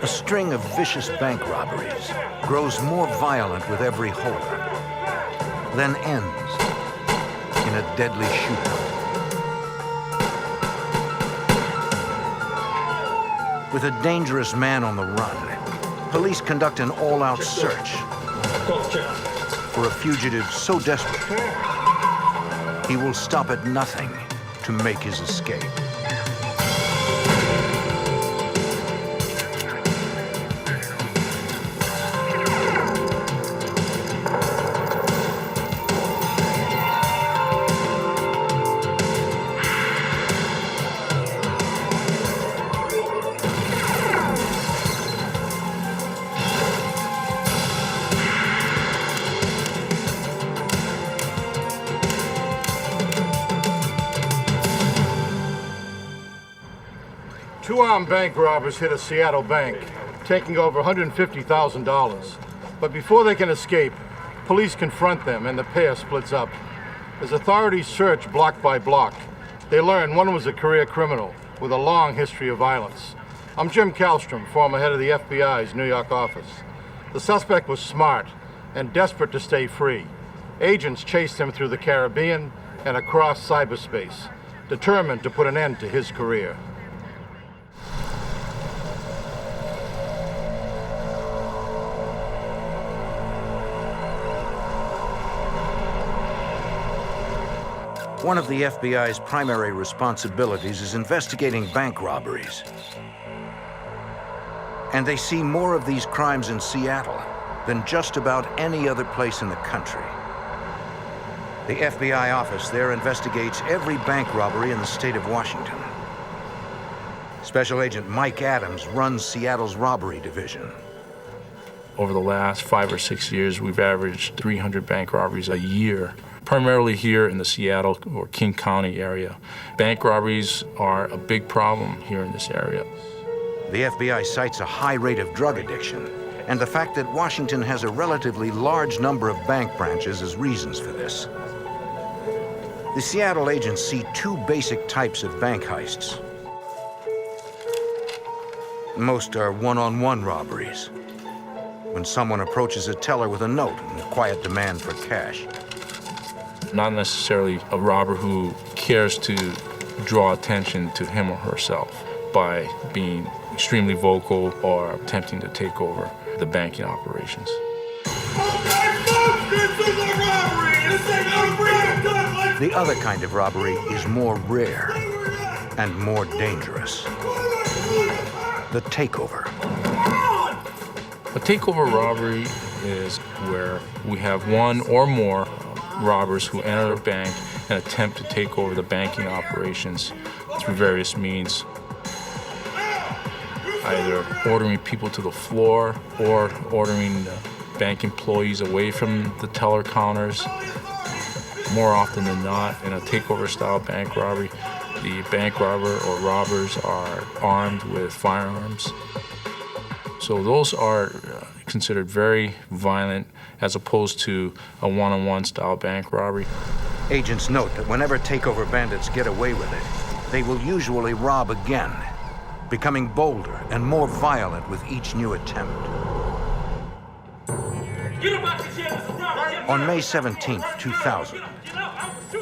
A string of vicious bank robberies grows more violent with every holdup, then ends in a deadly shootout. With a dangerous man on the run, police conduct an all-out search for a fugitive so desperate, he will stop at nothing to make his escape. Two armed bank robbers hit a Seattle bank, taking over $150,000. But before they can escape, police confront them and the pair splits up. As authorities search block by block, they learn one was a career criminal with a long history of violence. I'm Jim Kallstrom, former head of the FBI's New York office. The suspect was smart and desperate to stay free. Agents chased him through the Caribbean and across cyberspace, determined to put an end to his career. One of the FBI's primary responsibilities is investigating bank robberies. And they see more of these crimes in Seattle than just about any other place in the country. The FBI office there investigates every bank robbery in the state of Washington. Special Agent Mike Adams runs Seattle's robbery division. Over the last 5 or 6 years, we've averaged 300 bank robberies a year, primarily here in the Seattle or King County area. Bank robberies are a big problem here in this area. The FBI cites a high rate of drug addiction and the fact that Washington has a relatively large number of bank branches as reasons for this. The Seattle agents see two basic types of bank heists. Most are one-on-one robberies, when someone approaches a teller with a note and a quiet demand for cash. Not necessarily a robber who cares to draw attention to him or herself by being extremely vocal or attempting to take over the banking operations. The other kind of robbery is more rare and more dangerous. The takeover. A takeover robbery is where we have one or more robbers who enter a bank and attempt to take over the banking operations through various means, either ordering people to the floor or ordering bank employees away from the teller counters. More often than not, in a takeover-style bank robbery, the bank robber or robbers are armed with firearms. So those are considered very violent as opposed to a one-on-one style bank robbery. Agents note that whenever takeover bandits get away with it, they will usually rob again, becoming bolder and more violent with each new attempt. On May 17, 2000,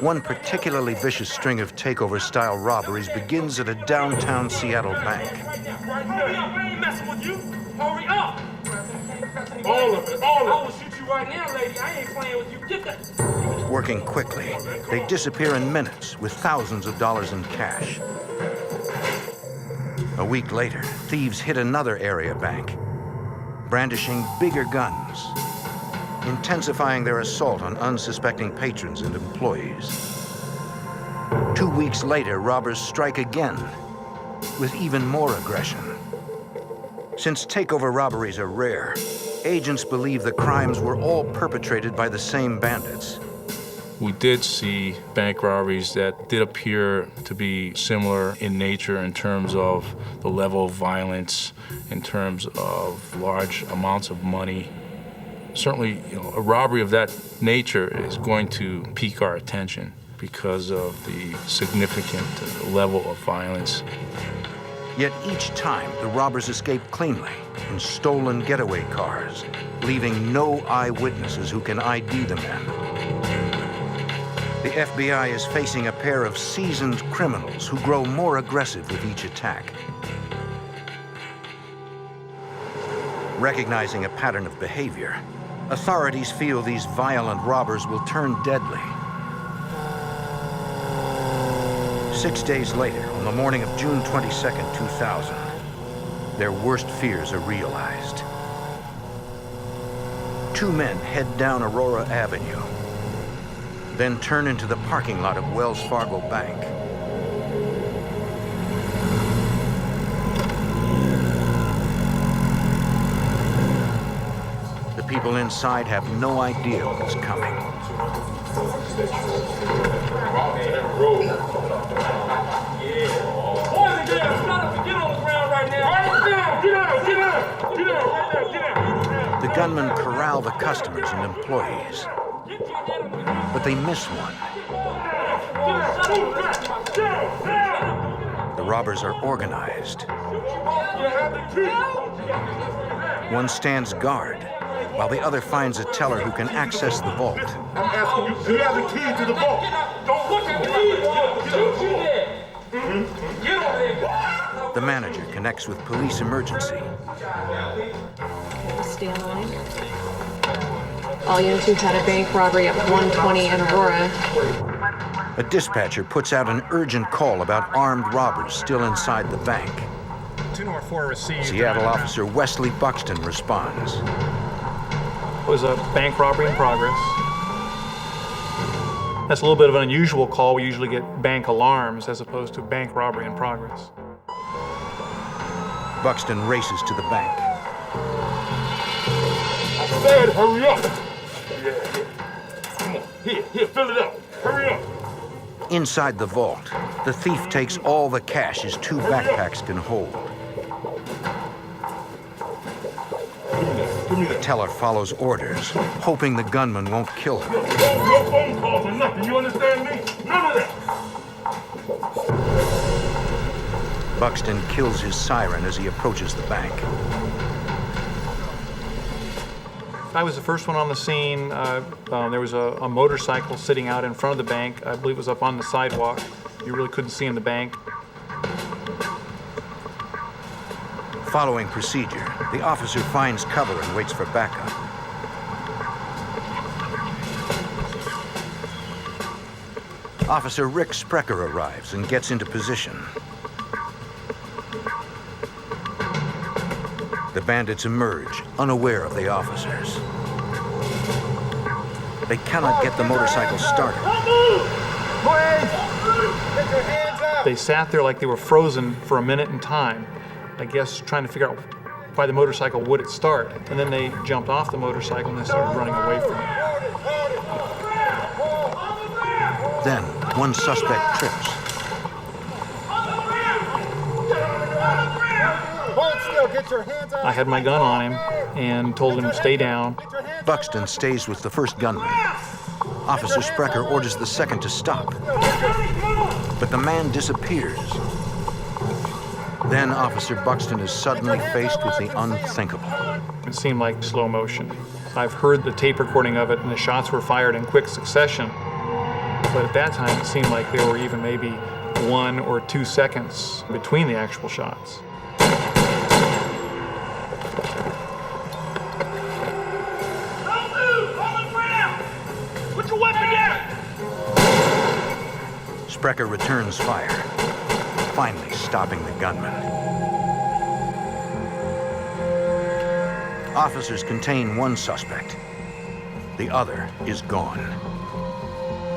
one particularly vicious string of takeover-style robberies begins at a downtown Seattle bank. Hurry up! All of it, all of it. I will shoot you right now, lady. I ain't playing with you. Get that. Working quickly, they disappear in minutes with thousands of dollars in cash. A week later, thieves hit another area bank, brandishing bigger guns, intensifying their assault on unsuspecting patrons and employees. 2 weeks later, robbers strike again with even more aggression. Since takeover robberies are rare, agents believe the crimes were all perpetrated by the same bandits. We did see bank robberies that did appear to be similar in nature in terms of the level of violence, in terms of large amounts of money. Certainly, a robbery of that nature is going to pique our attention because of the significant level of violence. Yet each time, the robbers escape cleanly in stolen getaway cars, leaving no eyewitnesses who can ID the men. The FBI is facing a pair of seasoned criminals who grow more aggressive with each attack. Recognizing a pattern of behavior, authorities feel these violent robbers will turn deadly. 6 days later, on the morning of June 22nd, 2000, their worst fears are realized. Two men head down Aurora Avenue, then turn into the parking lot of Wells Fargo Bank. The people inside have no idea what's coming. The gunmen corral the customers and employees, but they miss one. The robbers are organized. One stands guard, while the other finds a teller who can access the vault. I'm asking you, do you have the key to the vault? Don't look at me! The manager connects with police emergency. Stay on the line. All units, we've had a bank robbery at 120 in Aurora. A dispatcher puts out an urgent call about armed robbers still inside the bank. 204 received. Seattle officer Wesley Buxton responds. It was a bank robbery in progress. That's a little bit of an unusual call. We usually get bank alarms as opposed to bank robbery in progress. Buxton races to the bank. I said hurry up! Yeah. Come on, here, fill it up. Hurry up! Inside the vault, the thief takes all the cash his two backpacks can hold. The teller follows orders, hoping the gunman won't kill her. No phone calls or nothing, you understand me? None of that! Buxton kills his siren as he approaches the bank. I was the first one on the scene. There was a motorcycle sitting out in front of the bank. I believe it was up on the sidewalk. You really couldn't see in the bank. Following procedure, the officer finds cover and waits for backup. Officer Rick Sprecher arrives and gets into position. The bandits emerge, unaware of the officers. They cannot get the motorcycle started. They sat there like they were frozen for a minute in time, I guess trying to figure out why the motorcycle wouldn't start. And then they jumped off the motorcycle and they started running away from it. Then, one suspect trips. I had my gun on him and told him to stay down. Buxton stays with the first gunman. Officer Sprecher orders the second to stop. But the man disappears. Then Officer Buxton is suddenly faced with the unthinkable. It seemed like slow motion. I've heard the tape recording of it and the shots were fired in quick succession. But at that time, it seemed like there were even maybe 1 or 2 seconds between the actual shots. Put your weapon down! Sprecher returns fire, finally stopping the gunman. Officers contain one suspect. The other is gone.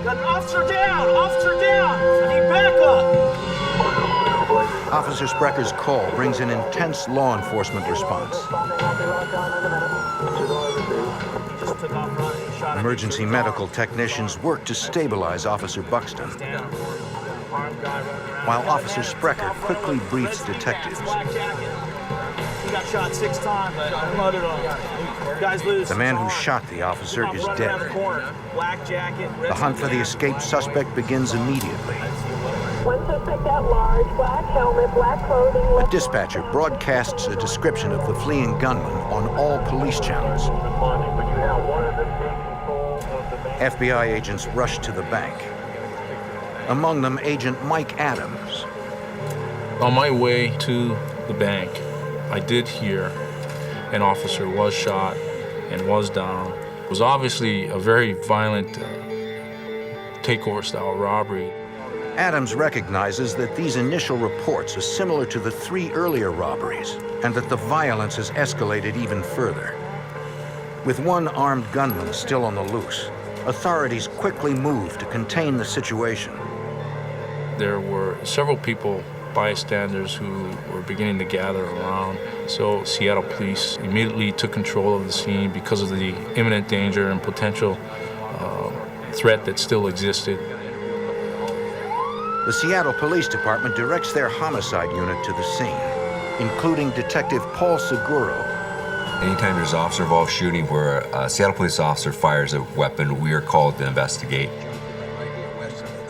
Got an officer down! Officer down! I need backup! Officer Sprecher's call brings an intense law enforcement response. Emergency medical technicians work to stabilize Officer Buxton, while Officer Sprecher quickly briefs detectives. He got shot 6 times. I muttered on him. Guys loose. The man who shot the officer is dead. Black jacket. The hunt for the escaped suspect begins immediately. One suspect at large, black helmet, black clothing. A dispatcher broadcasts a description of the fleeing gunman on all police channels. FBI agents rush to the bank. Among them, Agent Mike Adams. On my way to the bank, I did hear an officer was shot and was down. It was obviously a very violent takeover-style robbery. Adams recognizes that these initial reports are similar to the 3 earlier robberies, and that the violence has escalated even further. With one armed gunman still on the loose, authorities quickly moved to contain the situation. There were several people, bystanders, who were beginning to gather around. So Seattle police immediately took control of the scene because of the imminent danger and potential threat that still existed. The Seattle Police Department directs their homicide unit to the scene, including Detective Paul Seguro. Anytime there's officer-involved shooting where a Seattle police officer fires a weapon, we are called to investigate.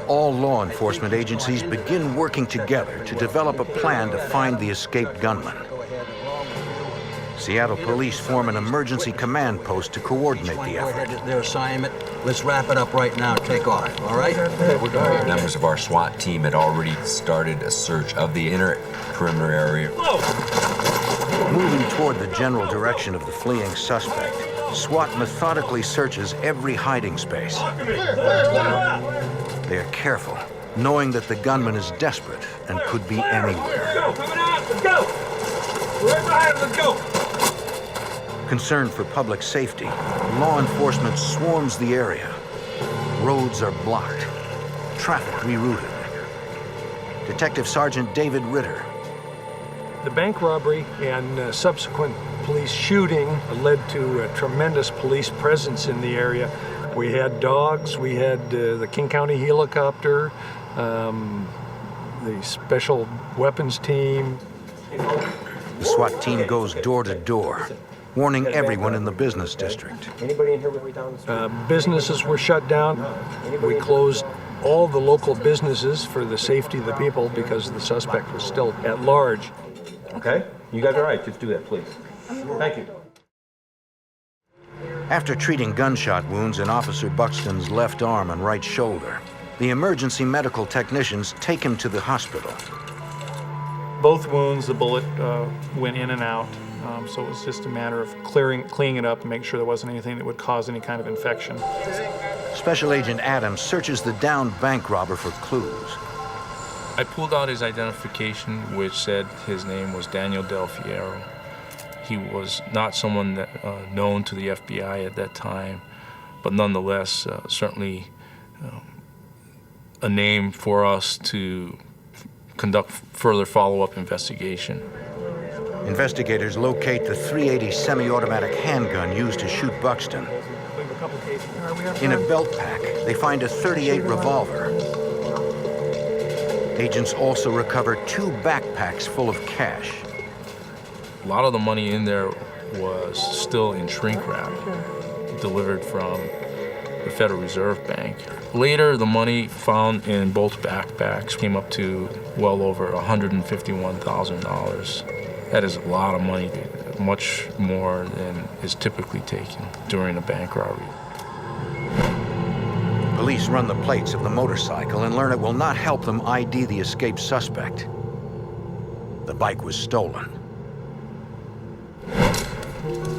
All law enforcement agencies begin working together to develop a plan to find the escaped gunman. Seattle police form an emergency command post to coordinate the effort. Their assignment. Let's wrap it up right now. Take off, all right? Members of our SWAT team had already started a search of the inner perimeter area. Moving toward the general direction of the fleeing suspect, SWAT methodically searches every hiding space. They are careful, knowing that the gunman is desperate and could be anywhere. Let's go! Right behind us, let's go! Concerned for public safety, law enforcement swarms the area. Roads are blocked, traffic rerouted. Detective Sergeant David Ritter. The bank robbery and subsequent police shooting led to a tremendous police presence in the area. We had dogs, we had the King County helicopter, the special weapons team. The SWAT team goes door to door, warning everyone in the business district. Businesses were shut down. We closed all the local businesses for the safety of the people because the suspect was still at large. Okay, you guys are right. Just do that, please. Thank you. After treating gunshot wounds in Officer Buxton's left arm and right shoulder, the emergency medical technicians take him to the hospital. Both wounds, the bullet went in and out, so it was just a matter of cleaning it up and make sure there wasn't anything that would cause any kind of infection. Special Agent Adams searches the downed bank robber for clues. I pulled out his identification, which said his name was Daniel Del Fierro. He was not someone that, known to the FBI at that time, but nonetheless, certainly a name for us to conduct further follow-up investigation. Investigators locate the .380 semi-automatic handgun used to shoot Buxton. In a belt pack, they find a .38 revolver. Agents also recover 2 backpacks full of cash. A lot of the money in there was still in shrink wrap, delivered from the Federal Reserve Bank. Later, the money found in both backpacks came up to well over $151,000. That is a lot of money, much more than is typically taken during a bank robbery. Police run the plates of the motorcycle and learn it will not help them ID the escaped suspect. The bike was stolen.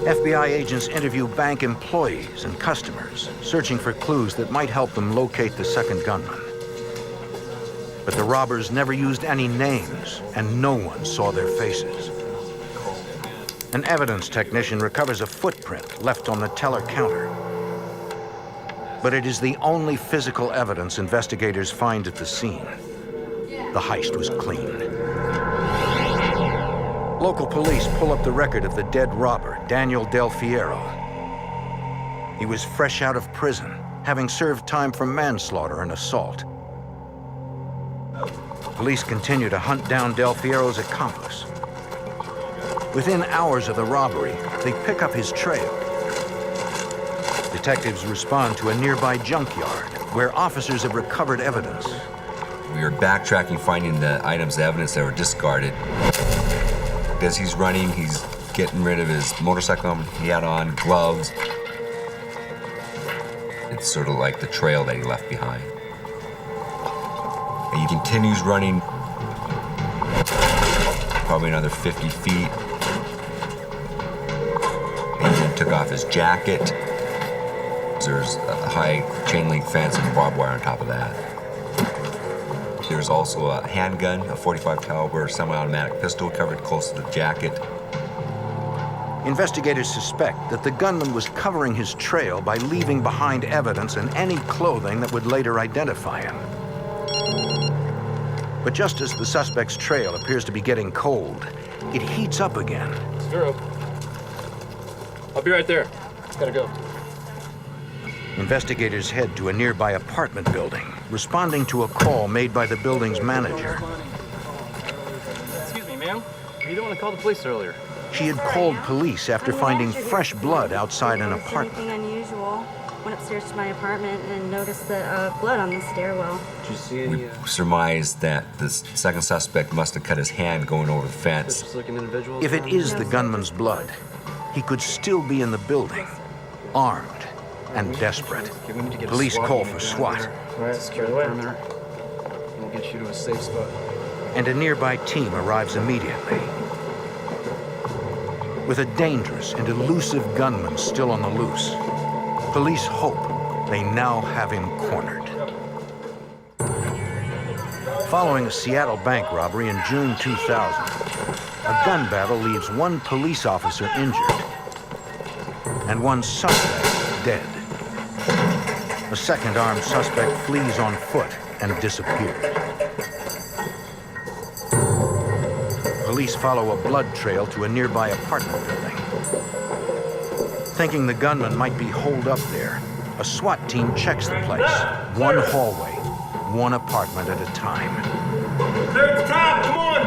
FBI agents interview bank employees and customers, searching for clues that might help them locate the second gunman. But the robbers never used any names, and no one saw their faces. An evidence technician recovers a footprint left on the teller counter. But it is the only physical evidence investigators find at the scene. The heist was clean. Local police pull up the record of the dead robber, Daniel Del Fierro. He was fresh out of prison, having served time for manslaughter and assault. Police continue to hunt down Del Fierro's accomplice. Within hours of the robbery, they pick up his trail. Detectives respond to a nearby junkyard where officers have recovered evidence. We were backtracking, finding the items of evidence that were discarded. As he's running, he's getting rid of his motorcycle he had on, gloves. It's sort of like the trail that he left behind. And he continues running probably another 50 feet. And then took off his jacket. There's a high chain link fence and barbed wire on top of that. There's also a handgun, a .45 caliber semi-automatic pistol covered close to the jacket. Investigators suspect that the gunman was covering his trail by leaving behind evidence and any clothing that would later identify him. But just as the suspect's trail appears to be getting cold, it heats up again. Stir up. I'll be right there. Gotta go. Investigators head to a nearby apartment building, responding to a call made by the building's manager. Excuse me, ma'am. You don't want to call the police earlier. She had called police after finding fresh blood outside an apartment. Anything unusual? Went upstairs to my apartment and noticed the blood on the stairwell. Did you see any? We surmised that the second suspect must have cut his hand going over the fence. If it is the gunman's blood, he could still be in the building, armed and desperate. Police call for SWAT. All right, secure the perimeter. We'll get you to a safe spot. And a nearby team arrives immediately. With a dangerous and elusive gunman still on the loose, police hope they now have him cornered. Following a Seattle bank robbery in June 2000, a gun battle leaves one police officer injured and one suspect dead. A second armed suspect flees on foot and disappears. Police follow a blood trail to a nearby apartment building. Thinking the gunman might be holed up there, a SWAT team checks the place, one hallway, one apartment at a time. Third time, come on!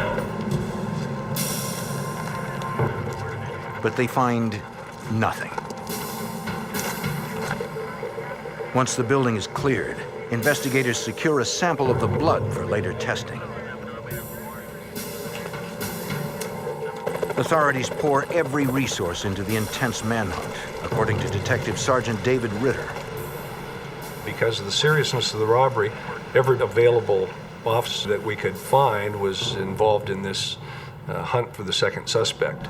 But they find nothing. Once the building is cleared, investigators secure a sample of the blood for later testing. Authorities pour every resource into the intense manhunt, according to Detective Sergeant David Ritter. Because of the seriousness of the robbery, every available officer that we could find was involved in this hunt for the second suspect.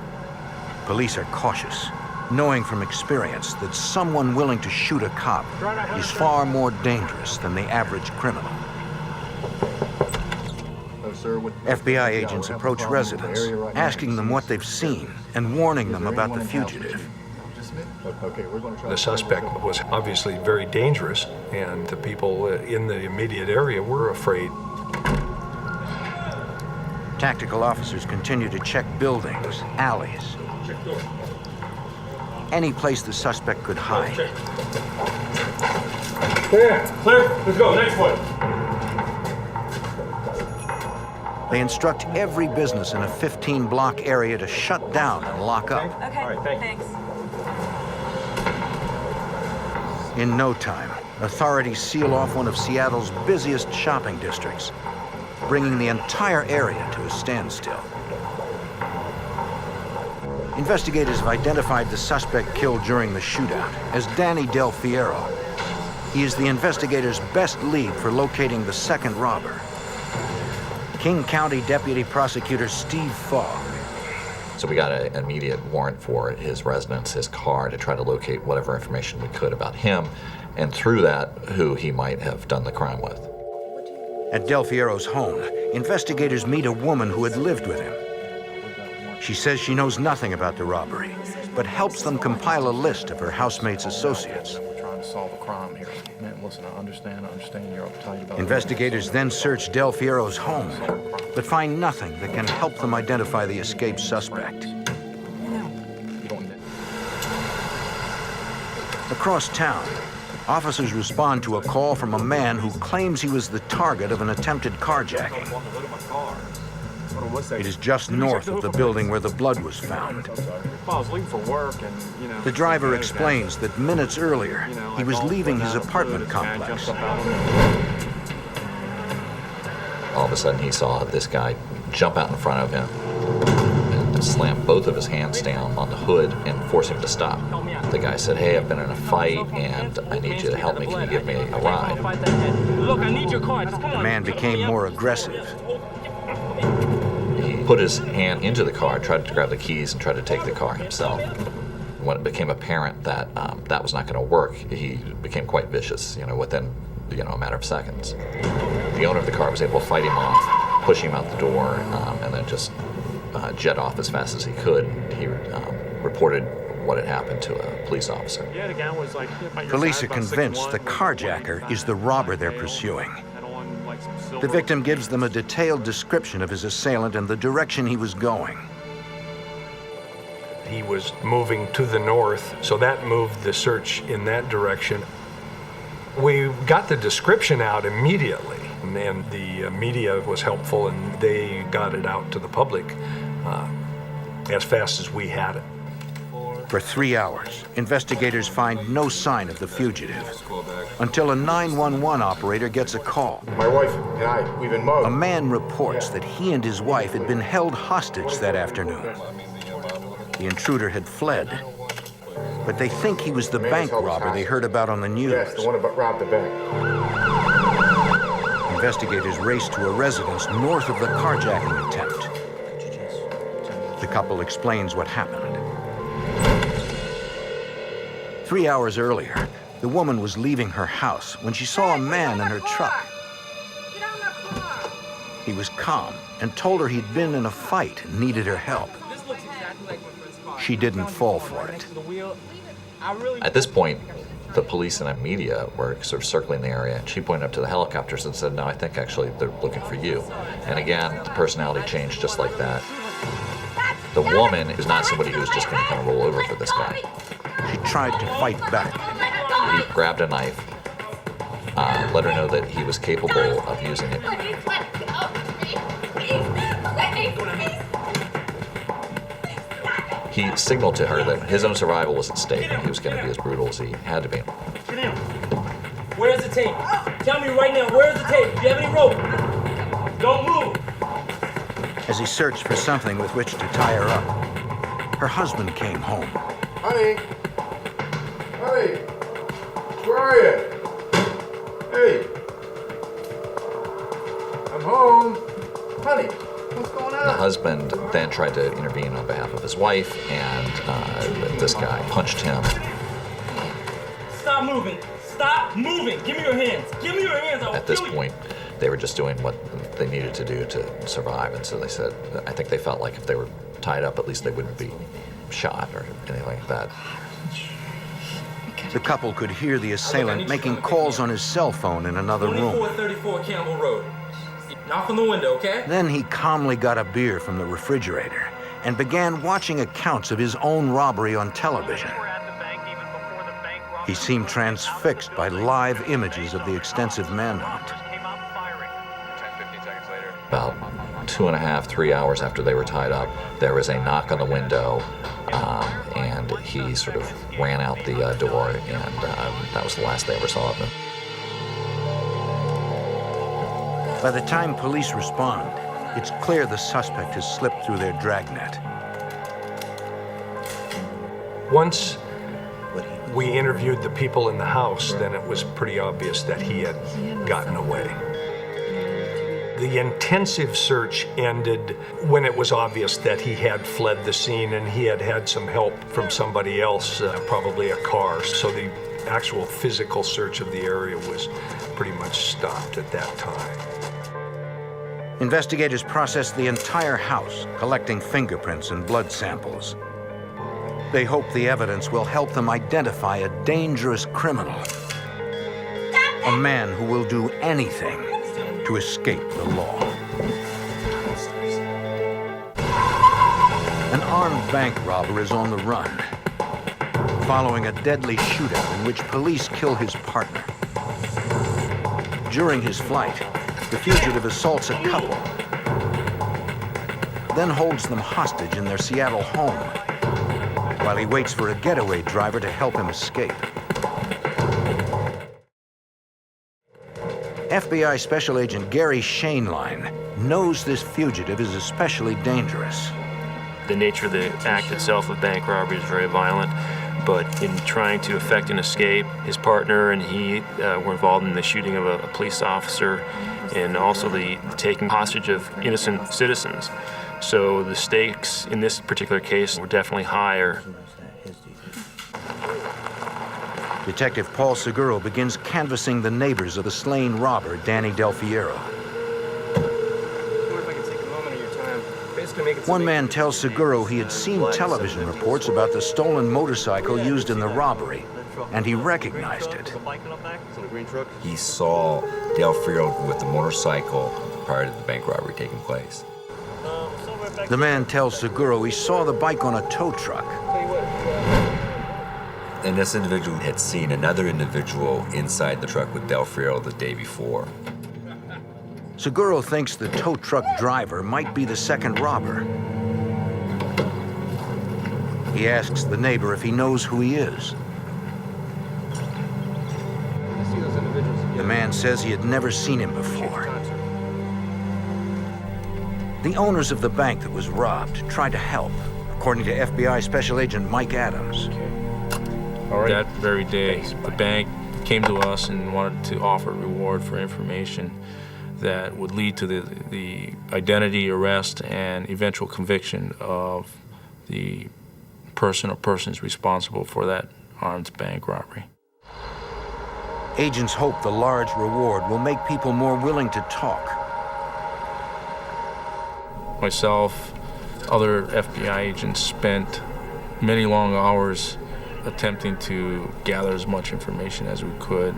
Police are cautious, knowing from experience that someone willing to shoot a cop is far more dangerous than the average criminal. FBI agents approach residents, asking them what they've seen and warning them about the fugitive. The suspect was obviously very dangerous, and the people in the immediate area were afraid. Tactical officers continue to check buildings, alleys, any place the suspect could hide. Clear, clear, let's go, next one. They instruct every business in a 15-block area to shut down and lock up. Okay, all right, thanks. In no time, authorities seal off one of Seattle's busiest shopping districts, bringing the entire area to a standstill. Investigators have identified the suspect killed during the shootout as Danny Del Fiero. He is the investigators' best lead for locating the second robber. King County Deputy Prosecutor Steve Fogg. So we got an immediate warrant for his residence, his car, to try to locate whatever information we could about him, and through that, who he might have done the crime with. At Del Fiero's home, investigators meet a woman who had lived with him. She says she knows nothing about the robbery, but helps them compile a list of her housemates' associates. We're trying to solve a crime here. Man, listen, I understand you're uptight about it. Investigators then search Del Fiero's home, but find nothing that can help them identify the escaped suspect. Across town, officers respond to a call from a man who claims he was the target of an attempted carjacking. It is just north of the building where the blood was found. I was leaving for work, and The driver explains that minutes earlier, he was leaving his apartment complex. of a sudden he saw this guy jump out in front of him and slam both of his hands down on the hood and force him to stop. The guy said, "Hey, I've been in a fight and I need you to help me. Can you give me a ride?" Look, I need your car. Just come The on. man became more aggressive. He put his hand into the car, tried to grab the keys, and tried to take the car himself. When it became apparent that that was not going to work, he became quite vicious, within, a matter of seconds. The owner of the car was able to fight him off, push him out the door, and then just jet off as fast as he could. He reported what had happened to a police officer. Yeah, the guy was like, Police are convinced the carjacker is the robber they're pursuing. The victim gives them a detailed description of his assailant and the direction he was going. He was moving to the north, so that moved the search in that direction. We got the description out immediately, and the media was helpful, and they got it out to the public as fast as we had it. For 3 hours, investigators find no sign of the fugitive until a 911 operator gets a call. My wife and I, we've been mugged. A man reports that he and his wife had been held hostage that afternoon. The intruder had fled, but they think he was the bank robber they heard about on the news. Yes, the one that robbed the bank. Investigators race to a residence north of the carjacking attempt. The couple explains what happened. 3 hours earlier, the woman was leaving her house when she saw a man in her truck. He was calm and told her he'd been in a fight and needed her help. She didn't fall for it. At this point, the police and the media were sort of circling the area, and she pointed up to the helicopters and said, "No, I think actually they're looking for you." And again, the personality changed just like that. The woman is not somebody who's just going to kind of roll over for this guy. She tried to fight back. He grabbed a knife, let her know that he was capable of using it. He signaled to her that his own survival was at stake and he was going to be as brutal as he had to be. Where's the tape? Tell me right now, where's the tape? Do you have any rope? Don't move. As he searched for something with which to tie her up, her husband came home. Honey! Honey! Where are you? Hey! I'm home. Honey, what's going on? The husband then tried to intervene on behalf of his wife, and this guy punched him. Stop moving. Stop moving. Give me your hands. Give me your hands. At this point, they were just doing what they needed to do to survive, and so they said, I think they felt like if they were tied up, at least they wouldn't be shot or anything like that. The couple could hear the assailant making calls on his cell phone in another room. 2434 Campbell Road. Knock on the window, okay? Then he calmly got a beer from the refrigerator and began watching accounts of his own robbery on television. He seemed transfixed by live images of the extensive manhunt. About 2.5, 3 hours after they were tied up, there was a knock on the window, and he sort of ran out the door, and that was the last they ever saw of him. By the time police respond, it's clear the suspect has slipped through their dragnet. Once we interviewed the people in the house, then it was pretty obvious that he had gotten away. The intensive search ended when it was obvious that he had fled the scene and he had had some help from somebody else, probably a car. So the actual physical search of the area was pretty much stopped at that time. Investigators processed the entire house, collecting fingerprints and blood samples. They hope the evidence will help them identify a dangerous criminal. A man who will do anything to escape the law. An armed bank robber is on the run, following a deadly shootout in which police kill his partner. During his flight, the fugitive assaults a couple, then holds them hostage in their Seattle home, while he waits for a getaway driver to help him escape. FBI Special Agent Gary Shaneline knows this fugitive is especially dangerous. The nature of the act itself of bank robbery is very violent, but in trying to effect an escape, his partner and he were involved in the shooting of a police officer and also the taking hostage of innocent citizens. So the stakes in this particular case were definitely higher. Detective Paul Seguro begins canvassing the neighbors of the slain robber, Danny Del Fiero. One man tells Seguro he had seen television reports about the stolen motorcycle used in the robbery, and he recognized it. He saw Del Fiero with the motorcycle prior to the bank robbery taking place. The man tells Seguro he saw the bike on a tow truck. And this individual had seen another individual inside the truck with Del Fiero the day before. Seguro thinks the tow truck driver might be the second robber. He asks the neighbor if he knows who he is. The man says he had never seen him before. The owners of the bank that was robbed tried to help, according to FBI Special Agent Mike Adams. That very day, the bank came to us and wanted to offer a reward for information that would lead to the identity, arrest, and eventual conviction of the person or persons responsible for that armed bank robbery. Agents hope the large reward will make people more willing to talk. Myself, other FBI agents spent many long hours attempting to gather as much information as we could.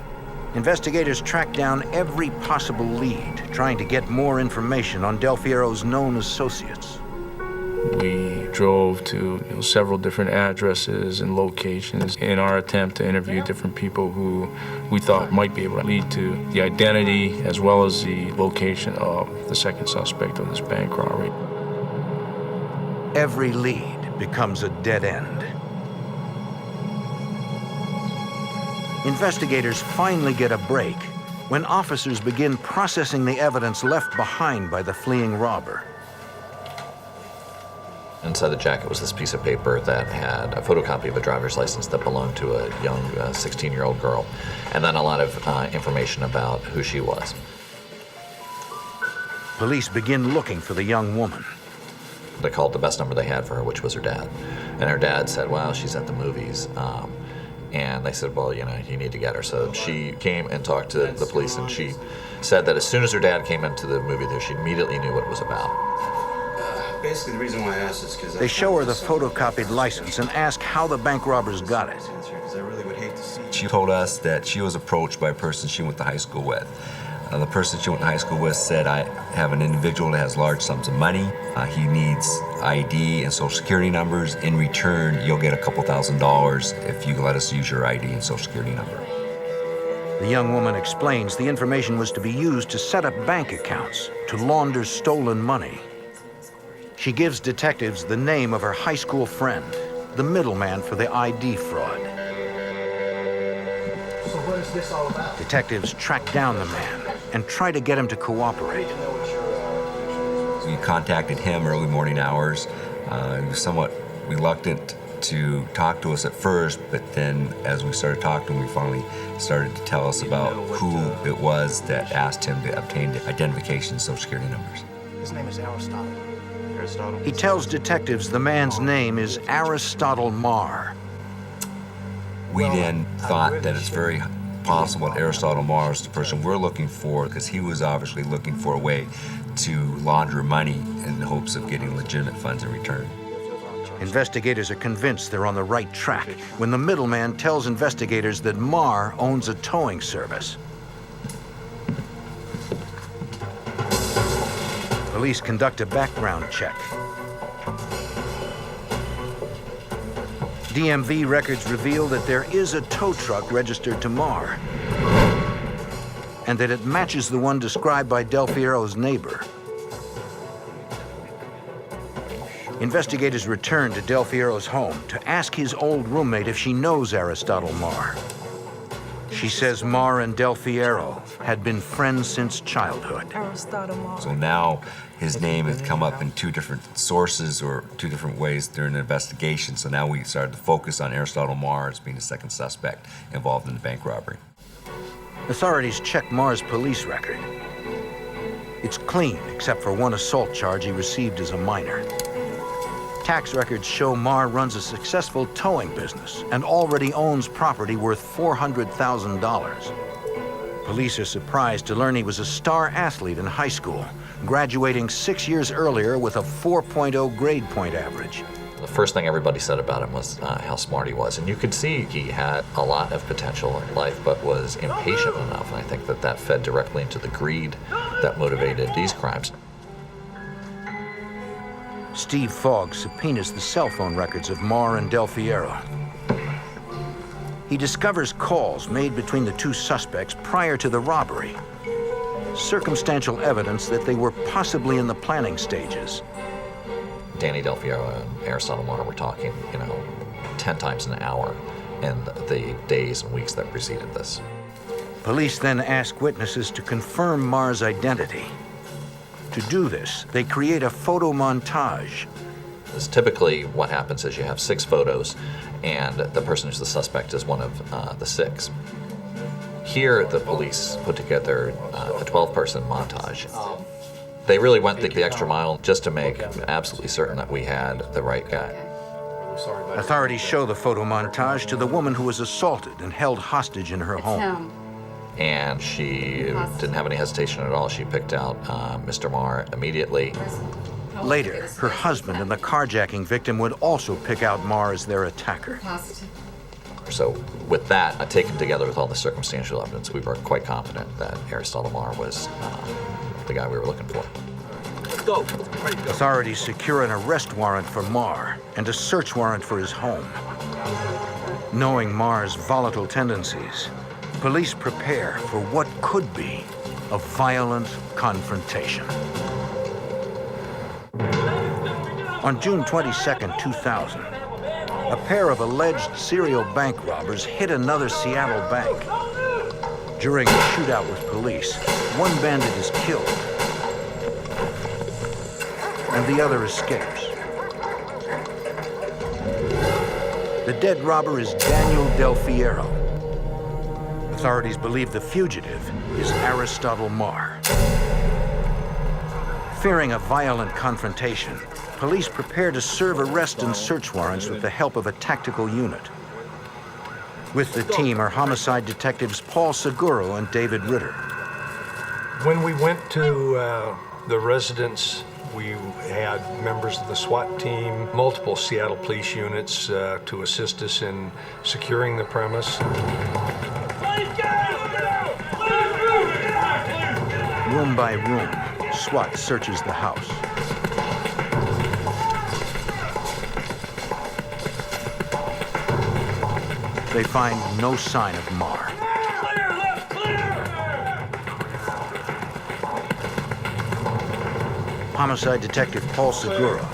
Investigators tracked down every possible lead, trying to get more information on Del Fiero's known associates. We drove to several different addresses and locations in our attempt to interview different people who we thought might be able to lead to the identity as well as the location of the second suspect of this bank robbery. Every lead becomes a dead end. Investigators finally get a break when officers begin processing the evidence left behind by the fleeing robber. Inside the jacket was this piece of paper that had a photocopy of a driver's license that belonged to a young 16-year-old girl, and then a lot of information about who she was. Police begin looking for the young woman. They called the best number they had for her, which was her dad. And her dad said, well, she's at the movies. And they said, well, you need to get her. So she came and talked to the police, and she said that as soon as her dad came into the movie theater, she immediately knew what it was about. Basically, the reason why I asked is because they show her the photocopied license and ask how the bank robbers got it. She told us that she was approached by a person she went to high school with. The person she went to high school with said, I have an individual that has large sums of money. He needs ID and social security numbers. In return, you'll get a couple $1,000s if you let us use your ID and social security number. The young woman explains the information was to be used to set up bank accounts, to launder stolen money. She gives detectives the name of her high school friend, the middleman for the ID fraud. So what is this all about? Detectives track down the man and try to get him to cooperate. We contacted him early morning hours. He was somewhat reluctant to talk to us at first, but then as we started talking to him, he finally started to tell us about who it was that asked him to obtain the identification and social security numbers. His name is Aristotle. He tells detectives the man's name is Aristotle Marr. We then thought that it's very possible that Aristotle Marr is the person we're looking for, because he was obviously looking for a way to launder money in the hopes of getting legitimate funds in return. Investigators are convinced they're on the right track when the middleman tells investigators that Marr owns a towing service. Police conduct a background check. DMV records reveal that there is a tow truck registered to Marr, and that it matches the one described by Del Fiero's neighbor. Investigators return to Del Fiero's home to ask his old roommate if she knows Aristotle Marr. She says Marr and Del Fierro had been friends since childhood. So now his name has come up in two different sources or two different ways during the investigation. So now we started to focus on Aristotle Marr as being the second suspect involved in the bank robbery. Authorities check Marr's police record. It's clean, except for one assault charge he received as a minor. Tax records show Marr runs a successful towing business and already owns property worth $400,000. Police are surprised to learn he was a star athlete in high school, graduating 6 years earlier with a 4.0 grade point average. The first thing everybody said about him was how smart he was. And you could see he had a lot of potential in life, but was impatient enough. And I think that that fed directly into the greed that motivated these crimes. Steve Fogg subpoenas the cell phone records of Marr and Del Fierro. He discovers calls made between the two suspects prior to the robbery. Circumstantial evidence that they were possibly in the planning stages. Danny Del Fierro and Aristotle Marr were talking, 10 times an hour in the days and weeks that preceded this. Police then ask witnesses to confirm Marr's identity. To do this, they create a photo montage. Typically, what happens is you have 6 photos, and the person who's the suspect is one of the 6. Here, the police put together a 12-person montage. They really went the extra mile just to make absolutely certain that we had the right guy. Authorities show the photo montage to the woman who was assaulted and held hostage in her home. And she didn't have any hesitation at all. She picked out Mr. Marr immediately. Later, her husband and the carjacking victim would also pick out Marr as their attacker. So with that, taken together with all the circumstantial evidence, we were quite confident that Aristotle Marr was the guy we were looking for. Let's go. Authorities secure an arrest warrant for Marr and a search warrant for his home. Knowing Marr's volatile tendencies, police prepare for what could be a violent confrontation. On June 22, 2000, a pair of alleged serial bank robbers hit another Seattle bank. During a shootout with police, one bandit is killed, and the other escapes. The dead robber is Daniel Del Fierro. Authorities believe the fugitive is Aristotle Marr. Fearing a violent confrontation, police prepare to serve arrest and search warrants with the help of a tactical unit. With the team are homicide detectives Paul Seguro and David Ritter. When we went to the residence, we had members of the SWAT team, multiple Seattle police units to assist us in securing the premise. Room by room, SWAT searches the house. They find no sign of Marr. Homicide detective Paul Seguro.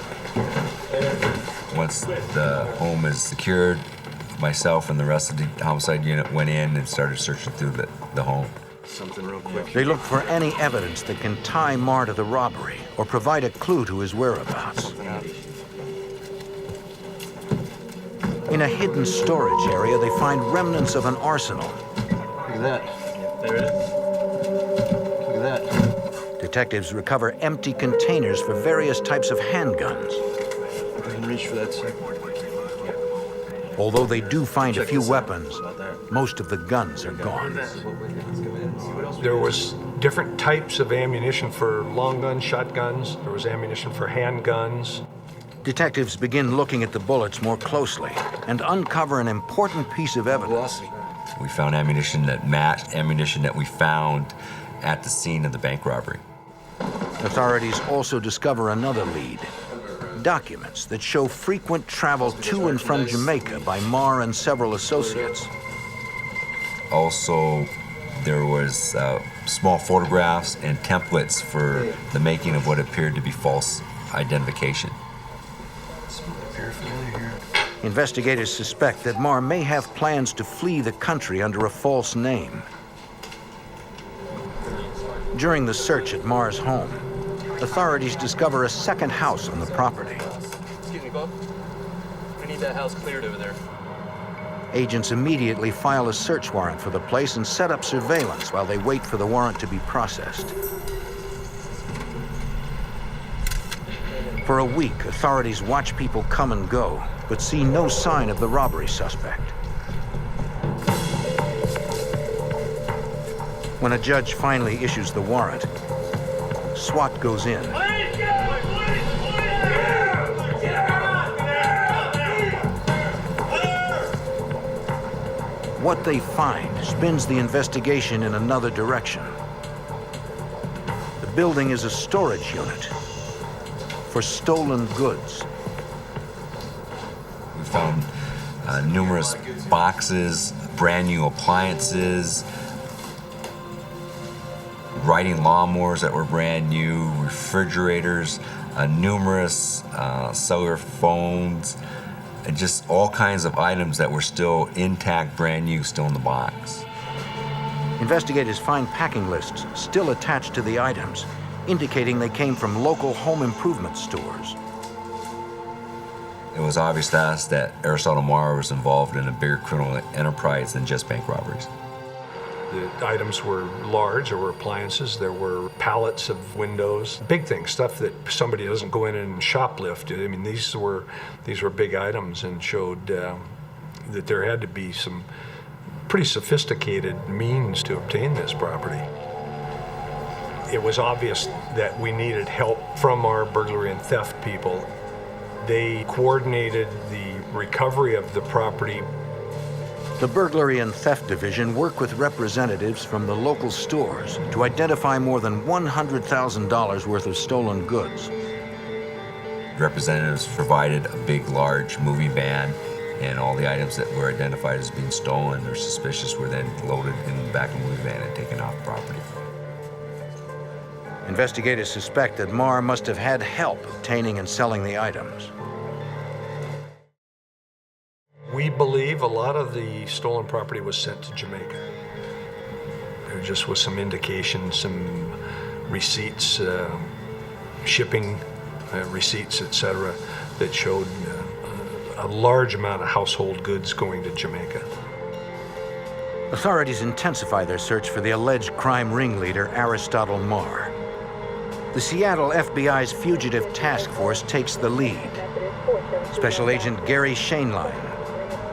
Once the home is secured, myself and the rest of the homicide unit went in and started searching through the home. Something real quick. They look for any evidence that can tie Marr to the robbery or provide a clue to his whereabouts. In a hidden storage area, they find remnants of an arsenal. Look at that. There it is. Look at that. Detectives recover empty containers for various types of handguns. I can reach for that second. Although they do find a few weapons, most of the guns are gone. There was different types of ammunition for long guns, shotguns. There was ammunition for handguns. Detectives begin looking at the bullets more closely and uncover an important piece of evidence. We found ammunition that matched ammunition that we found at the scene of the bank robbery. Authorities also discover another lead. Documents that show frequent travel to and from Jamaica by Marr and several associates. Also, there was small photographs and templates for the making of what appeared to be false identification. Some paraphernalia here. Investigators suspect that Marr may have plans to flee the country under a false name. During the search at Marr's home, authorities discover a second house on the property. Excuse me, Bob. We need that house cleared over there. Agents immediately file a search warrant for the place and set up surveillance while they wait for the warrant to be processed. For a week, authorities watch people come and go, but see no sign of the robbery suspect. When a judge finally issues the warrant, SWAT goes in. What they find spins the investigation in another direction. The building is a storage unit for stolen goods. We found numerous boxes, brand new appliances, riding lawnmowers that were brand new, refrigerators, numerous cellular phones, and just all kinds of items that were still intact, brand new, still in the box. Investigators find packing lists still attached to the items, indicating they came from local home improvement stores. It was obvious to us that Aristotle Marr was involved in a bigger criminal enterprise than just bank robberies. The items were large. There were appliances, there were pallets of windows, big things, stuff that somebody doesn't go in and shoplift. I mean, these were big items and showed that there had to be some pretty sophisticated means to obtain this property. It was obvious that we needed help from our burglary and theft people. They coordinated the recovery of the property. The Burglary and Theft Division work with representatives from the local stores to identify more than $100,000 worth of stolen goods. Representatives provided a big, large movie van, and all the items that were identified as being stolen or suspicious were then loaded in the back of the movie van and taken off property. Investigators suspect that Marr must have had help obtaining and selling the items. We believe a lot of the stolen property was sent to Jamaica. There just was some indication, some receipts, shipping receipts, etc., that showed a large amount of household goods going to Jamaica. Authorities intensify their search for the alleged crime ringleader, Aristotle Marr. The Seattle FBI's Fugitive Task Force takes the lead. Special Agent Gary Shainline.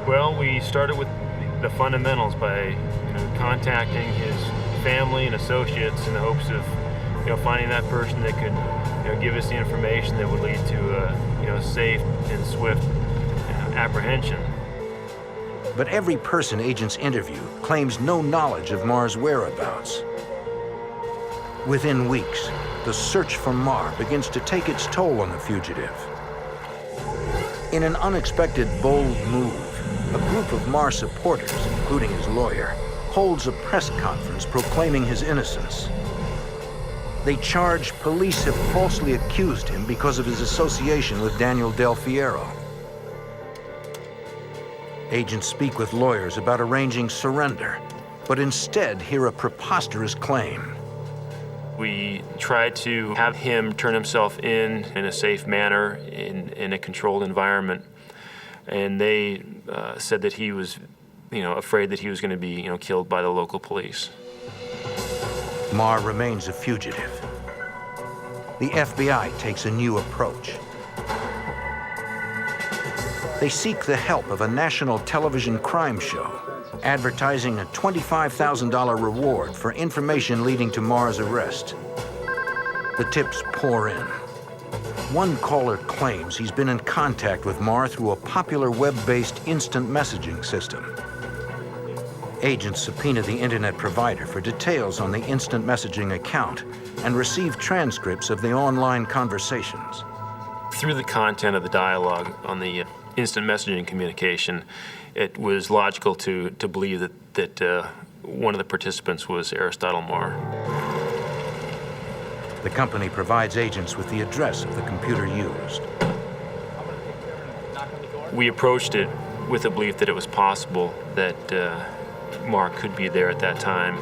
Well, we started with the fundamentals by contacting his family and associates in the hopes of finding that person that could give us the information that would lead to a safe and swift apprehension. But every person agents interview claims no knowledge of Marr's whereabouts. Within weeks, the search for Marr begins to take its toll on the fugitive. In an unexpected, bold move, a group of Marr supporters, including his lawyer, holds a press conference proclaiming his innocence. They charge police have falsely accused him because of his association with Daniel Del Fierro. Agents speak with lawyers about arranging surrender, but instead hear a preposterous claim. We tried to have him turn himself in a safe manner, in a controlled environment. And they said that he was, afraid that he was going to be, killed by the local police. Marr remains a fugitive. The FBI takes a new approach. They seek the help of a national television crime show, advertising a $25,000 reward for information leading to Marr's arrest. The tips pour in. One caller claims he's been in contact with Marr through a popular web-based instant messaging system. Agents subpoena the internet provider for details on the instant messaging account and receive transcripts of the online conversations. Through the content of the dialogue on the instant messaging communication, it was logical to believe that one of the participants was Aristotle Marr. The company provides agents with the address of the computer used. We approached it with the belief that it was possible that Marr could be there at that time.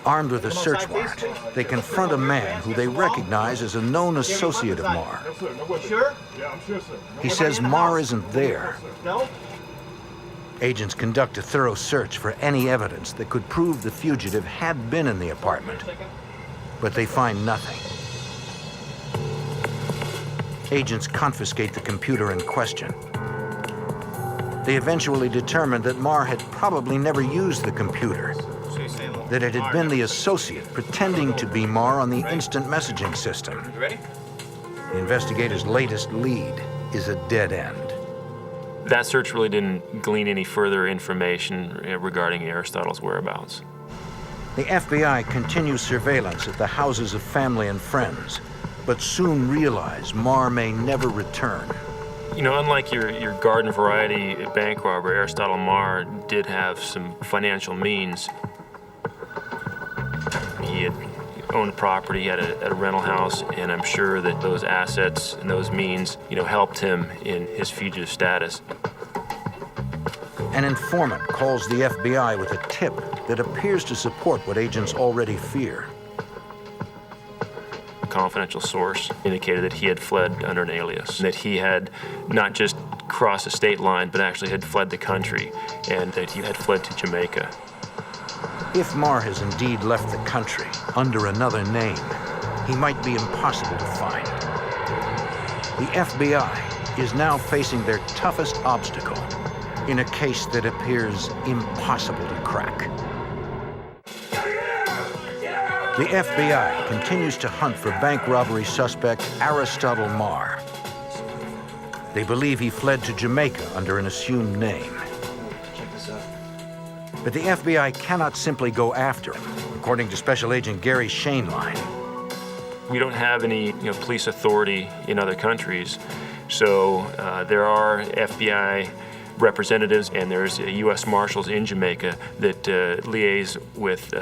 Armed with a search warrant, they confront a man who they recognize as a known associate of Marr. Sure? He says Marr isn't there. No? Agents conduct a thorough search for any evidence that could prove the fugitive had been in the apartment, but they find nothing. Agents confiscate the computer in question. They eventually determined that Marr had probably never used the computer, that it had been the associate pretending to be Marr on the instant messaging system. You ready? The investigators' latest lead is a dead end. That search really didn't glean any further information regarding Aristotle's whereabouts. The FBI continues surveillance at the houses of family and friends, but soon realize Marr may never return. You know, unlike your garden variety bank robber, Aristotle Marr did have some financial means. He had owned property at a rental house, and I'm sure that those assets and those means, helped him in his fugitive status. An informant calls the FBI with a tip that appears to support what agents already fear. A confidential source indicated that he had fled under an alias, that he had not just crossed the state line, but actually had fled the country, and that he had fled to Jamaica. If Marr has indeed left the country under another name, he might be impossible to find. The FBI is now facing their toughest obstacle in a case that appears impossible to crack. The FBI continues to hunt for bank robbery suspect Aristotle Marr. They believe he fled to Jamaica under an assumed name. But the FBI cannot simply go after him, according to Special Agent Gary Shainline. We don't have any police authority in other countries, so there are FBI representatives and there's U.S. Marshals in Jamaica that liaise with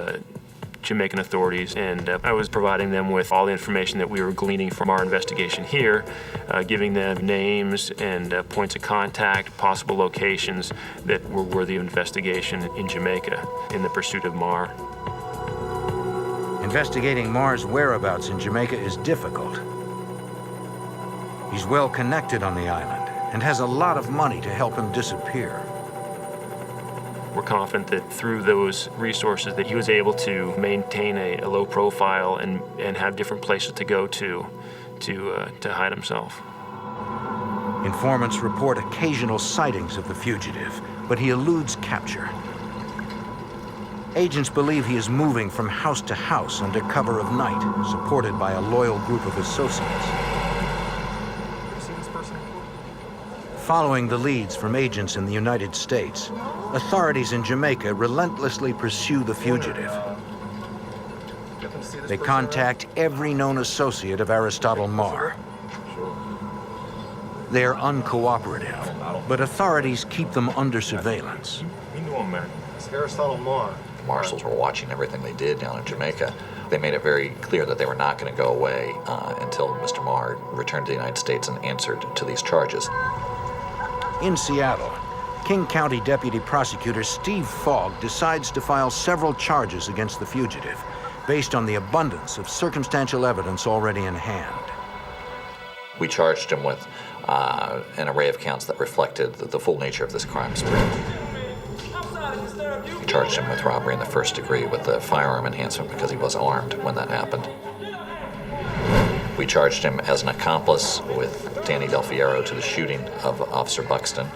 Jamaican authorities, and I was providing them with all the information that we were gleaning from our investigation here, giving them names and points of contact, possible locations that were worthy of investigation in Jamaica in the pursuit of Marr. Investigating Marr's whereabouts in Jamaica is difficult. He's well connected on the island and has a lot of money to help him disappear. We're confident that through those resources that he was able to maintain a low profile and have different places to go to hide himself. Informants report occasional sightings of the fugitive, but he eludes capture. Agents believe he is moving from house to house under cover of night, supported by a loyal group of associates. Following the leads from agents in the United States, authorities in Jamaica relentlessly pursue the fugitive. They contact every known associate of Aristotle Marr. They are uncooperative, but authorities keep them under surveillance. It's Aristotle Marr. The marshals were watching everything they did down in Jamaica. They made it very clear that they were not going to go away until Mr. Marr returned to the United States and answered to these charges. In Seattle, King County Deputy Prosecutor Steve Fogg decides to file several charges against the fugitive, based on the abundance of circumstantial evidence already in hand. We charged him with an array of counts that reflected the full nature of this crime spree. We charged him with robbery in the first degree with the firearm enhancement because he was armed when that happened. We charged him as an accomplice with Danny Del Fiero to the shooting of Officer Buxton.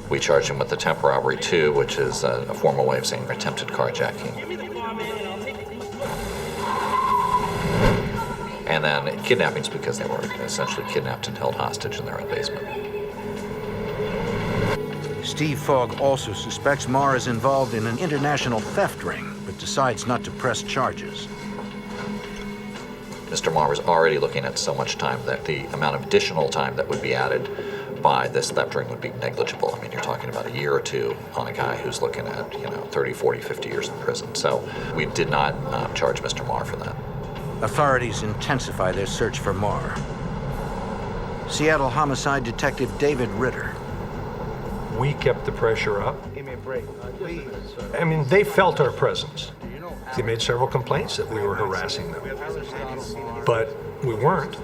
We charged him with attempt robbery 2, which is a formal way of saying attempted carjacking. And then kidnappings because they were essentially kidnapped and held hostage in their own basement. Steve Fogg also suspects Marr is involved in an international theft ring, but decides not to press charges. Mr. Marr was already looking at so much time that the amount of additional time that would be added by this theft ring would be negligible. I mean, you're talking about a year or two on a guy who's looking at, 30, 40, 50 years in prison. So we did not charge Mr. Marr for that. Authorities intensify their search for Marr. Seattle homicide detective David Ritter. We kept the pressure up. Give me a break. I mean, they felt our presence. They made several complaints that we were harassing them, but we weren't.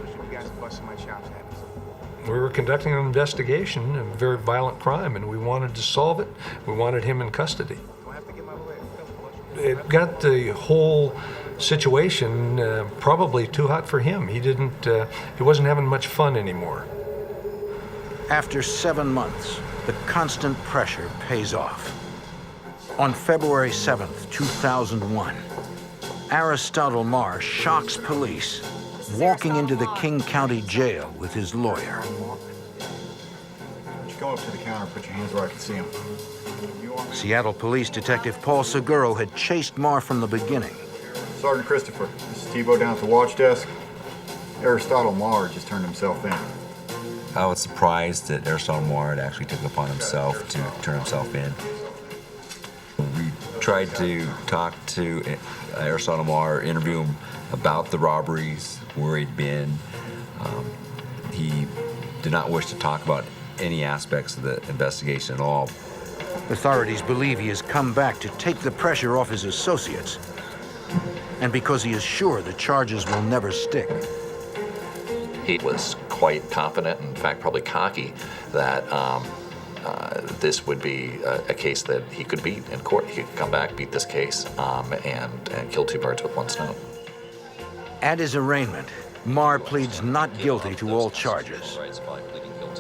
We were conducting an investigation of a very violent crime, and we wanted to solve it. We wanted him in custody. It got the whole situation probably too hot for him. He wasn't having much fun anymore. After 7 months, the constant pressure pays off. On February 7th, 2001, Aristotle Marr shocks police, walking into the King County Jail with his lawyer. Go up to the counter, put your hands where I can see them. Seattle Police Detective Paul Seguro had chased Marr from the beginning. Sergeant Christopher, this is Tebow down at the watch desk. Aristotle Marr just turned himself in. I was surprised that Arson had actually took it upon himself to turn himself in. We tried to talk to Arson Marr, interview him about the robberies, where he'd been. He did not wish to talk about any aspects of the investigation at all. Authorities believe he has come back to take the pressure off his associates, and because he is sure the charges will never stick. He was quite confident, in fact, probably cocky, that this would be a case that he could beat in court. He could come back, beat this case, and kill two birds with one stone. At his arraignment, Marr pleads not guilty to all charges.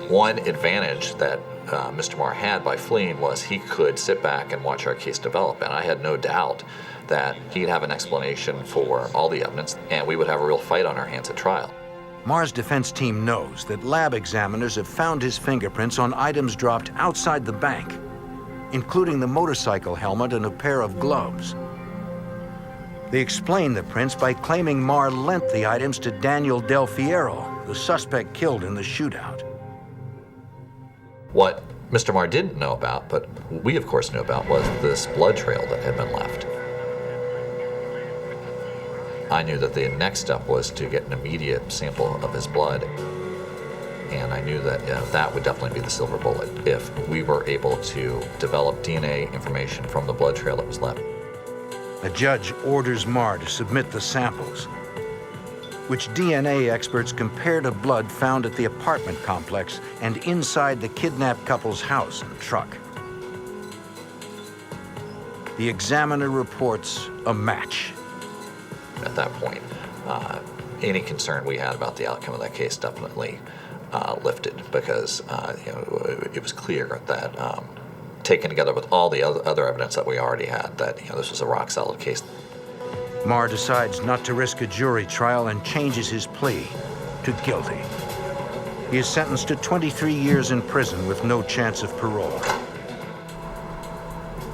One advantage that Mr. Marr had by fleeing was he could sit back and watch our case develop, and I had no doubt that he'd have an explanation for all the evidence, and we would have a real fight on our hands at trial. Marr's defense team knows that lab examiners have found his fingerprints on items dropped outside the bank, including the motorcycle helmet and a pair of gloves. They explain the prints by claiming Marr lent the items to Daniel Del Fierro, the suspect killed in the shootout. What Mr. Marr didn't know about, but we of course knew about, was this blood trail that had been left. I knew that the next step was to get an immediate sample of his blood, and I knew that that would definitely be the silver bullet if we were able to develop DNA information from the blood trail that was left. A judge orders Marr to submit the samples, which DNA experts compare to blood found at the apartment complex and inside the kidnapped couple's house and truck. The examiner reports a match. At that point, any concern we had about the outcome of that case definitely lifted, because it was clear that, taken together with all the other evidence that we already had, that this was a rock-solid case. Marr decides not to risk a jury trial and changes his plea to guilty. He is sentenced to 23 years in prison with no chance of parole.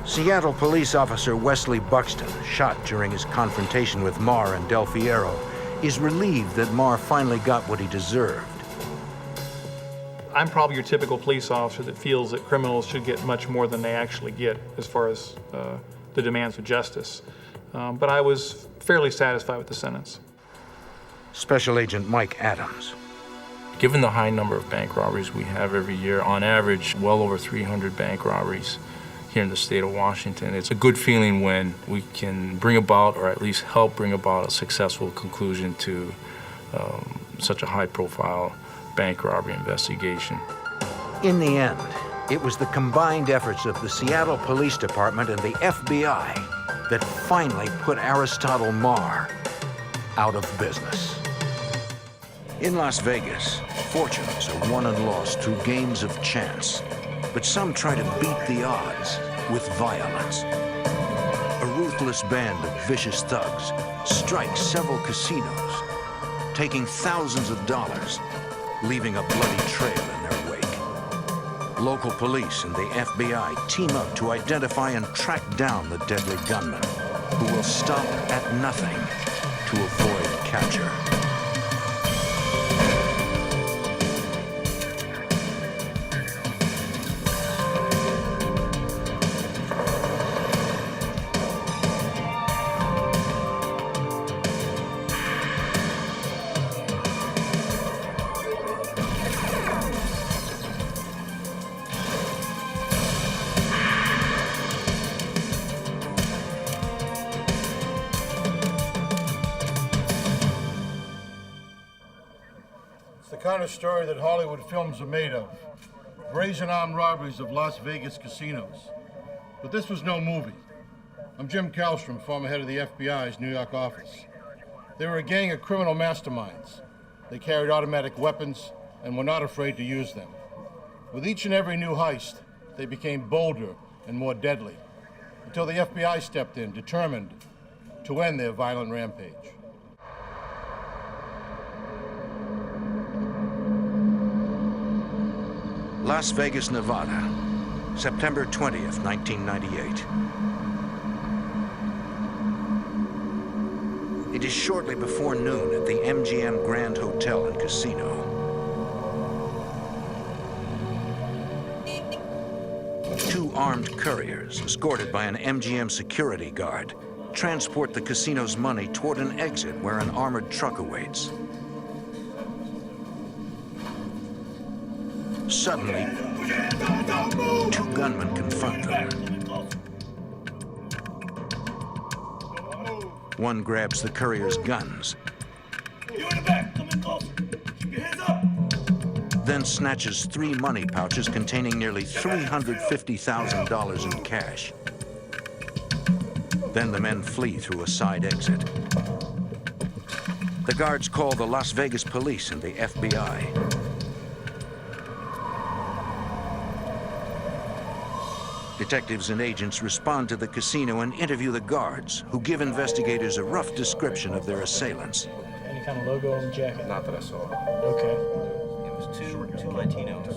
Seattle police officer Wesley Buxton, shot during his confrontation with Marr and Del Fierro, is relieved that Marr finally got what he deserved. I'm probably your typical police officer that feels that criminals should get much more than they actually get as far as the demands of justice. But I was fairly satisfied with the sentence. Special Agent Mike Adams. Given the high number of bank robberies we have every year, on average, well over 300 bank robberies here in the state of Washington, it's a good feeling when we can bring about, or at least help bring about, a successful conclusion to such a high-profile bank robbery investigation. In the end, it was the combined efforts of the Seattle Police Department and the FBI that finally put Aristotle Marr out of business. In Las Vegas, fortunes are won and lost through games of chance, but some try to beat the odds with violence. A ruthless band of vicious thugs strikes several casinos, taking thousands of dollars, leaving a bloody trail in their wake. Local police and the FBI team up to identify and track down the deadly gunman, who will stop at nothing to avoid capture. kind of story that Hollywood films are made of. Brazen armed robberies of Las Vegas casinos. But this was no movie. I'm Jim Kallstrom, former head of the FBI's New York office. They were a gang of criminal masterminds. They carried automatic weapons and were not afraid to use them. With each and every new heist, they became bolder and more deadly, until the FBI stepped in, determined to end their violent rampage. Las Vegas, Nevada, September 20th, 1998. It is shortly before noon at the MGM Grand Hotel and Casino. Two armed couriers, escorted by an MGM security guard, transport the casino's money toward an exit where an armored truck awaits. Suddenly, two gunmen confront them. One grabs the courier's guns, then snatches 3 money pouches containing nearly $350,000 in cash. Then the men flee through a side exit. The guards call the Las Vegas police and the FBI. Detectives and agents respond to the casino and interview the guards, who give investigators a rough description of their assailants. Any kind of logo on the jacket? Not that I saw. Okay. It was two Latinos. I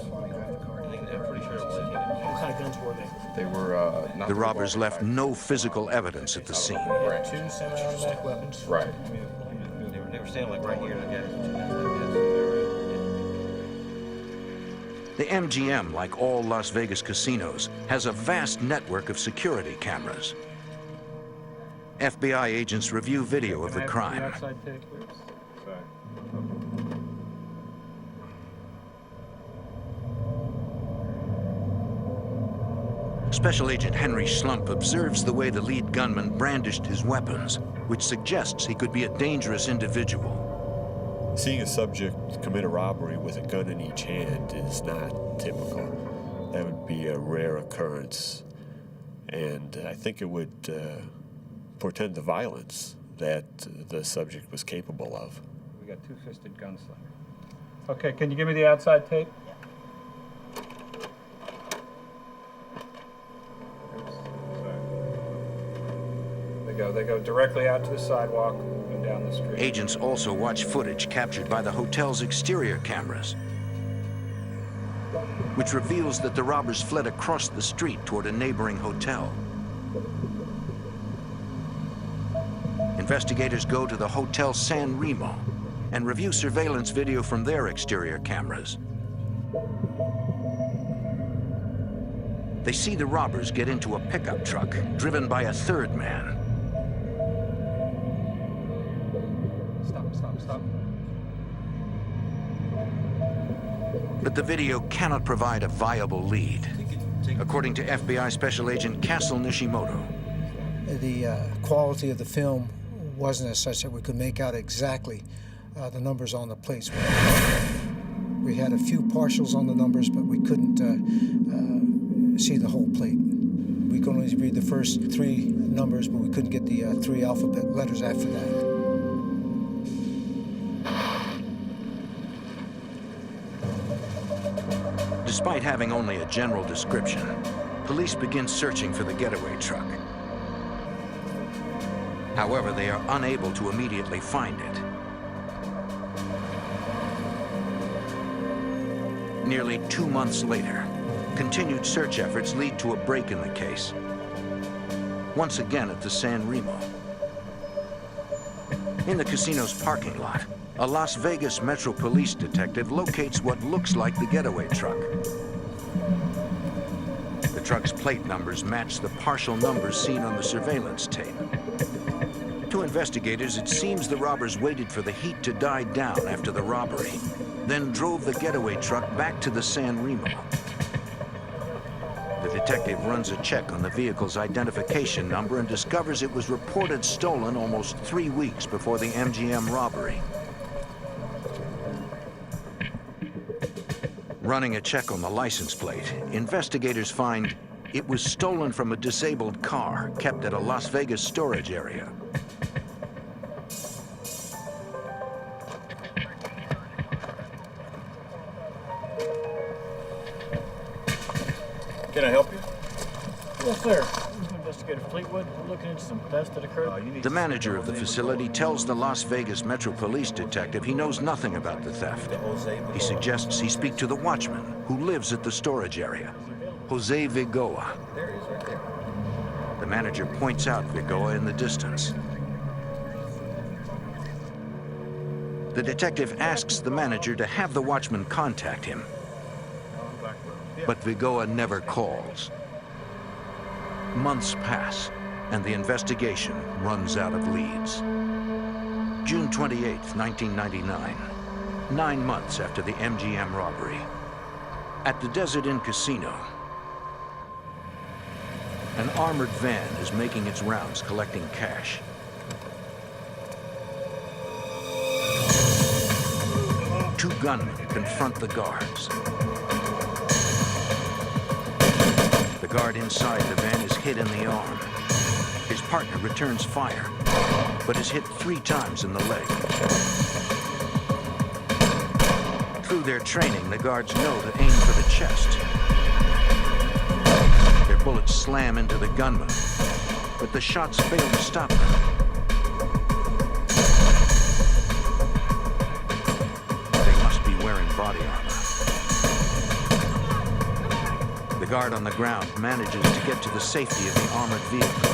think I'm pretty sure it was Latinos. What kind of guns were they? They were not The robbers left no physical evidence at the scene. Right. 2 semi-automatic weapons. Right. They were standing like right here, I guess. The MGM, like all Las Vegas casinos, has a vast network of security cameras. FBI agents review video of the crime. Special Agent Henry Schlump observes the way the lead gunman brandished his weapons, which suggests he could be a dangerous individual. Seeing a subject commit a robbery with a gun in each hand is not typical. That would be a rare occurrence, and I think it would portend the violence that the subject was capable of. We got two-fisted gunslinger. Okay, can you give me the outside tape? They go directly out to the sidewalk and down the street. Agents also watch footage captured by the hotel's exterior cameras, which reveals that the robbers fled across the street toward a neighboring hotel. Investigators go to the Hotel San Remo and review surveillance video from their exterior cameras. They see the robbers get into a pickup truck driven by a third man. Stop. But the video cannot provide a viable lead, according to FBI Special Agent Castle Nishimoto. The quality of the film wasn't as such that we could make out exactly the numbers on the plates. We had a few partials on the numbers, but we couldn't see the whole plate. We could only read the first 3 numbers, but we couldn't get the 3 alphabet letters after that. Despite having only a general description, police begin searching for the getaway truck. However, they are unable to immediately find it. Nearly 2 months later, continued search efforts lead to a break in the case. Once again at the San Remo. In the casino's parking lot, a Las Vegas Metro Police detective locates what looks like the getaway truck. The truck's plate numbers match the partial numbers seen on the surveillance tape. To investigators, it seems the robbers waited for the heat to die down after the robbery, then drove the getaway truck back to the San Remo. The detective runs a check on the vehicle's identification number and discovers it was reported stolen almost 3 weeks before the MGM robbery. Running a check on the license plate, investigators find it was stolen from a disabled car kept at a Las Vegas storage area. Can I help you? Yes, sir. Investigator Fleetwood, we're looking into some thefts that occurred. The manager of the facility tells the Las Vegas Metro Police detective he knows nothing about the theft. He suggests he speak to the watchman who lives at the storage area, Jose Vigoa. There he is, right there. The manager points out Vigoa in the distance. The detective asks the manager to have the watchman contact him, but Vigoa never calls. Months pass, and the investigation runs out of leads. June 28, 1999, 9 months after the MGM robbery. At the Desert Inn Casino, an armored van is making its rounds collecting cash. Two gunmen confront the guards. The guard inside the van is hit in the arm. His partner returns fire, but is hit 3 times in the leg. Through their training, the guards know to aim for the chest. Their bullets slam into the gunman, but the shots fail to stop them. They must be wearing body armor. The guard on the ground manages to get to the safety of the armored vehicle.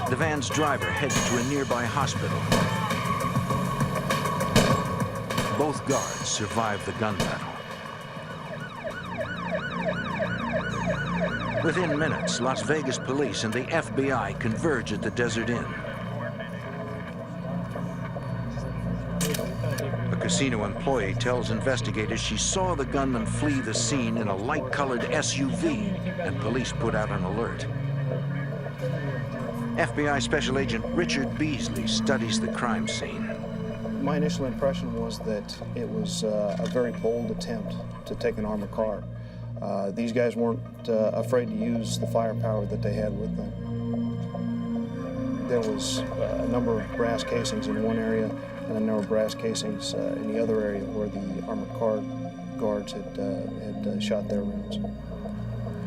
The van's driver heads to a nearby hospital. Both guards survive the gun battle. Within minutes, Las Vegas police and the FBI converge at the Desert Inn. A casino employee tells investigators she saw the gunman flee the scene in a light-colored SUV, and police put out an alert. FBI Special Agent Richard Beasley studies the crime scene. My initial impression was that it was a very bold attempt to take an armored car. These guys weren't afraid to use the firepower that they had with them. There was a number of brass casings in one area and a number of brass casings in the other area where the armored car guards had shot their rounds.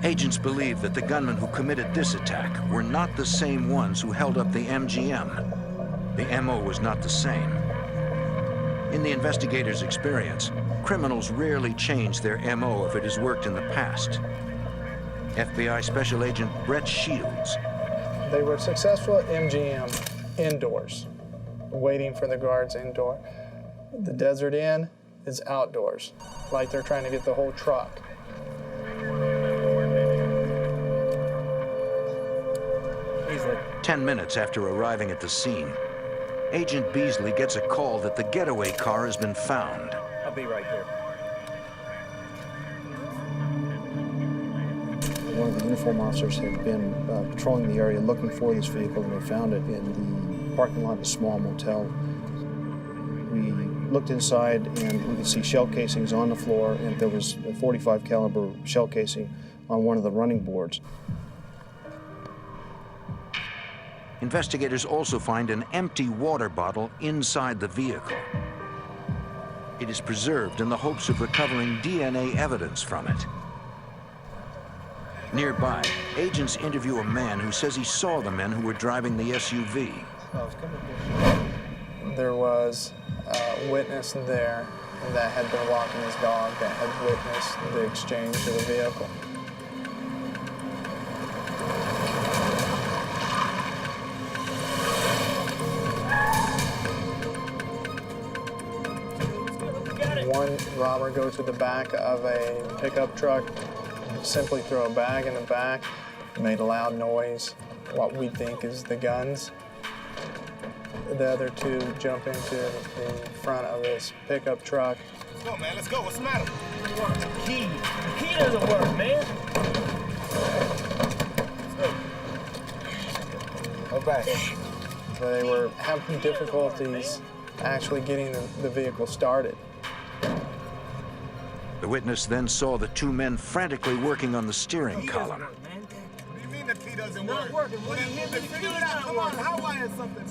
Agents believe that the gunmen who committed this attack were not the same ones who held up the MGM. The MO was not the same. In the investigators' experience, criminals rarely change their MO if it has worked in the past. FBI Special Agent Brett Shields. They were successful at MGM indoors, waiting for the guards indoor. The Desert Inn is outdoors, like they're trying to get the whole truck. 10 minutes after arriving at the scene, Agent Beasley gets a call that the getaway car has been found. I'll be right there. One of the uniform officers had been patrolling the area looking for this vehicle, and they found it in the parking lot of a small motel. We looked inside, and we could see shell casings on the floor, and there was a .45 caliber shell casing on one of the running boards. Investigators also find an empty water bottle inside the vehicle. It is preserved in the hopes of recovering DNA evidence from it. Nearby, agents interview a man who says he saw the men who were driving the SUV. There was a witness there that had been walking his dog that had witnessed the exchange of the vehicle. One robber goes to the back of a pickup truck, simply throw a bag in the back, made a loud noise, what we think is the guns. The other two jump into the front of this pickup truck. Let's go, man. Let's go. What's the matter? The key. The key doesn't work, man. Let's go. Go back. They were having difficulties actually getting the vehicle started. The witness then saw the two men frantically working on the steering column. What do you mean the key doesn't work? Working. What do you mean? Figure it out. Come on, hotwire something.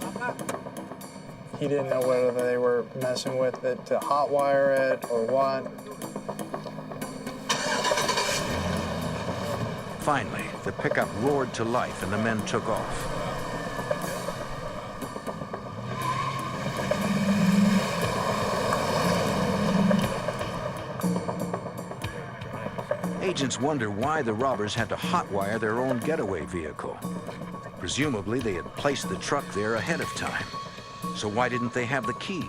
He didn't know whether they were messing with it to hotwire it or what. Finally, the pickup roared to life and the men took off. Agents wonder why the robbers had to hotwire their own getaway vehicle. Presumably, they had placed the truck there ahead of time. So why didn't they have the keys?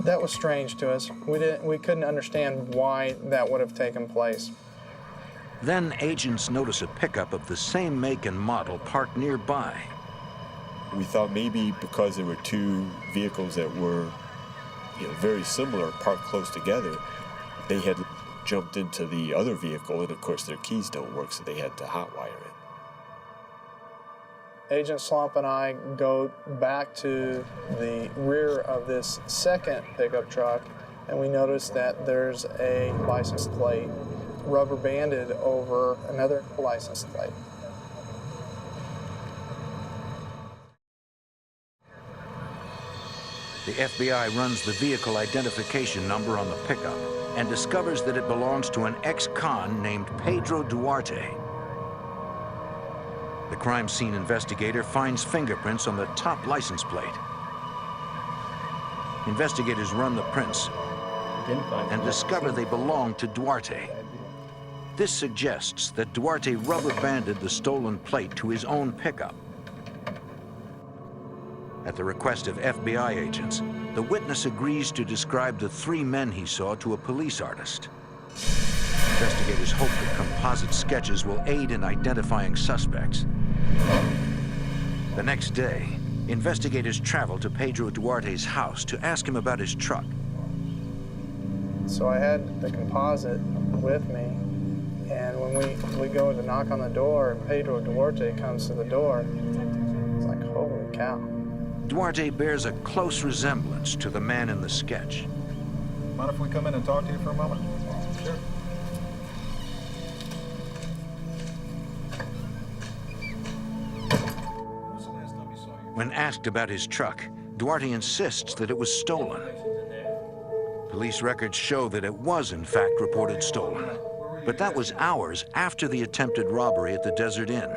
That was strange to us. We couldn't understand why that would have taken place. Then agents notice a pickup of the same make and model parked nearby. We thought maybe because there were two vehicles that were very similar, parked close together, they had jumped into the other vehicle, and of course their keys don't work, so they had to hotwire it. Agent Slump and I go back to the rear of this second pickup truck, and we notice that there's a license plate rubber banded over another license plate. The FBI runs the vehicle identification number on the pickup and discovers that it belongs to an ex-con named Pedro Duarte. The crime scene investigator finds fingerprints on the top license plate. Investigators run the prints and discover they belong to Duarte. This suggests that Duarte rubber-banded the stolen plate to his own pickup. At the request of FBI agents, the witness agrees to describe the three men he saw to a police artist. Investigators hope that composite sketches will aid in identifying suspects. The next day, investigators travel to Pedro Duarte's house to ask him about his truck. So I had the composite with me, and when we go to knock on the door, and Pedro Duarte comes to the door, it's like, holy cow. Duarte bears a close resemblance to the man in the sketch. Mind if we come in and talk to you for a moment? Sure. When asked about his truck, Duarte insists that it was stolen. Police records show that it was in fact reported stolen, but that was hours after the attempted robbery at the Desert Inn.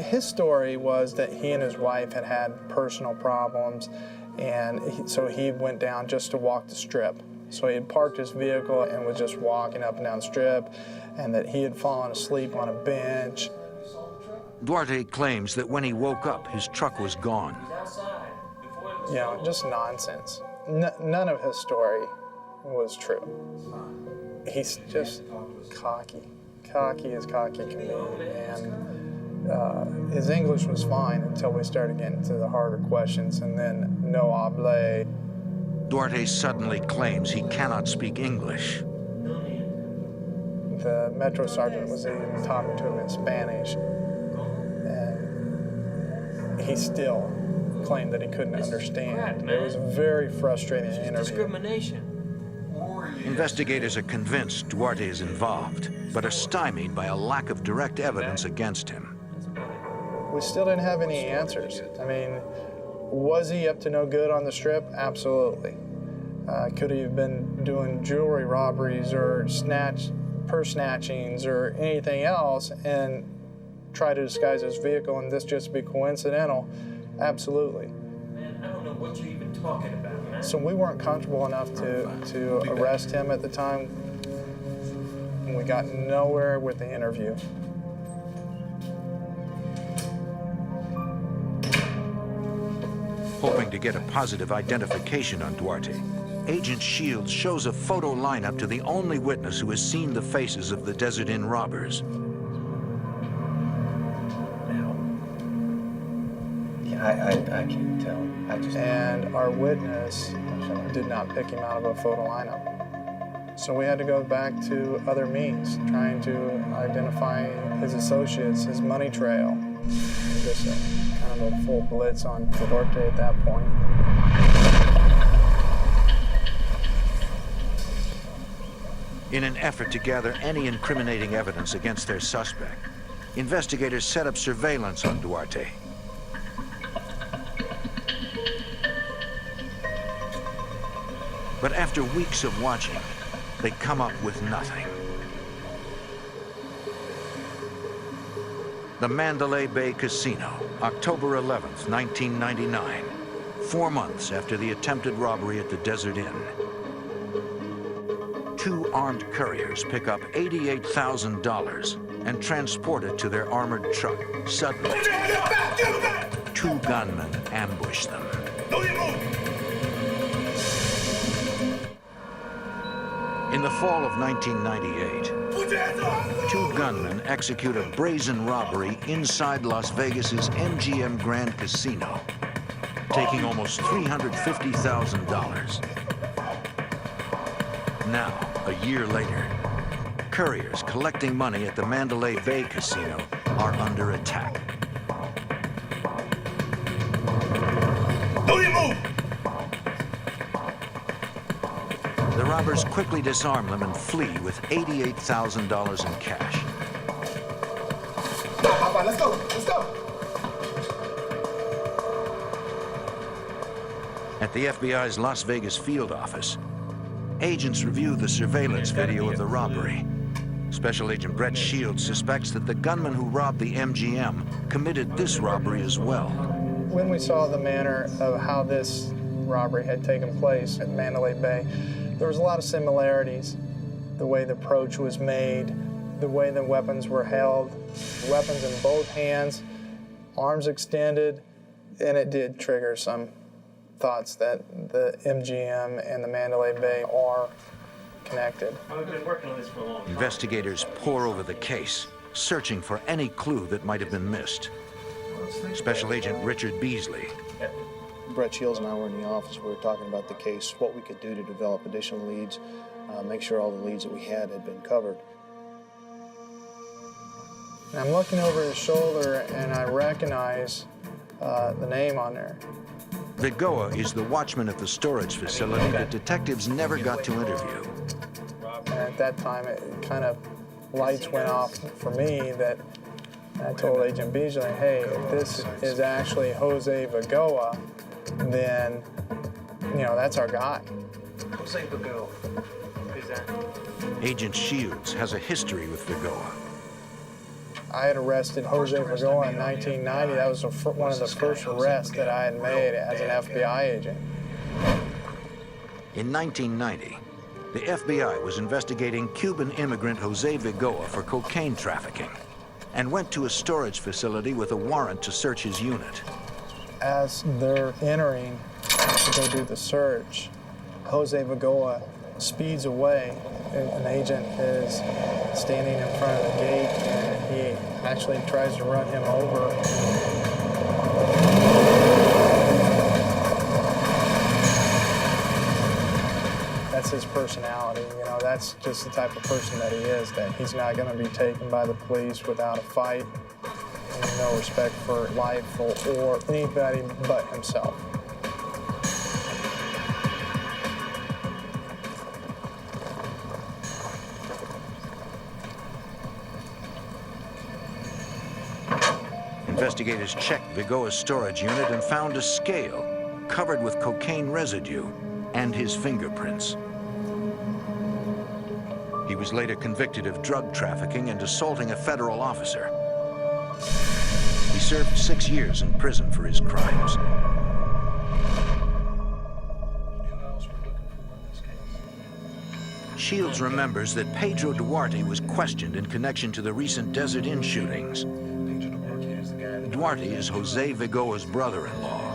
His story was that he and his wife had had personal problems, and so he went down just to walk the strip. So he had parked his vehicle and was just walking up and down the strip, and that he had fallen asleep on a bench. Duarte claims that when he woke up, his truck was gone. You know, just nonsense. None of his story was true. He's just cocky. Cocky as cocky can be, and his English was fine until we started getting to the harder questions, and then no habla. Duarte suddenly claims he cannot speak English. The Metro Sergeant was even talking to him in Spanish, and he still claimed that he couldn't understand. It was a very frustrating interview. Discrimination. Investigators are convinced Duarte is involved, but are stymied by a lack of direct evidence against him. We still didn't have any answers. I mean, was he up to no good on the strip? Absolutely. Could he have been doing jewelry robberies or purse snatchings or anything else and try to disguise his vehicle and this just be coincidental? Absolutely. Man, I don't know what you're even talking about, man. So we weren't comfortable enough to arrest him at the time. We got nowhere with the interview. Hoping to get a positive identification on Duarte, Agent Shields shows a photo lineup to the only witness who has seen the faces of the Desert Inn robbers. I can't tell. And our witness did not pick him out of a photo lineup. So we had to go back to other means, trying to identify his associates, his money trail. Just kind of a full blitz on Duarte at that point. In an effort to gather any incriminating evidence against their suspect, investigators set up surveillance on Duarte. But after weeks of watching, they come up with nothing. The Mandalay Bay Casino, October 11th, 1999, 4 months after the attempted robbery at the Desert Inn. 2 armed couriers pick up $88,000 and transport it to their armored truck. Suddenly, 2 gunmen ambush them. In the fall of 1998, 2 gunmen execute a brazen robbery inside Las Vegas's MGM Grand Casino, taking almost $350,000. Now, a year later, couriers collecting money at the Mandalay Bay Casino are under attack. The robbers quickly disarm them and flee with $88,000 in cash. Let's go, let's go. At the FBI's Las Vegas field office, agents review the surveillance video of the robbery. Special Agent Brett Shields suspects that the gunman who robbed the MGM committed this robbery as well. When we saw the manner of how this robbery had taken place at Mandalay Bay, there was a lot of similarities. The way the approach was made, the way the weapons were held, weapons in both hands, arms extended, and it did trigger some thoughts that the MGM and the Mandalay Bay are connected. We've been working on this for a long time. Investigators pore over the case, searching for any clue that might have been missed. Special Agent Richard Beasley. Brett Shields and I were in the office. We were talking about the case, what we could do to develop additional leads, make sure all the leads that we had been covered. And I'm looking over his shoulder and I recognize the name on there. Vigoa is the watchman at the storage facility that detectives never got to interview. And at that time, it kind of lights went off for me that I told Agent Beasley, hey, if this is actually Jose Vigoa, then, you know, that's our guy. Jose Vigoa. Who's that? Agent Shields has a history with Vigoa. I had arrested Jose Vigoa in 1990. That was one of the first arrests that I had made as an FBI agent. In 1990, the FBI was investigating Cuban immigrant Jose Vigoa for cocaine trafficking and went to a storage facility with a warrant to search his unit. As they're entering to go do the search, Jose Vigoa speeds away. An agent is standing in front of the gate and he actually tries to run him over. That's his personality, you know, that's just the type of person that he is, that he's not going to be taken by the police without a fight, and no respect for life or anybody but himself. Investigators checked Vigoa's storage unit and found a scale covered with cocaine residue and his fingerprints. He was later convicted of drug trafficking and assaulting a federal officer. He served 6 years in prison for his crimes. Shields remembers that Pedro Duarte was questioned in connection to the recent Desert Inn shootings. Duarte is Jose Vigoa's brother-in-law.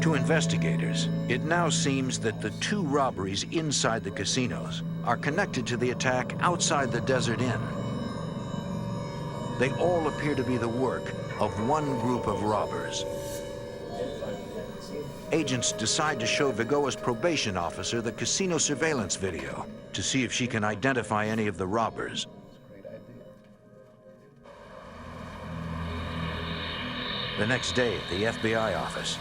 To investigators, it now seems that the 2 robberies inside the casinos are connected to the attack outside the Desert Inn. They all appear to be the work of one group of robbers. Agents decide to show Vigoa's probation officer the casino surveillance video to see if she can identify any of the robbers. The next day at the FBI office,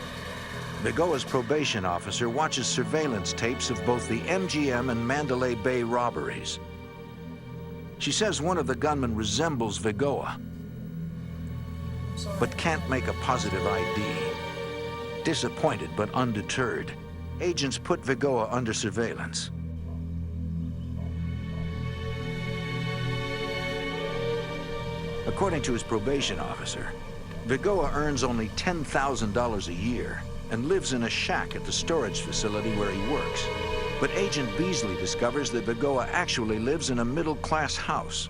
Vigoa's probation officer watches surveillance tapes of both the MGM and Mandalay Bay robberies. She says one of the gunmen resembles Vigoa, but can't make a positive ID. Disappointed but undeterred, agents put Vigoa under surveillance. According to his probation officer, Vigoa earns only $10,000 a year and lives in a shack at the storage facility where he works. But Agent Beasley discovers that Vigoa actually lives in a middle-class house.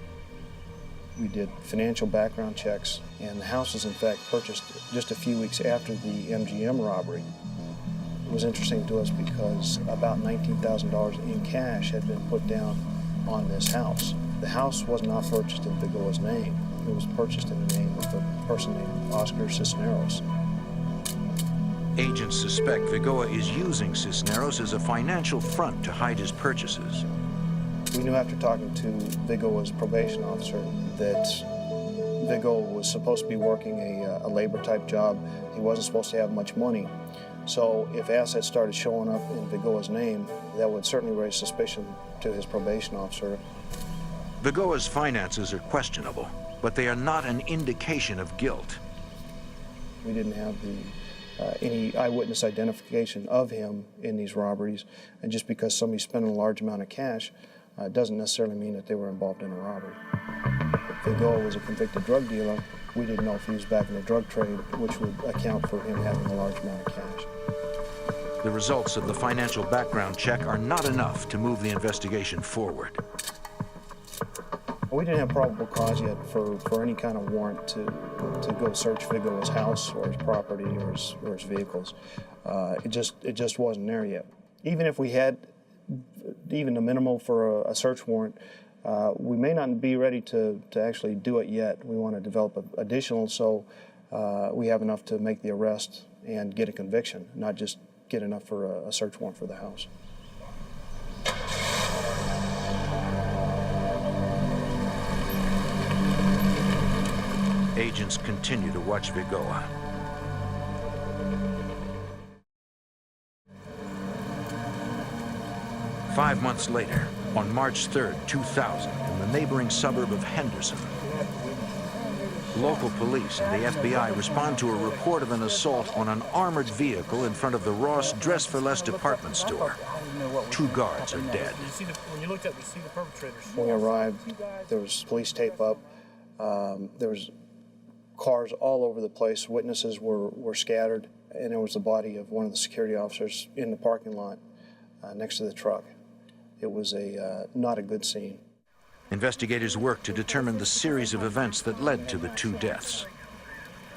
We did financial background checks, and the house was in fact purchased just a few weeks after the MGM robbery. It was interesting to us because about $19,000 in cash had been put down on this house. The house was not purchased in Vigoa's name. It was purchased in the name of a person named Oscar Cisneros. Agents suspect Vigoa is using Cisneros as a financial front to hide his purchases. We knew after talking to Vigoa's probation officer that Vigoa was supposed to be working a labor-type job. He wasn't supposed to have much money. So if assets started showing up in Vigoa's name, that would certainly raise suspicion to his probation officer. Vigoa's finances are questionable, but they are not an indication of guilt. We didn't have any eyewitness identification of him in these robberies, and just because somebody's spending a large amount of cash doesn't necessarily mean that they were involved in a robbery. Vigoa was a convicted drug dealer. We didn't know if he was back in the drug trade, which would account for him having a large amount of cash. The results of the financial background check are not enough to move the investigation forward. We didn't have probable cause yet for any kind of warrant to go search Vigoa's house or his property or his vehicles. It just wasn't there yet. Even if we had even the minimal for a search warrant, we may not be ready to actually do it yet. We want to develop additional so we have enough to make the arrest and get a conviction, not just get enough for a search warrant for the house. Agents continue to watch Vigoa. Five months later, on March 3rd, 2000, in the neighboring suburb of Henderson, local police and the FBI respond to a report of an assault on an armored vehicle in front of the Ross Dress for Less department store. Two guards are dead. When you looked up, you see the perpetrators. When we arrived, there was police tape up. There was cars all over the place. Witnesses were scattered, and there was the body of one of the security officers in the parking lot next to the truck. It was not a good scene. Investigators worked to determine the series of events that led to the two deaths.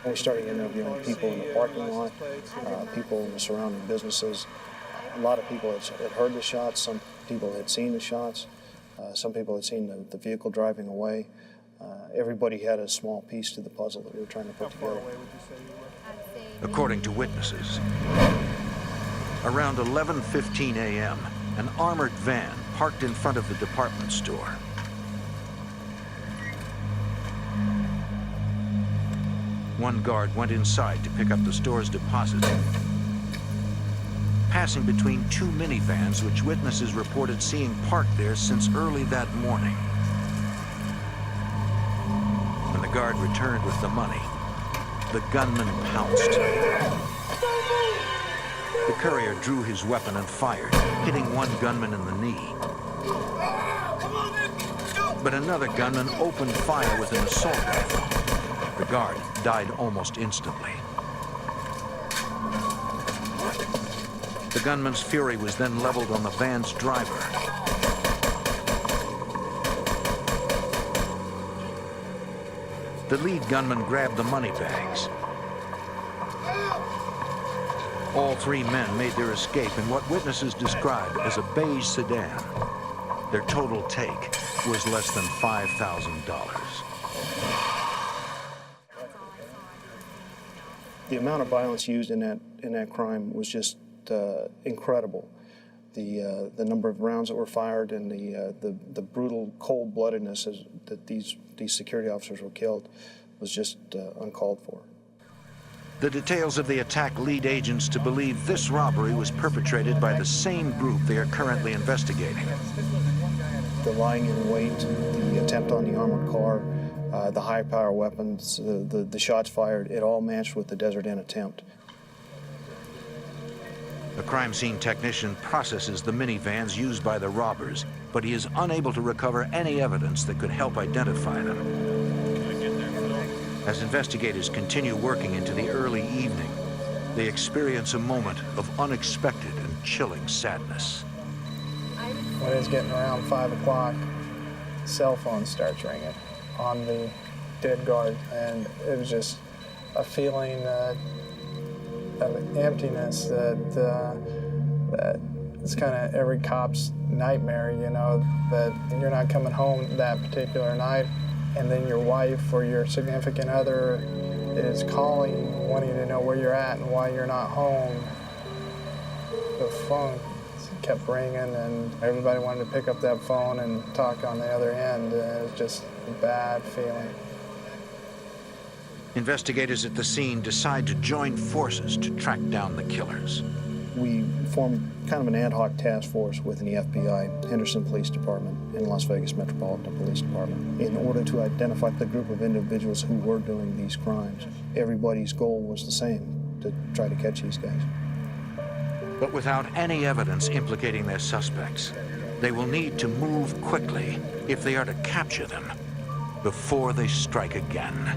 We started interviewing people in the parking lot, people in the surrounding businesses. A lot of people had heard the shots. Some people had seen the shots. Some people had seen the vehicle driving away. Everybody had a small piece to the puzzle that we were trying to put together. According to witnesses, around 11:15 a.m., an armored van parked in front of the department store. One guard went inside to pick up the store's deposit, passing between two minivans which witnesses reported seeing parked there since early that morning. When the guard returned with the money, the gunman pounced. The courier drew his weapon and fired, hitting one gunman in the knee. But another gunman opened fire with an assault rifle. The guard died almost instantly. The gunman's fury was then leveled on the van's driver. The lead gunman grabbed the money bags. All three men made their escape in what witnesses described as a beige sedan. Their total take was less than $5,000. The amount of violence used in in that crime was just incredible. The number of rounds that were fired and the brutal cold-bloodedness that these security officers were killed was just uncalled for. The details of the attack lead agents to believe this robbery was perpetrated by the same group they are currently investigating. The lying in wait, the attempt on the armored car, the high-power weapons, the shots fired, it all matched with the Desert Inn attempt. A crime scene technician processes the minivans used by the robbers, but he is unable to recover any evidence that could help identify them. As investigators continue working into the early evening, they experience a moment of unexpected and chilling sadness. When it's getting around 5 o'clock, cell phone starts ringing on the dead guard, and it was just a feeling of emptiness that it's kind of every cop's nightmare, you know, that you're not coming home that particular night, and then your wife or your significant other is calling, wanting to know where you're at and why you're not home. The phone kept ringing, and everybody wanted to pick up that phone and talk on the other end. It was just a bad feeling. Investigators at the scene decide to join forces to track down the killers. We formed kind of an ad hoc task force within the FBI, Henderson Police Department, and Las Vegas Metropolitan Police Department in order to identify the group of individuals who were doing these crimes. Everybody's goal was the same, to try to catch these guys. But without any evidence implicating their suspects, they will need to move quickly if they are to capture them before they strike again.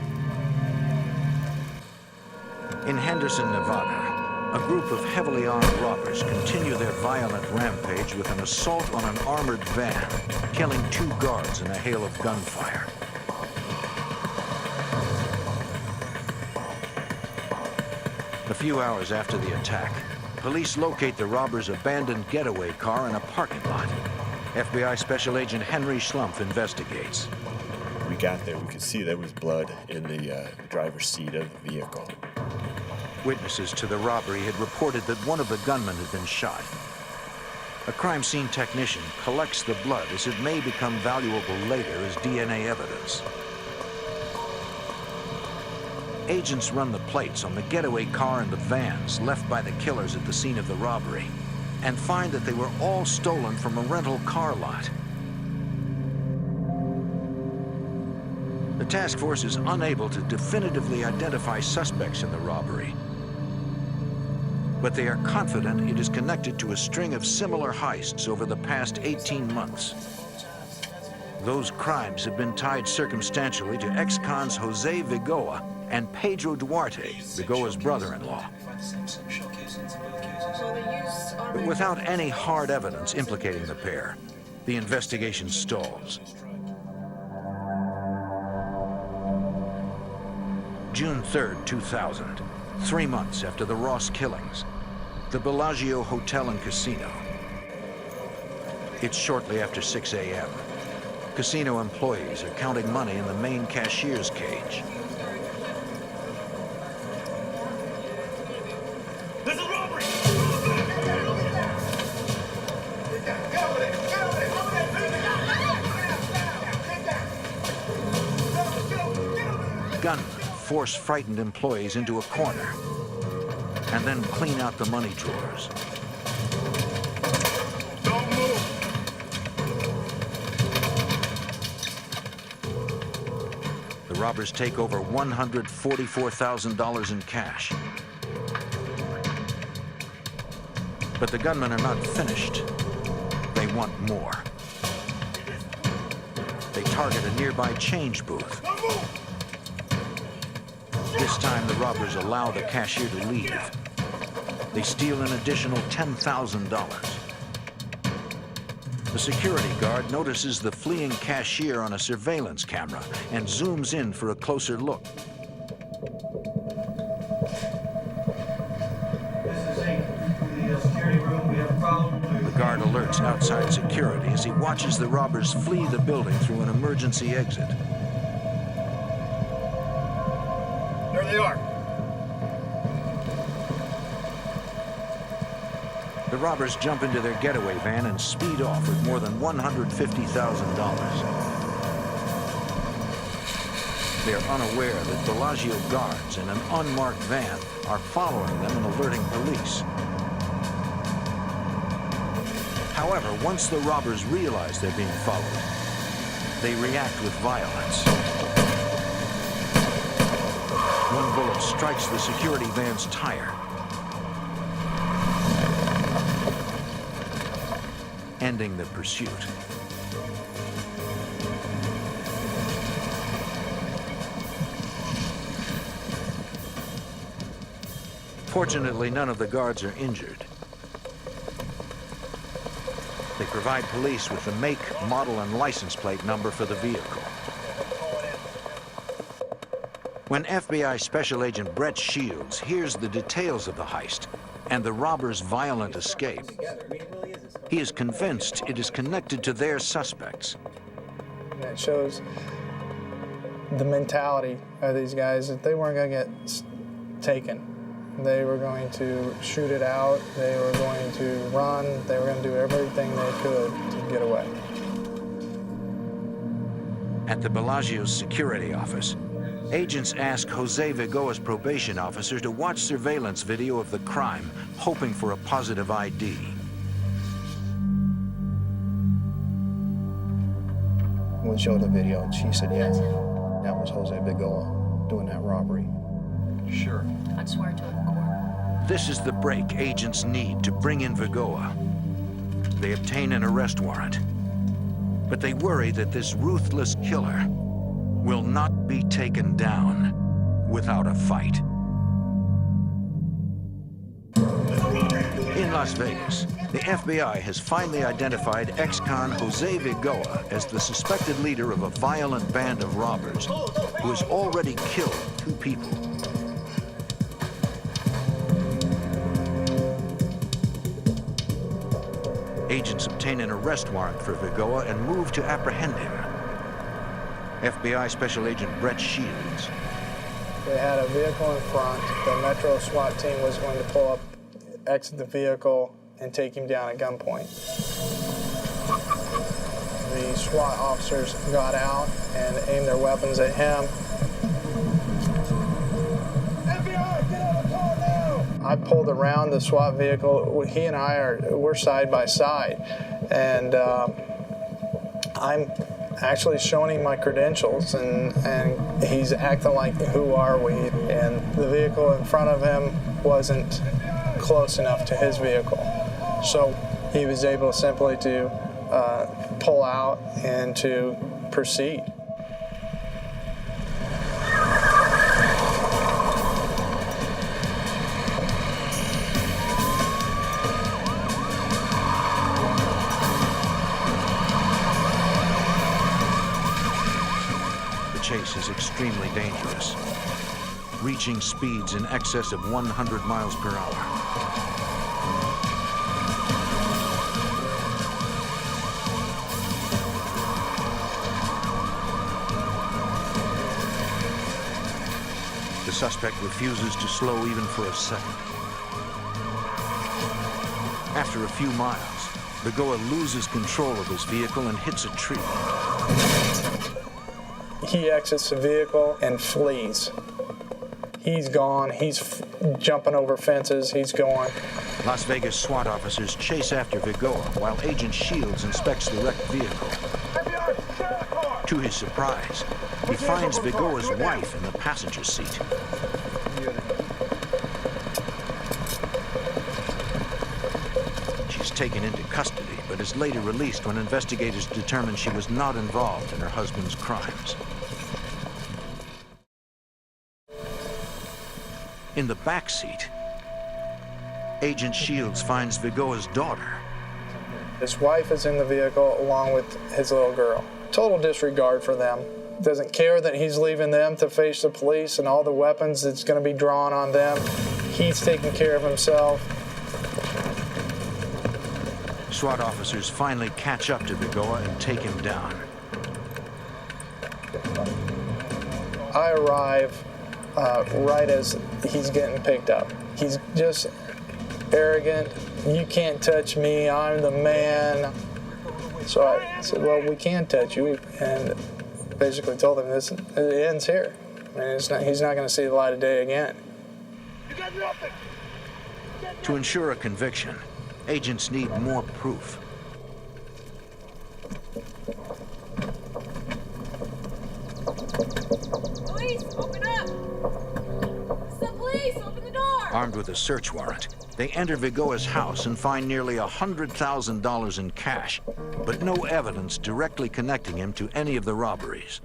In Henderson, Nevada, a group of heavily armed robbers continue their violent rampage with an assault on an armored van, killing 2 guards in a hail of gunfire. A few hours after the attack, police locate the robbers' abandoned getaway car in a parking lot. FBI Special Agent Henry Schlumpf investigates. We got there, we could see there was blood in the driver's seat of the vehicle. Witnesses to the robbery had reported that one of the gunmen had been shot. A crime scene technician collects the blood as it may become valuable later as DNA evidence. Agents run the plates on the getaway car and the vans left by the killers at the scene of the robbery and find that they were all stolen from a rental car lot. The task force is unable to definitively identify suspects in the robbery, but they are confident it is connected to a string of similar heists over the past 18 months. Those crimes have been tied circumstantially to ex-cons Jose Vigoa and Pedro Duarte, Vigoa's brother-in-law. But without any hard evidence implicating the pair, the investigation stalls. June 3rd, 2000, 3 months after the Ross killings, the Bellagio Hotel and Casino. It's shortly after 6 a.m. Casino employees are counting money in the main cashier's cage. This is robbery! Gunmen force frightened employees into a corner and then clean out the money drawers. Don't move! The robbers take over $144,000 in cash. But the gunmen are not finished. They want more. They target a nearby change booth. This time, the robbers allow the cashier to leave. They steal an additional $10,000. The security guard notices the fleeing cashier on a surveillance camera and zooms in for a closer look. The guard alerts outside security as he watches the robbers flee the building through an emergency exit. There they are. The robbers jump into their getaway van and speed off with more than $150,000. They are unaware that Bellagio guards in an unmarked van are following them and alerting police. However, once the robbers realize they're being followed, they react with violence. One bullet strikes the security van's tire, ending the pursuit. Fortunately, none of the guards are injured. They provide police with the make, model, and license plate number for the vehicle. When FBI Special Agent Brett Shields hears the details of the heist and the robbers' violent escape, he is convinced it is connected to their suspects. It shows the mentality of these guys that they weren't going to get taken. They were going to shoot it out, they were going to run, they were going to do everything they could to get away. At the Bellagio's security office, agents ask Jose Vigoa's probation officer to watch surveillance video of the crime, hoping for a positive ID. We showed the video, and she said, yes, that was Jose Vigoa doing that robbery. Sure. I'd swear to it. This is the break agents need to bring in Vigoa. They obtain an arrest warrant, but they worry that this ruthless killer will not be taken down without a fight. In Las Vegas, the FBI has finally identified ex-con Jose Vigoa as the suspected leader of a violent band of robbers who has already killed 2 people. Agents obtain an arrest warrant for Vigoa and move to apprehend him. FBI Special Agent Brett Shields. They had a vehicle in front. The Metro SWAT team was going to pull up, exit the vehicle, and take him down at gunpoint. The SWAT officers got out and aimed their weapons at him. I pulled around the SWAT vehicle. He and we're side by side, and I'm actually showing him my credentials, and he's acting like, who are we? And the vehicle in front of him wasn't close enough to his vehicle, so he was able simply to pull out and to proceed. Chase is extremely dangerous, reaching speeds in excess of 100 miles per hour. The suspect refuses to slow even for a second. After a few miles, Vigoa loses control of his vehicle and hits a tree. He exits the vehicle and flees. He's gone. He's jumping over fences. He's going. Las Vegas SWAT officers chase after Vigoa while Agent Shields inspects the wrecked vehicle. To his surprise, he finds Vigoa's wife in the passenger seat. She's taken into custody, but is later released when investigators determined she was not involved in her husband's crimes. In the back seat, Agent Shields finds Vigoa's daughter. His wife is in the vehicle along with his little girl. Total disregard for them. Doesn't care that he's leaving them to face the police and all the weapons that's going to be drawn on them. He's taking care of himself. SWAT officers finally catch up to Vigoa and take him down. I arrive right as he's getting picked up. He's just arrogant. You can't touch me, I'm the man. So I said, well, we can touch you, and basically told him this, it ends here. I mean, he's not going to see the light of day again. To ensure a conviction, agents need more proof. Police, open up! It's the police, open the door! Armed with a search warrant, they enter Vigoa's house and find nearly $100,000 in cash, but no evidence directly connecting him to any of the robberies.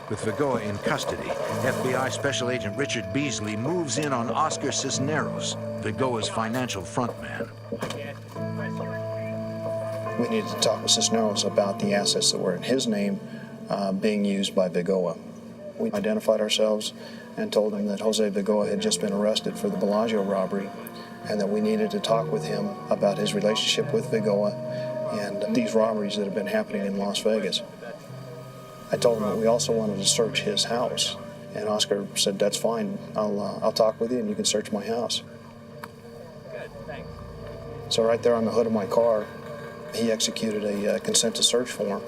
With Vigoa in custody, FBI Special Agent Richard Beasley moves in on Oscar Cisneros, Vigoa's financial frontman. We needed to talk with Cisneros about the assets that were in his name being used by Vigoa. We identified ourselves and told him that Jose Vigoa had just been arrested for the Bellagio robbery and that we needed to talk with him about his relationship with Vigoa and these robberies that have been happening in Las Vegas. I told him that we also wanted to search his house, and Oscar said, that's fine, I'll talk with you and you can search my house. Good, thanks. So right there on the hood of my car, he executed a consent to search form,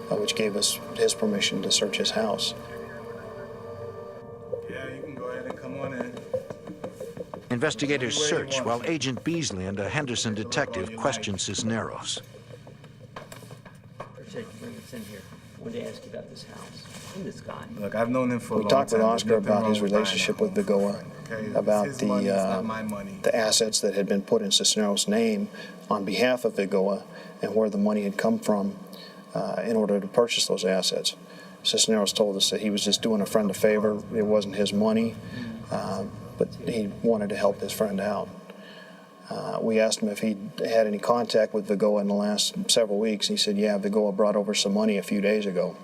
which gave us his permission to search his house. Yeah, you can go ahead and come on in. Investigators search while Agent Beasley and a Henderson detective question Cisneros. Appreciate you bringing us in here. I wanted to ask you about this house and this guy. Look, I've known him for a long We time. talked with Oscar about his relationship with Vigoa, about the assets that had been put in Cisneros' name on behalf of Vigoa and where the money had come from in order to purchase those assets. Cisneros told us that he was just doing a friend a favor. It wasn't his money, but he wanted to help his friend out. We asked him if he had any contact with Vigoa in the last several weeks. He said, yeah, Vigoa brought over some money a few days ago.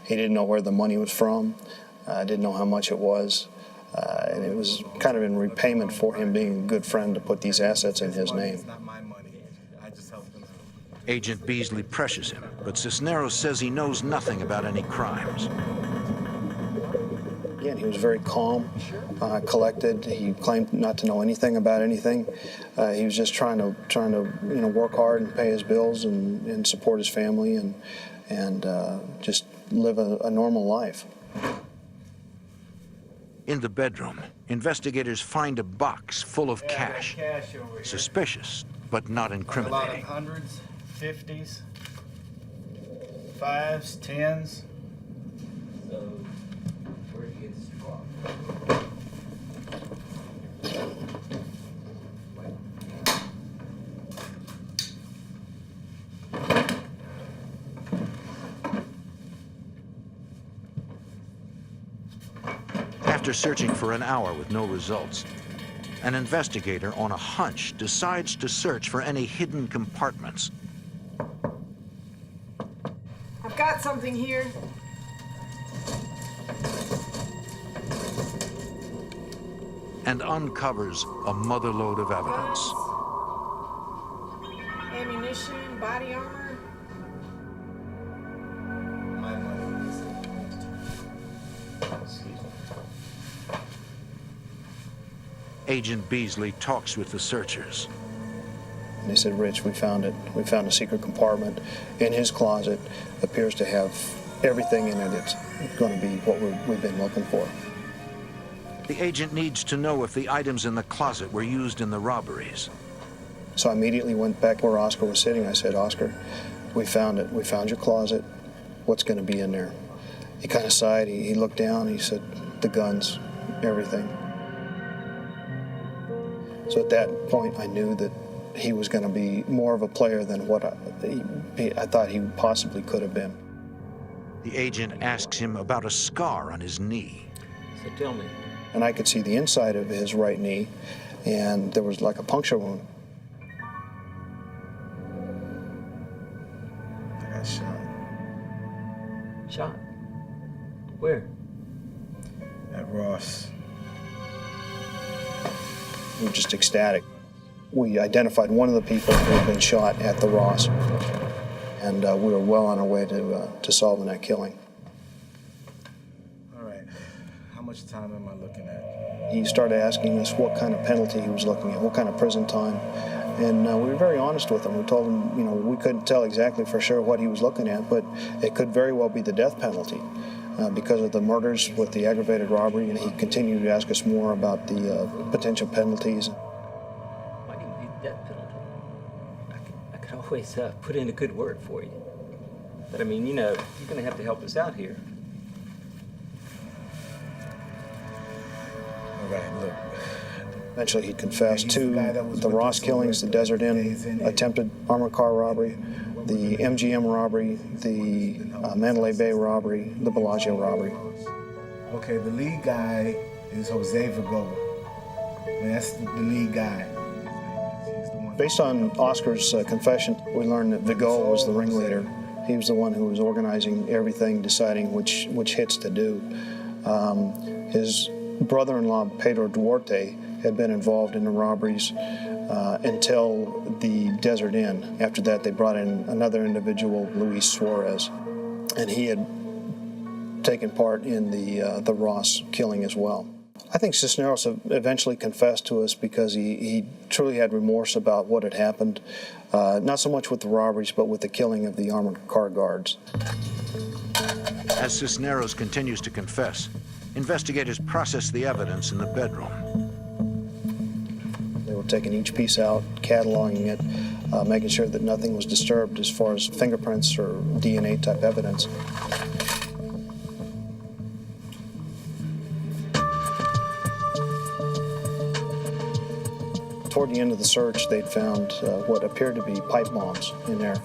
He didn't know where the money was from, didn't know how much it was, and it was kind of in repayment for him being a good friend to put these assets in his name. Agent Beasley pressures him, but Cisneros says he knows nothing about any crimes. Again, he was very calm, collected. He claimed not to know anything about anything. He was just trying to work hard and pay his bills and support his family and just live a normal life. In the bedroom, investigators find a box full of cash. Suspicious, but not incriminating. A lot of hundreds, 50s, 5s, 10s. So, where did you get this from? After searching for an hour with no results, an investigator on a hunch decides to search for any hidden compartments. I've got something here. And uncovers a motherlode of evidence. Ammunition, body armor. Agent Beasley talks with the searchers. And they said, Rich, we found it. We found a secret compartment in his closet. Appears to have everything in it that's going to be what we've been looking for. The agent needs to know if the items in the closet were used in the robberies. So I immediately went back where Oscar was sitting. I said, Oscar, we found it. We found your closet. What's going to be in there? He kind of sighed. He looked down. He said, the guns, everything. So at that point, I knew that he was going to be more of a player than what I thought he possibly could have been. The agent asks him about a scar on his knee. So tell me. And I could see the inside of his right knee, and there was like a puncture wound. I got shot. Shot? Where? At Ross. We were just ecstatic. We identified one of the people who had been shot at the Ross, and we were well on our way to solving that killing. All right. How much time am I looking at? He started asking us what kind of penalty he was looking at, what kind of prison time. And we were very honest with him. We told him, you know, we couldn't tell exactly for sure what he was looking at, but it could very well be the death penalty because of the murders with the aggravated robbery. And he continued to ask us more about the potential penalties. Why do you need the death penalty? I could always put in a good word for you. But I mean, you know, you're going to have to help us out here. All right, look. Eventually he confessed to the Ross killings, the Desert Inn attempted armored car robbery, the MGM robbery, the Mandalay Bay robbery, the Bellagio robbery. Okay, the lead guy is Jose Vigoa. And that's the lead guy. Based on Oscar's confession, we learned that Vigoa was the ringleader. He was the one who was organizing everything, deciding which hits to do. His brother-in-law, Pedro Duarte, had been involved in the robberies until the Desert Inn. After that, they brought in another individual, Luis Suarez, and he had taken part in the Ross killing as well. I think Cisneros eventually confessed to us because he truly had remorse about what had happened, not so much with the robberies, but with the killing of the armored car guards. As Cisneros continues to confess, investigators process the evidence in the bedroom. They were taking each piece out, cataloging it, making sure that nothing was disturbed as far as fingerprints or DNA type evidence. Toward the end of the search, they'd found what appeared to be pipe bombs in there.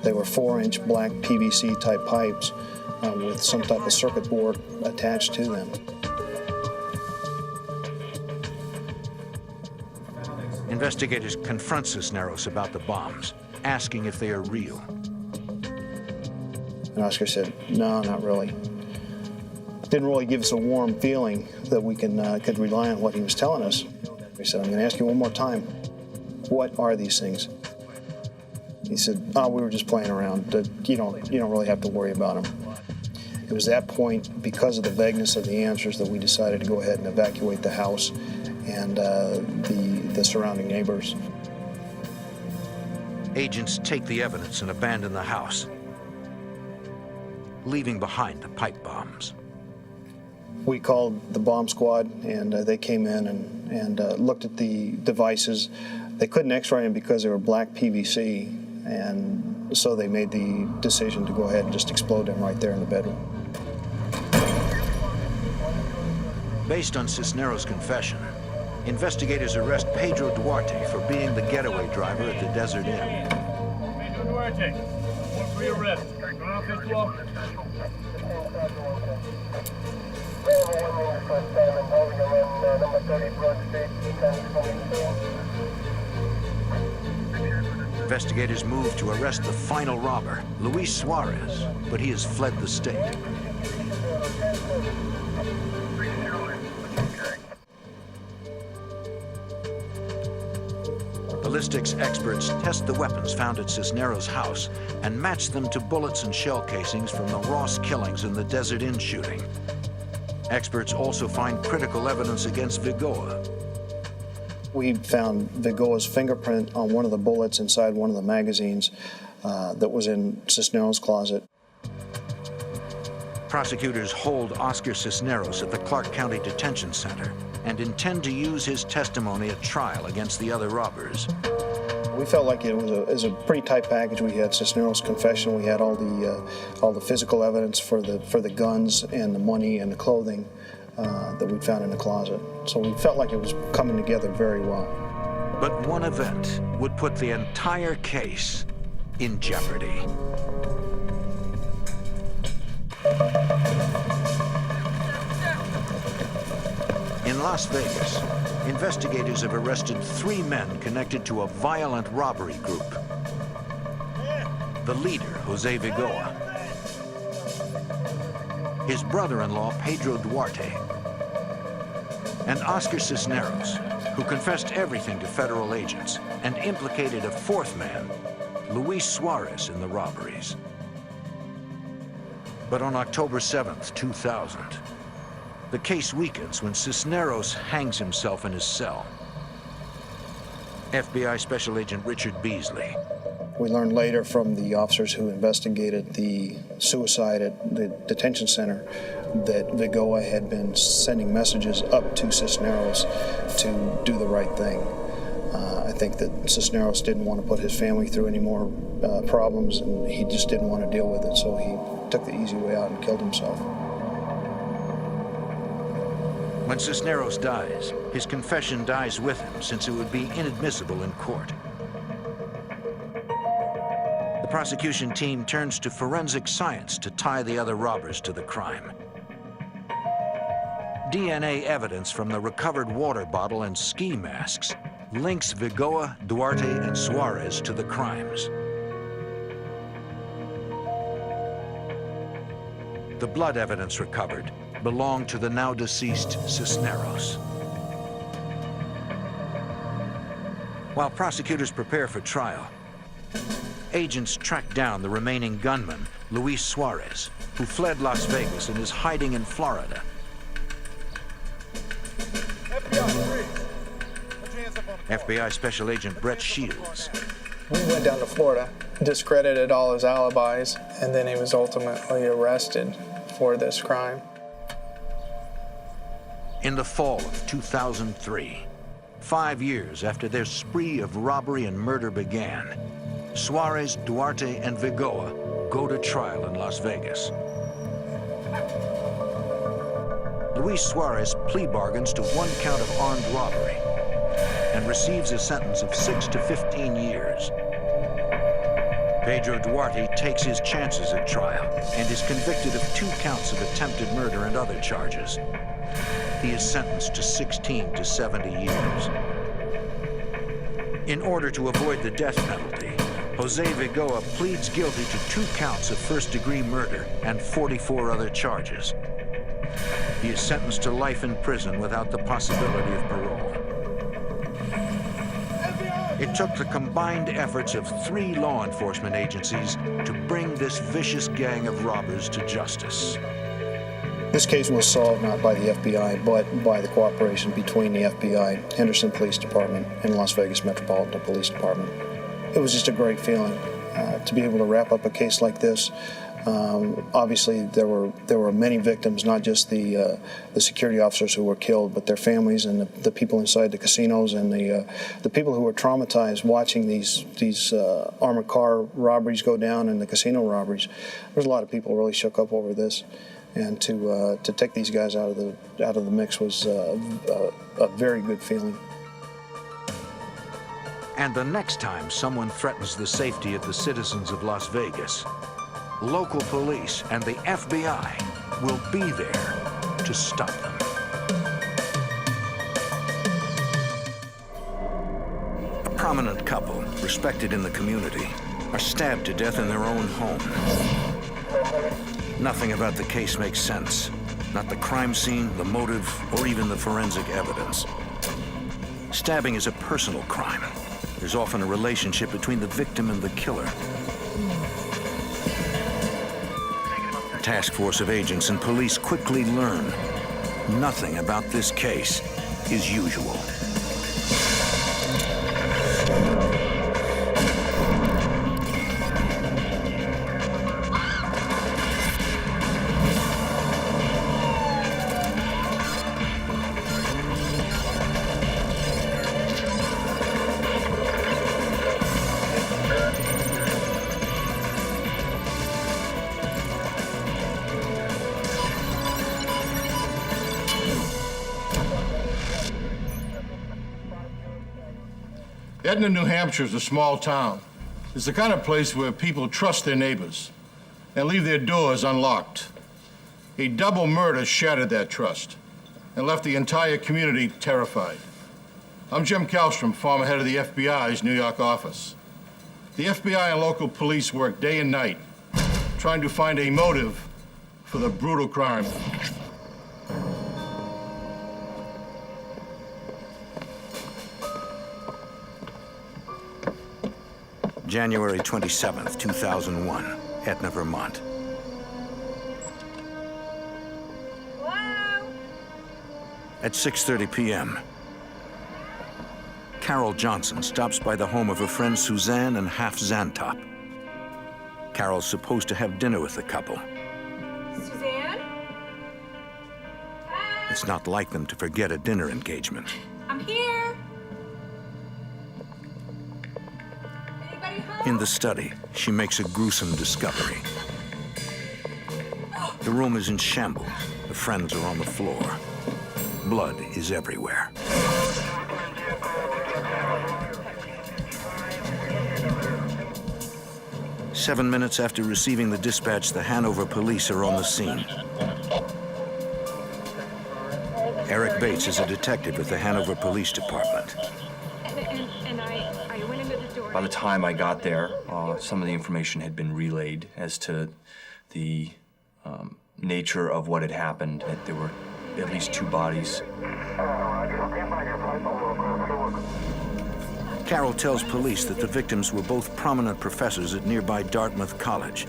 They were 4-inch black PVC type pipes with some type of circuit board attached to them. Investigators confront Cisneros about the bombs, asking if they are real. And Oscar said, no, not really. Didn't really give us a warm feeling that we could rely on what he was telling us. He said, I'm going to ask you one more time. What are these things? He said, oh, we were just playing around. You don't really have to worry about them. It was that point, because of the vagueness of the answers, that we decided to go ahead and evacuate the house and the surrounding neighbors. Agents take the evidence and abandon the house, leaving behind the pipe bombs. We called the bomb squad, and they came in and looked at the devices. They couldn't x-ray them because they were black PVC, and so they made the decision to go ahead and just explode them right there in the bedroom. Based on Cisneros' confession, investigators arrest Pedro Duarte for being the getaway driver at the Desert Inn. Pedro Duarte, warrant for your arrest. Run off this wall. Investigators move to arrest the final robber, Luis Suarez, but he has fled the state. Ballistics experts test the weapons found at Cisneros' house and match them to bullets and shell casings from the Ross killings and the Desert Inn shooting. Experts also find critical evidence against Vigoa. We found Vigoa's fingerprint on one of the bullets inside one of the magazines that was in Cisneros' closet. Prosecutors hold Oscar Cisneros at the Clark County Detention Center and intend to use his testimony at trial against the other robbers. We felt like it was a pretty tight package. We had Cisneros' confession, we had all the physical evidence for the guns and the money and the clothing that we'd found in the closet. So we felt like it was coming together very well. But one event would put the entire case in jeopardy. In Las Vegas, investigators have arrested 3 men connected to a violent robbery group. The leader, Jose Vigoa, his brother-in-law, Pedro Duarte, and Oscar Cisneros, who confessed everything to federal agents and implicated a 4th man, Luis Suarez, in the robberies. But on October 7th, 2000, The case weakens when Cisneros hangs himself in his cell. FBI Special Agent Richard Beasley. We learned later from the officers who investigated the suicide at the detention center that Vigoa had been sending messages up to Cisneros to do the right thing. I think that Cisneros didn't want to put his family through any more problems, and he just didn't want to deal with it, so he took the easy way out and killed himself. When Cisneros dies, his confession dies with him, since it would be inadmissible in court. The prosecution team turns to forensic science to tie the other robbers to the crime. DNA evidence from the recovered water bottle and ski masks links Vigoa, Duarte, and Suarez to the crimes. The blood evidence recovered belonged to the now deceased Cisneros. While prosecutors prepare for trial, agents track down the remaining gunman, Luis Suarez, who fled Las Vegas and is hiding in Florida. FBI Special Agent Brett Shields. We went down to Florida, discredited all his alibis, and then he was ultimately arrested for this crime. In the fall of 2003, 5 years after their spree of robbery and murder began, Suarez, Duarte, and Vigoa go to trial in Las Vegas. Luis Suarez plea bargains to 1 count of armed robbery and receives a sentence of 6 to 15 years. Pedro Duarte takes his chances at trial and is convicted of 2 counts of attempted murder and other charges. He is sentenced to 16 to 70 years. In order to avoid the death penalty, Jose Vigoa pleads guilty to 2 counts of first-degree murder and 44 other charges. He is sentenced to life in prison without the possibility of parole. It took the combined efforts of 3 law enforcement agencies to bring this vicious gang of robbers to justice. This case was solved not by the FBI, but by the cooperation between the FBI, Henderson Police Department, and Las Vegas Metropolitan Police Department. It was just a great feeling to be able to wrap up a case like this. Obviously, there were many victims, not just the security officers who were killed, but their families and the people inside the casinos and the people who were traumatized watching these armored car robberies go down and the casino robberies. There's a lot of people really shook up over this, and to take these guys out of the mix was a very good feeling. And the next time someone threatens the safety of the citizens of Las Vegas, local police and the FBI will be there to stop them. A prominent couple, respected in the community, are stabbed to death in their own home. Nothing about the case makes sense. Not the crime scene, the motive, or even the forensic evidence. Stabbing is a personal crime. There's often a relationship between the victim and the killer. A task force of agents and police quickly learn nothing about this case is usual. Edna, New Hampshire is a small town. It's the kind of place where people trust their neighbors and leave their doors unlocked. A double murder shattered that trust and left the entire community terrified. I'm Jim Kallstrom, former head of the FBI's New York office. The FBI and local police work day and night trying to find a motive for the brutal crime. January 27th, 2001, Etna, Vermont. Hello? At 6:30 p.m., Carol Johnson stops by the home of her friends Suzanne and Half Zantop. Carol's supposed to have dinner with the couple. Suzanne? It's not like them to forget a dinner engagement. I'm here. Anybody home? In the study, she makes a gruesome discovery. The room is in shambles. The friends are on the floor. Blood is everywhere. Seven minutes after receiving the dispatch, the Hanover police are on the scene. Eric Bates is a detective with the Hanover Police Department. And I went into the door. By the time I got there, some of the information had been relayed as to the nature of what had happened. That there were at least 2 bodies. Carol tells police that the victims were both prominent professors at nearby Dartmouth College.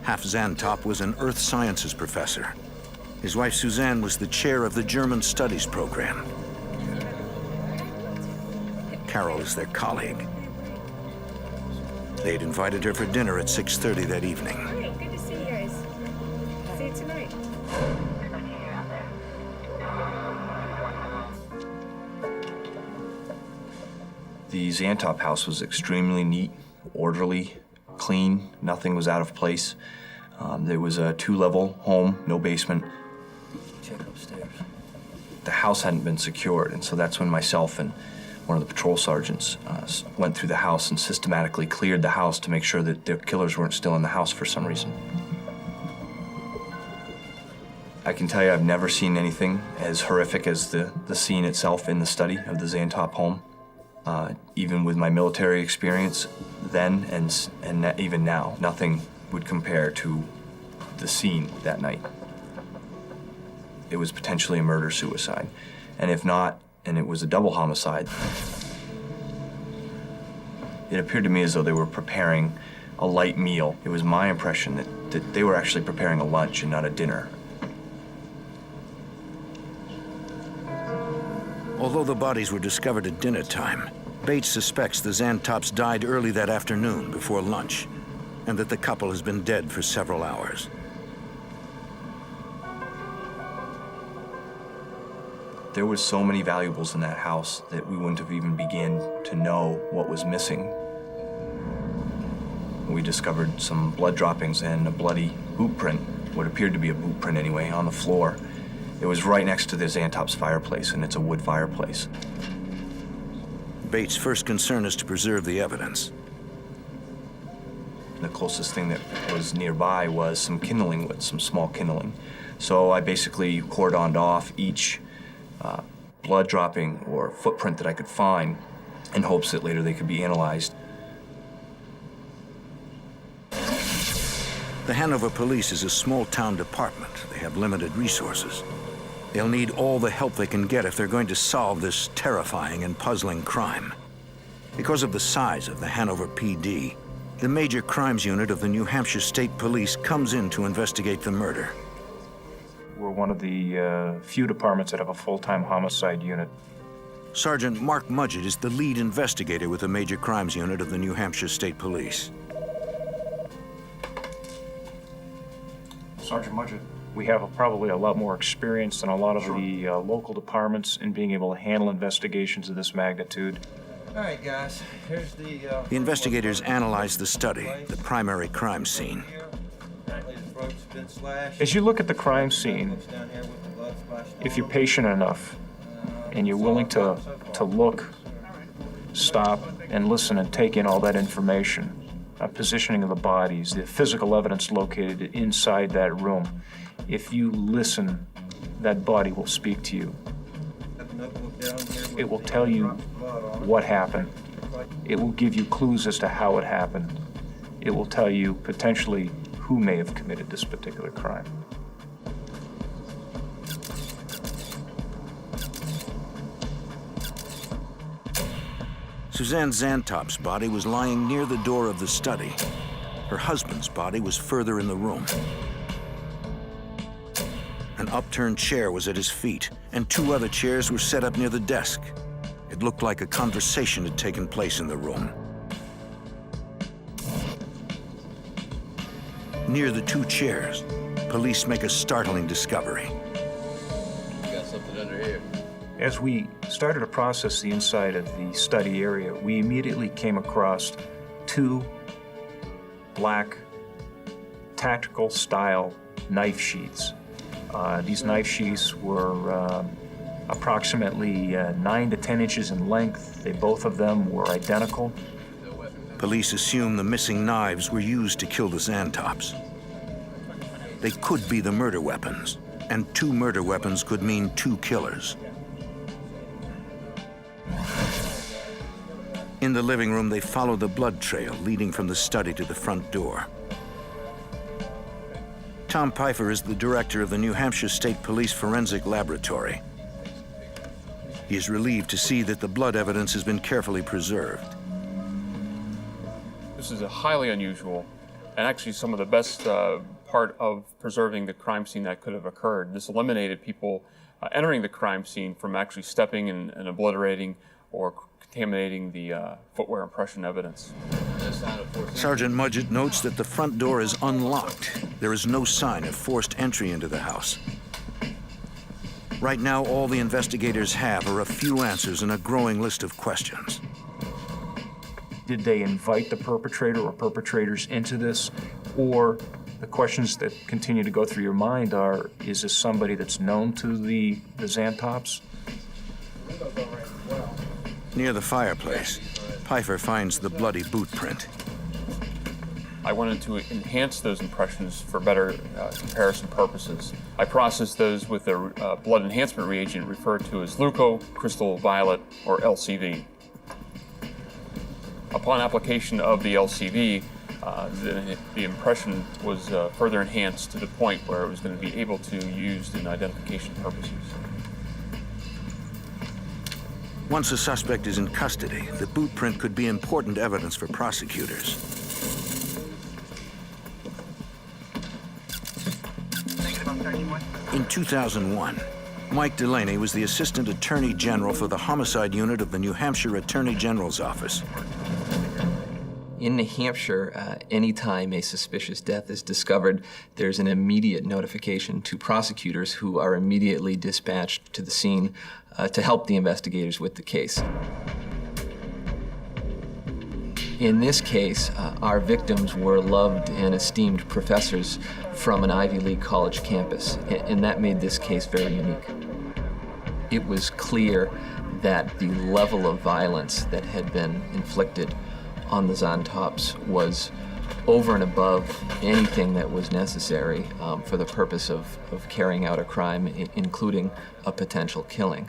Half Zantop was an earth sciences professor. His wife Suzanne was the chair of the German Studies program. Carol is their colleague. They'd invited her for dinner at 6:30 that evening. Great, good to see you guys. See you tonight. The Zantop house was extremely neat, orderly, clean. Nothing was out of place. There was a 2-level home, no basement. Check upstairs. The house hadn't been secured, and so that's when myself and one of the patrol sergeants went through the house and systematically cleared the house to make sure that the killers weren't still in the house for some reason. I can tell you I've never seen anything as horrific as the scene itself in the study of the Zantop home. Even with my military experience then and even now, nothing would compare to the scene that night. It was potentially a murder-suicide. And if not, and it was a double homicide, it appeared to me as though they were preparing a light meal. It was my impression that they were actually preparing a lunch and not a dinner. Although the bodies were discovered at dinner time, Bates suspects the Zantops died early that afternoon before lunch, and that the couple has been dead for several hours. There was so many valuables in that house that we wouldn't have even begun to know what was missing. We discovered some blood droppings and a bloody boot print, what appeared to be a boot print anyway, on the floor. It was right next to the Zantop's fireplace, and it's a wood fireplace. Bates' first concern is to preserve the evidence. The closest thing that was nearby was some kindling wood, some small kindling. So I basically cordoned off each blood dropping or footprint that I could find in hopes that later they could be analyzed. The Hanover Police is a small-town department. They have limited resources. They'll need all the help they can get if they're going to solve this terrifying and puzzling crime. Because of the size of the Hanover PD, the Major Crimes Unit of the New Hampshire State Police comes in to investigate the murder. We're one of the few departments that have a full-time homicide unit. Sergeant Mark Mudgett is the lead investigator with the Major Crimes Unit of the New Hampshire State Police. Sergeant Mudgett, we have probably a lot more experience than a lot of the local departments in being able to handle investigations of this magnitude. All right, guys, here's the... The investigators analyze the study, the primary crime scene. As you look at the crime scene, if you're patient enough and you're willing to look, stop, and listen and take in all that information, positioning of the bodies, the physical evidence located inside that room, if you listen, that body will speak to you. It will tell you what happened. It will give you clues as to how it happened. It will tell you potentially who may have committed this particular crime. Suzanne Zantop's body was lying near the door of the study. Her husband's body was further in the room. An upturned chair was at his feet, and 2 other chairs were set up near the desk. It looked like a conversation had taken place in the room. Near the 2 chairs, police make a startling discovery. Got something under here. As we started to process the inside of the study area, we immediately came across 2 black tactical-style knife sheaths. These knife sheaths were approximately 9 to 10 inches in length. Both of them were identical. Police assume the missing knives were used to kill the Zantops. They could be the murder weapons, and 2 murder weapons could mean 2 killers. In the living room, they follow the blood trail leading from the study to the front door. Tom Pfeiffer is the director of the New Hampshire State Police Forensic Laboratory. He is relieved to see that the blood evidence has been carefully preserved. This is a highly unusual and actually some of the best part of preserving the crime scene that could have occurred. This eliminated people entering the crime scene from actually stepping and obliterating or contaminating the footwear impression evidence. Sergeant Mudgett notes that the front door is unlocked. There is no sign of forced entry into the house. Right now, all the investigators have are a few answers and a growing list of questions. Did they invite the perpetrator or perpetrators into this? Or the questions that continue to go through your mind are, is this somebody that's known to the Zantops? Near the fireplace, Pfeiffer finds the bloody boot print. I wanted to enhance those impressions for better comparison purposes. I processed those with a blood enhancement reagent referred to as leuco crystal violet, or LCV. Upon application of the LCV, the impression was further enhanced to the point where it was going to be able to be used in identification purposes. Once a suspect is in custody, the boot print could be important evidence for prosecutors. In 2001, Mike Delaney was the Assistant Attorney General for the Homicide Unit of the New Hampshire Attorney General's Office. In New Hampshire, anytime a suspicious death is discovered, there's an immediate notification to prosecutors who are immediately dispatched to the scene to help the investigators with the case. In this case, our victims were loved and esteemed professors from an Ivy League college campus, and that made this case very unique. It was clear that the level of violence that had been inflicted on the Zantops was over and above anything that was necessary for the purpose of carrying out a crime, including a potential killing.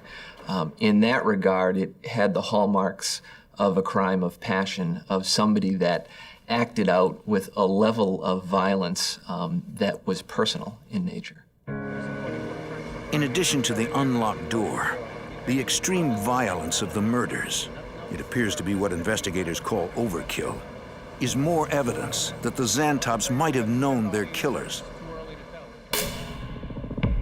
In that regard, it had the hallmarks of a crime of passion, of somebody that acted out with a level of violence that was personal in nature. In addition to the unlocked door, the extreme violence of the murders, it appears to be what investigators call overkill, is more evidence that the Zantops might have known their killers.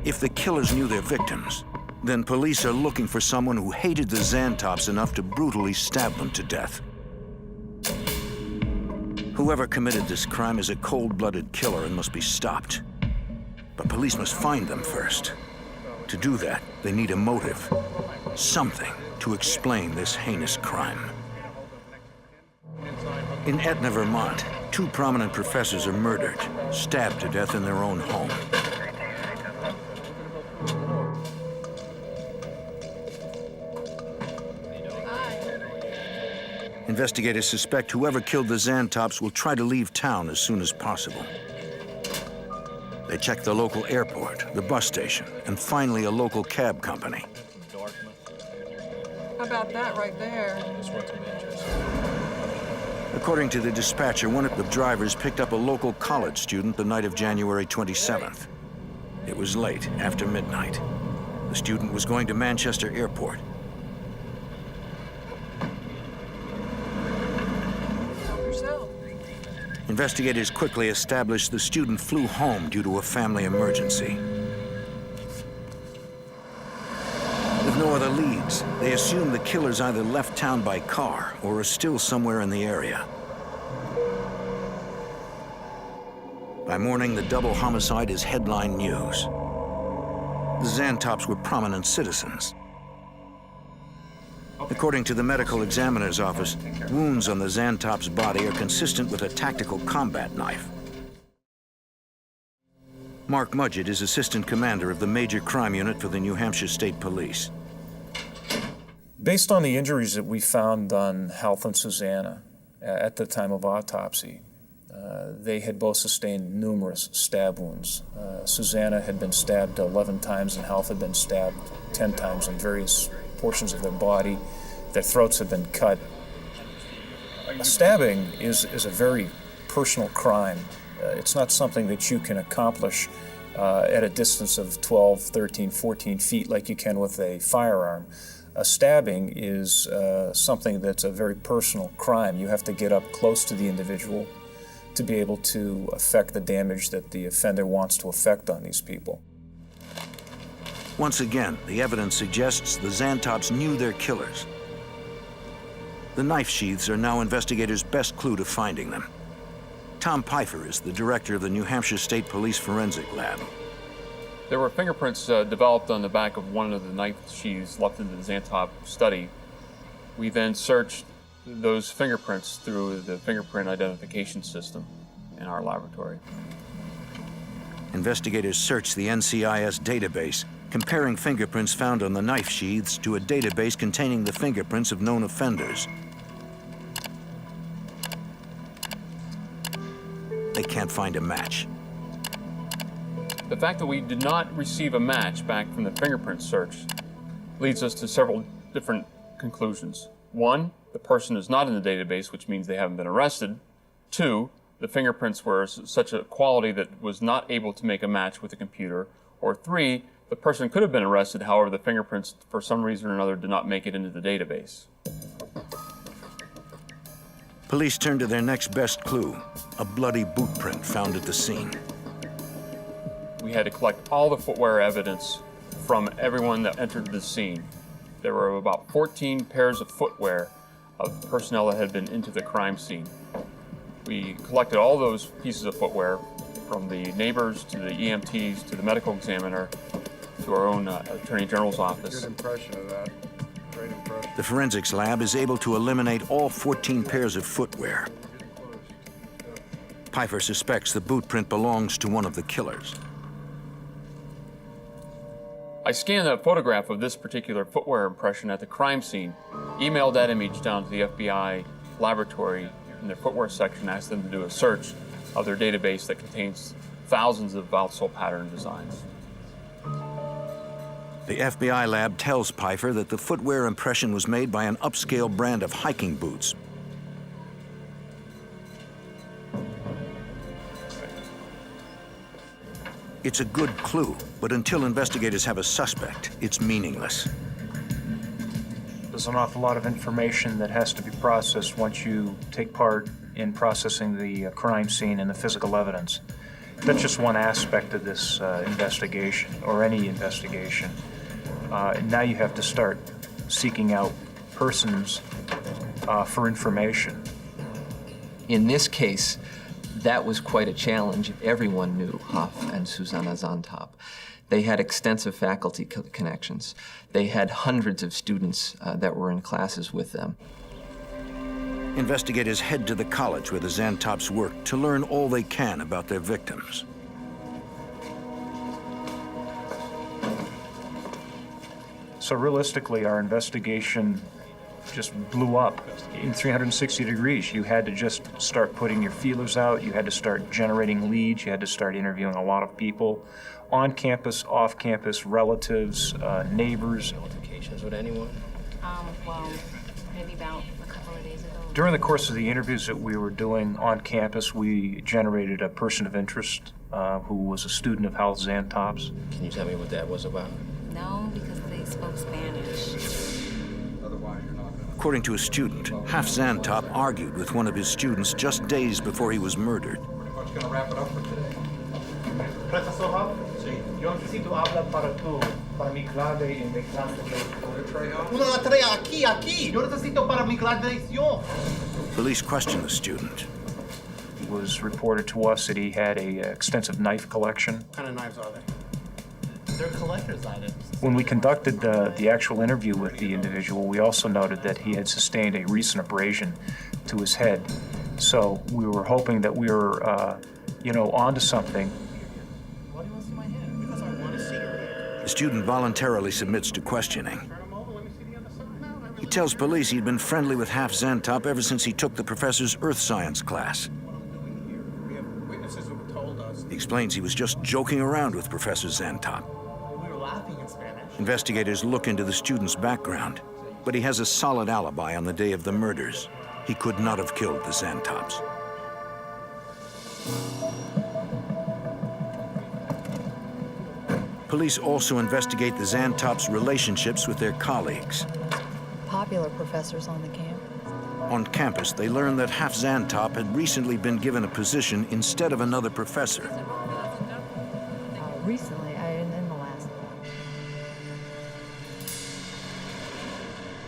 If the killers knew their victims, then police are looking for someone who hated the Zantops enough to brutally stab them to death. Whoever committed this crime is a cold-blooded killer and must be stopped. But police must find them first. To do that, they need a motive, something to explain this heinous crime. In Etna, Vermont, 2 prominent professors are murdered, stabbed to death in their own home. Investigators suspect whoever killed the Zantops will try to leave town as soon as possible. They check the local airport, the bus station, and finally a local cab company. How about that right there? According to the dispatcher, one of the drivers picked up a local college student the night of January 27th. It was late, after midnight. The student was going to Manchester Airport. Investigators quickly established the student flew home due to a family emergency. no other leads, they assume the killers either left town by car or are still somewhere in the area. By morning, the double homicide is headline news. The Zantops were prominent citizens. According to the medical examiner's office, wounds on the Zantop's body are consistent with a tactical combat knife. Mark Mudgett is assistant commander of the major crime unit for the New Hampshire State Police. Based on the injuries that we found on Health and Susanna at the time of autopsy, they had both sustained numerous stab wounds. Susanna had been stabbed 11 times and Health had been stabbed 10 times in various portions of their body. Their throats had been cut. Stabbing is a very personal crime. It's not something that you can accomplish at a distance of 12, 13, 14 feet like you can with a firearm. A stabbing is something that's a very personal crime. You have to get up close to the individual to be able to affect the damage that the offender wants to affect on these people. Once again, the evidence suggests the Zantops knew their killers. The knife sheaths are now investigators' best clue to finding them. Tom Pfeiffer is the director of the New Hampshire State Police Forensic Lab. There were fingerprints developed on the back of one of the knife sheaths left in the Zantop study. We then searched those fingerprints through the fingerprint identification system in our laboratory. Investigators searched the NCIS database, comparing fingerprints found on the knife sheaths to a database containing the fingerprints of known offenders. They can't find a match. The fact that we did not receive a match back from the fingerprint search leads us to several different conclusions. One, the person is not in the database, which means they haven't been arrested. Two, the fingerprints were such a quality that was not able to make a match with the computer. Or three, the person could have been arrested, however, the fingerprints, for some reason or another, did not make it into the database. Police turned to their next best clue, a bloody boot print found at the scene. We had to collect all the footwear evidence from everyone that entered the scene. There were about 14 pairs of footwear of personnel that had been into the crime scene. We collected all those pieces of footwear from the neighbors to the EMTs to the medical examiner to our own Attorney General's office. Good impression of that. Great impression. The forensics lab is able to eliminate all 14 pairs of footwear. Pfeiffer suspects the boot print belongs to one of the killers. I scanned a photograph of this particular footwear impression at the crime scene, emailed that image down to the FBI laboratory in their footwear section, asked them to do a search of their database that contains thousands of outsole pattern designs. The FBI lab tells Pfeiffer that the footwear impression was made by an upscale brand of hiking boots. It's a good clue, but until investigators have a suspect, it's meaningless. There's an awful lot of information that has to be processed once you take part in processing the crime scene and the physical evidence. That's just one aspect of this investigation, or any investigation. Now you have to start seeking out persons for information. In this case, that was quite a challenge. Everyone knew Huff and Susanna Zantop. They had extensive faculty connections. They had hundreds of students that were in classes with them. Investigators head to the college where the Zantops worked to learn all they can about their victims. So realistically, our investigation just blew up in 360 degrees. You had to just start putting your feelers out. You had to start generating leads. You had to start interviewing a lot of people on campus, off campus, relatives, neighbors. Notifications with anyone? Well, maybe about a couple of days ago. During the course of the interviews that we were doing on campus, we generated a person of interest who was a student of Hal Zantop's. Can you tell me what that was about? No, because they spoke Spanish. According to a student, Hal Zantop argued with one of his students just days before he was murdered. Pretty much gonna wrap it up for today. Yo necesito hablar para tú, para mi clave en mi clase de... Una la trae aquí. Yo necesito para mi graduación. Police question the student. It was reported to us that he had a extensive knife collection. What kind of knives are they? They're collector's items. When we conducted the actual interview with the individual, we also noted that he had sustained a recent abrasion to his head. So we were hoping that we were, onto something. The student voluntarily submits to questioning. He tells police he'd been friendly with Half Zantop ever since he took the professor's earth science class. He explains he was just joking around with Professor Zantop. Investigators look into the student's background, but he has a solid alibi on the day of the murders. He could not have killed the Zantops. Police also investigate the Zantops' relationships with their colleagues. Popular professors on the campus. On campus, they learn that Half Zantop had recently been given a position instead of another professor. Recently, in the last.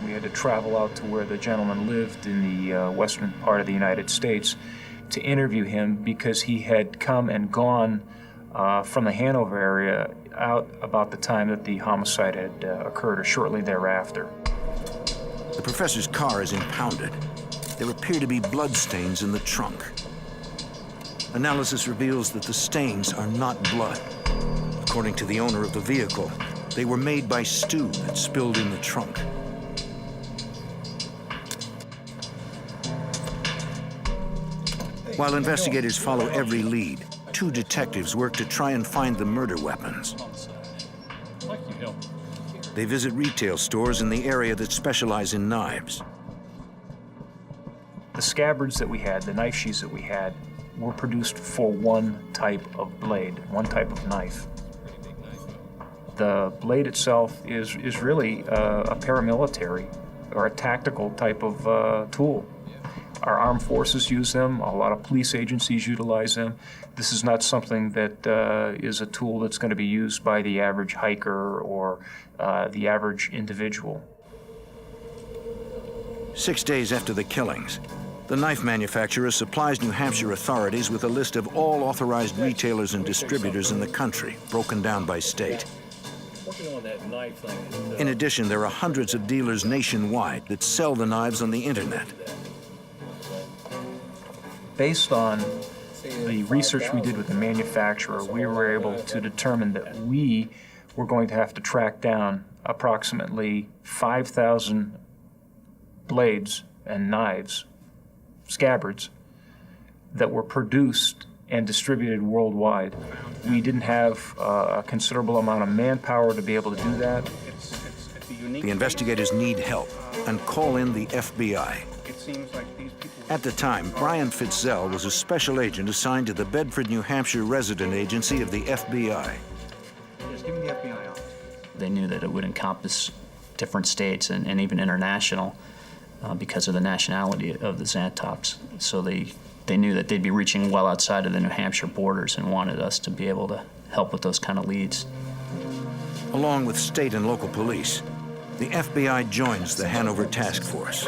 We had to travel out to where the gentleman lived in the western part of the United States to interview him because he had come and gone from the Hanover area out about the time that the homicide had occurred or shortly thereafter. The professor's car is impounded. There appear to be bloodstains in the trunk. Analysis reveals that the stains are not blood. According to the owner of the vehicle, they were made by stew that spilled in the trunk. While investigators follow every lead, two detectives work to try and find the murder weapons. They visit retail stores in the area that specialize in knives. The scabbards that we had, the knife sheaths that we had, were produced for one type of blade, one type of knife. The blade itself is really a paramilitary or a tactical type of tool. Our armed forces use them. A lot of police agencies utilize them. This is not something that is a tool that's going to be used by the average hiker or the average individual. 6 days after the killings, the knife manufacturer supplies New Hampshire authorities with a list of all authorized retailers and distributors in the country, broken down by state. In addition, there are hundreds of dealers nationwide that sell the knives on the internet. Based on the research we did with the manufacturer, we were able to determine that we were going to have to track down approximately 5,000 blades and knives, scabbards, that were produced and distributed worldwide. We didn't have a considerable amount of manpower to be able to do that. The investigators need help and call in the FBI. At the time, Brian Fitzell was a special agent assigned to the Bedford, New Hampshire resident agency of the FBI. Just give me the FBI office. They knew that it would encompass different states and even international because of the nationality of the Zantops. So they knew that they'd be reaching well outside of the New Hampshire borders and wanted us to be able to help with those kind of leads. Along with state and local police, the FBI joins the Hanover Task Force.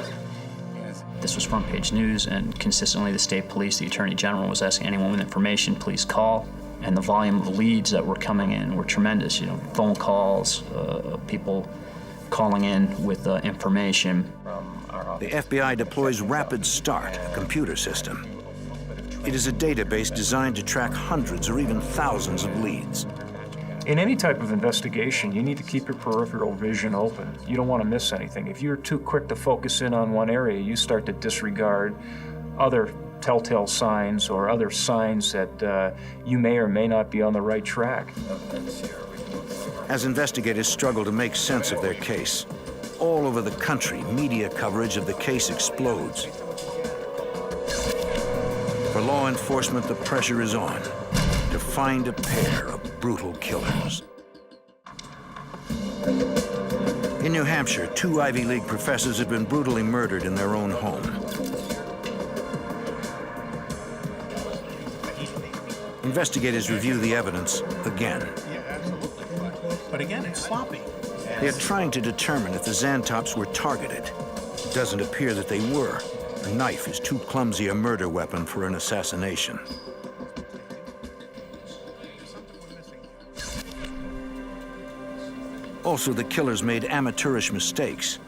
This was front page news, and consistently the state police, the attorney general, was asking anyone with information, please call. And the volume of leads that were coming in were tremendous. You know, phone calls, people calling in with information. The FBI deploys Rapid Start, a computer system. It is a database designed to track hundreds or even thousands of leads. In any type of investigation, you need to keep your peripheral vision open. You don't want to miss anything. If you're too quick to focus in on one area, you start to disregard other telltale signs or other signs that you may or may not be on the right track. As investigators struggle to make sense of their case, all over the country, media coverage of the case explodes. For law enforcement, the pressure is on to find a pair of brutal killers. In New Hampshire, 2 Ivy League professors have been brutally murdered in their own home. Investigators review the evidence again. But again, it's sloppy. They're trying to determine if the Xantops were targeted. It doesn't appear that they were. A knife is too clumsy a murder weapon for an assassination. Also, the killers made amateurish mistakes.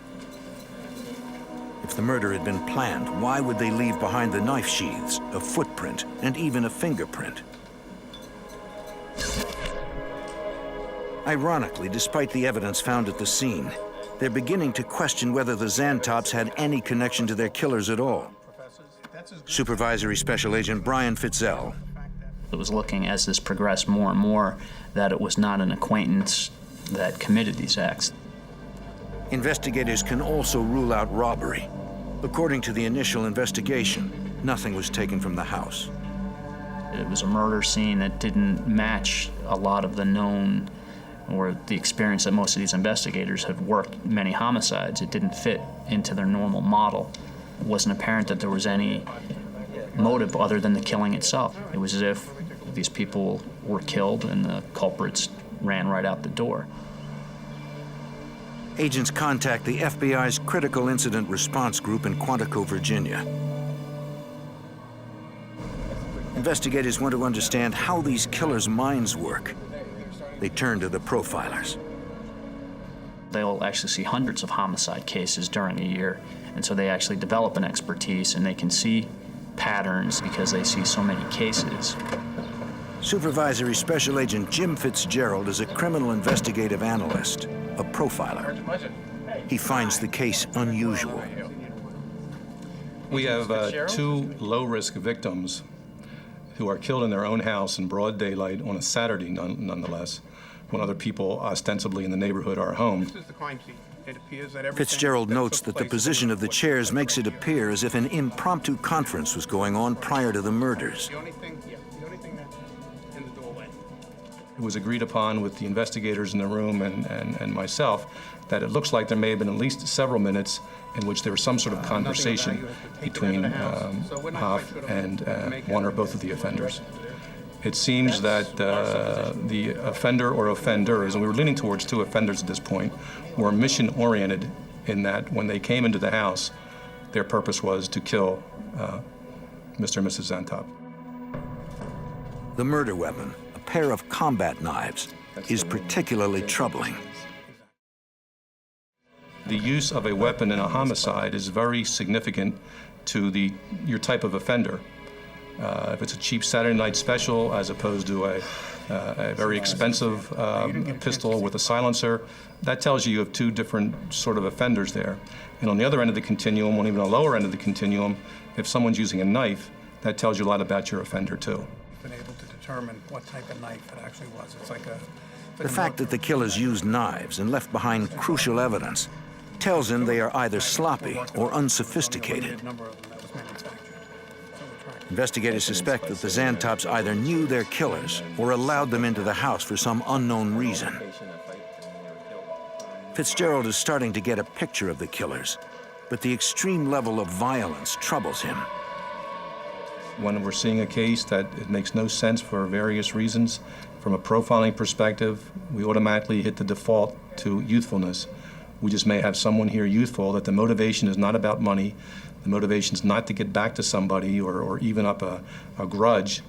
If the murder had been planned, why would they leave behind the knife sheaths, a footprint, and even a fingerprint? Ironically, despite the evidence found at the scene, they're beginning to question whether the Xantops had any connection to their killers at all. Supervisory Special Agent Brian Fitzell. It was looking, as this progressed more and more, that it was not an acquaintance that committed these acts. Investigators can also rule out robbery. According to the initial investigation, nothing was taken from the house. It was a murder scene that didn't match a lot of the known or the experience that most of these investigators have worked many homicides. It didn't fit into their normal model. It wasn't apparent that there was any motive other than the killing itself. It was as if these people were killed and the culprits ran right out the door. Agents contact the FBI's Critical Incident Response Group in Quantico, Virginia. Investigators want to understand how these killers' minds work. They turn to the profilers. They'll actually see hundreds of homicide cases during a year, and so they actually develop an expertise, and they can see patterns because they see so many cases. Supervisory Special Agent Jim Fitzgerald is a criminal investigative analyst, a profiler. He finds the case unusual. We have two low-risk victims who are killed in their own house in broad daylight on a Saturday, nonetheless, when other people ostensibly in the neighborhood are home. This is the crime scene. It appears that Fitzgerald notes that the position of the chairs makes it appear as if an impromptu conference was going on prior to the murders. The only thing that's in the doorway. It was agreed upon with the investigators in the room and myself that it looks like there may have been at least several minutes in which there was some sort of conversation between Hoff and one or both of the offenders. It seems that the offender or offenders, and we were leaning towards two offenders at this point, were mission-oriented in that when they came into the house, their purpose was to kill Mr. and Mrs. Xantop. The murder weapon, a pair of combat knives, is particularly troubling. The use of a weapon in a homicide is very significant to your type of offender. If it's a cheap Saturday night special as opposed to a very expensive pistol with a silencer, that tells you have two different sort of offenders there. And on the other end of the continuum, on even a lower end of the continuum, if someone's using a knife, that tells you a lot about your offender too. Been able to determine what type of knife it actually was. It's like The fact that the killers used knives and left behind crucial evidence tells him they are either sloppy or unsophisticated. Investigators suspect that the Xantops either knew their killers or allowed them into the house for some unknown reason. Fitzgerald is starting to get a picture of the killers, but the extreme level of violence troubles him. When we're seeing a case that it makes no sense for various reasons, from a profiling perspective, we automatically hit the default to youthfulness. We just may have someone here youthful that the motivation is not about money, the motivation is not to get back to somebody or even up a grudge.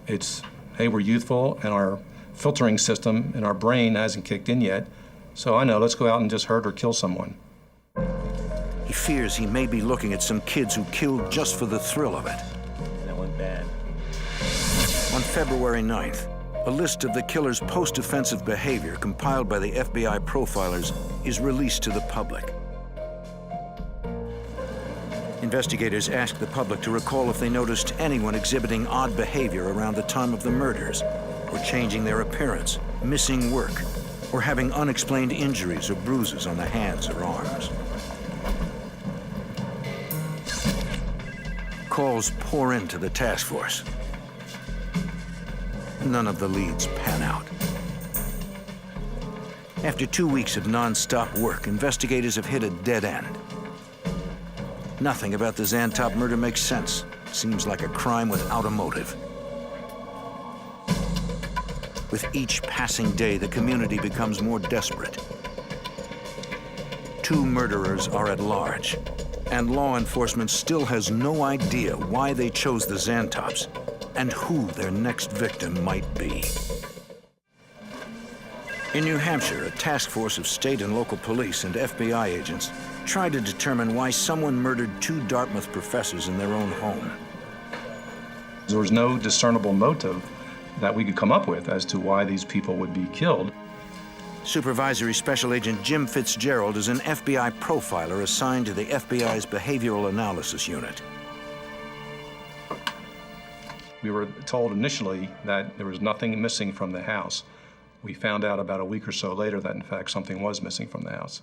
It's, hey, we're youthful and our filtering system in our brain hasn't kicked in yet, so I know, let's go out and just hurt or kill someone. He fears he may be looking at some kids who killed just for the thrill of it. That went bad. On February 9th, a list of the killer's post-offensive behavior compiled by the FBI profilers is released to the public. Investigators ask the public to recall if they noticed anyone exhibiting odd behavior around the time of the murders, or changing their appearance, missing work, or having unexplained injuries or bruises on the hands or arms. Calls pour into the task force. None of the leads pan out. After 2 weeks of non-stop work, investigators have hit a dead end. Nothing about the Xantop murder makes sense. Seems like a crime without a motive. With each passing day, the community becomes more desperate. 2 murderers are at large, and law enforcement still has no idea why they chose the Xantops and who their next victim might be. In New Hampshire, a task force of state and local police and FBI agents tried to determine why someone murdered 2 Dartmouth professors in their own home. There was no discernible motive that we could come up with as to why these people would be killed. Supervisory Special Agent Jim Fitzgerald is an FBI profiler assigned to the FBI's Behavioral Analysis Unit. We were told initially that there was nothing missing from the house. We found out about a week or so later that, in fact, something was missing from the house.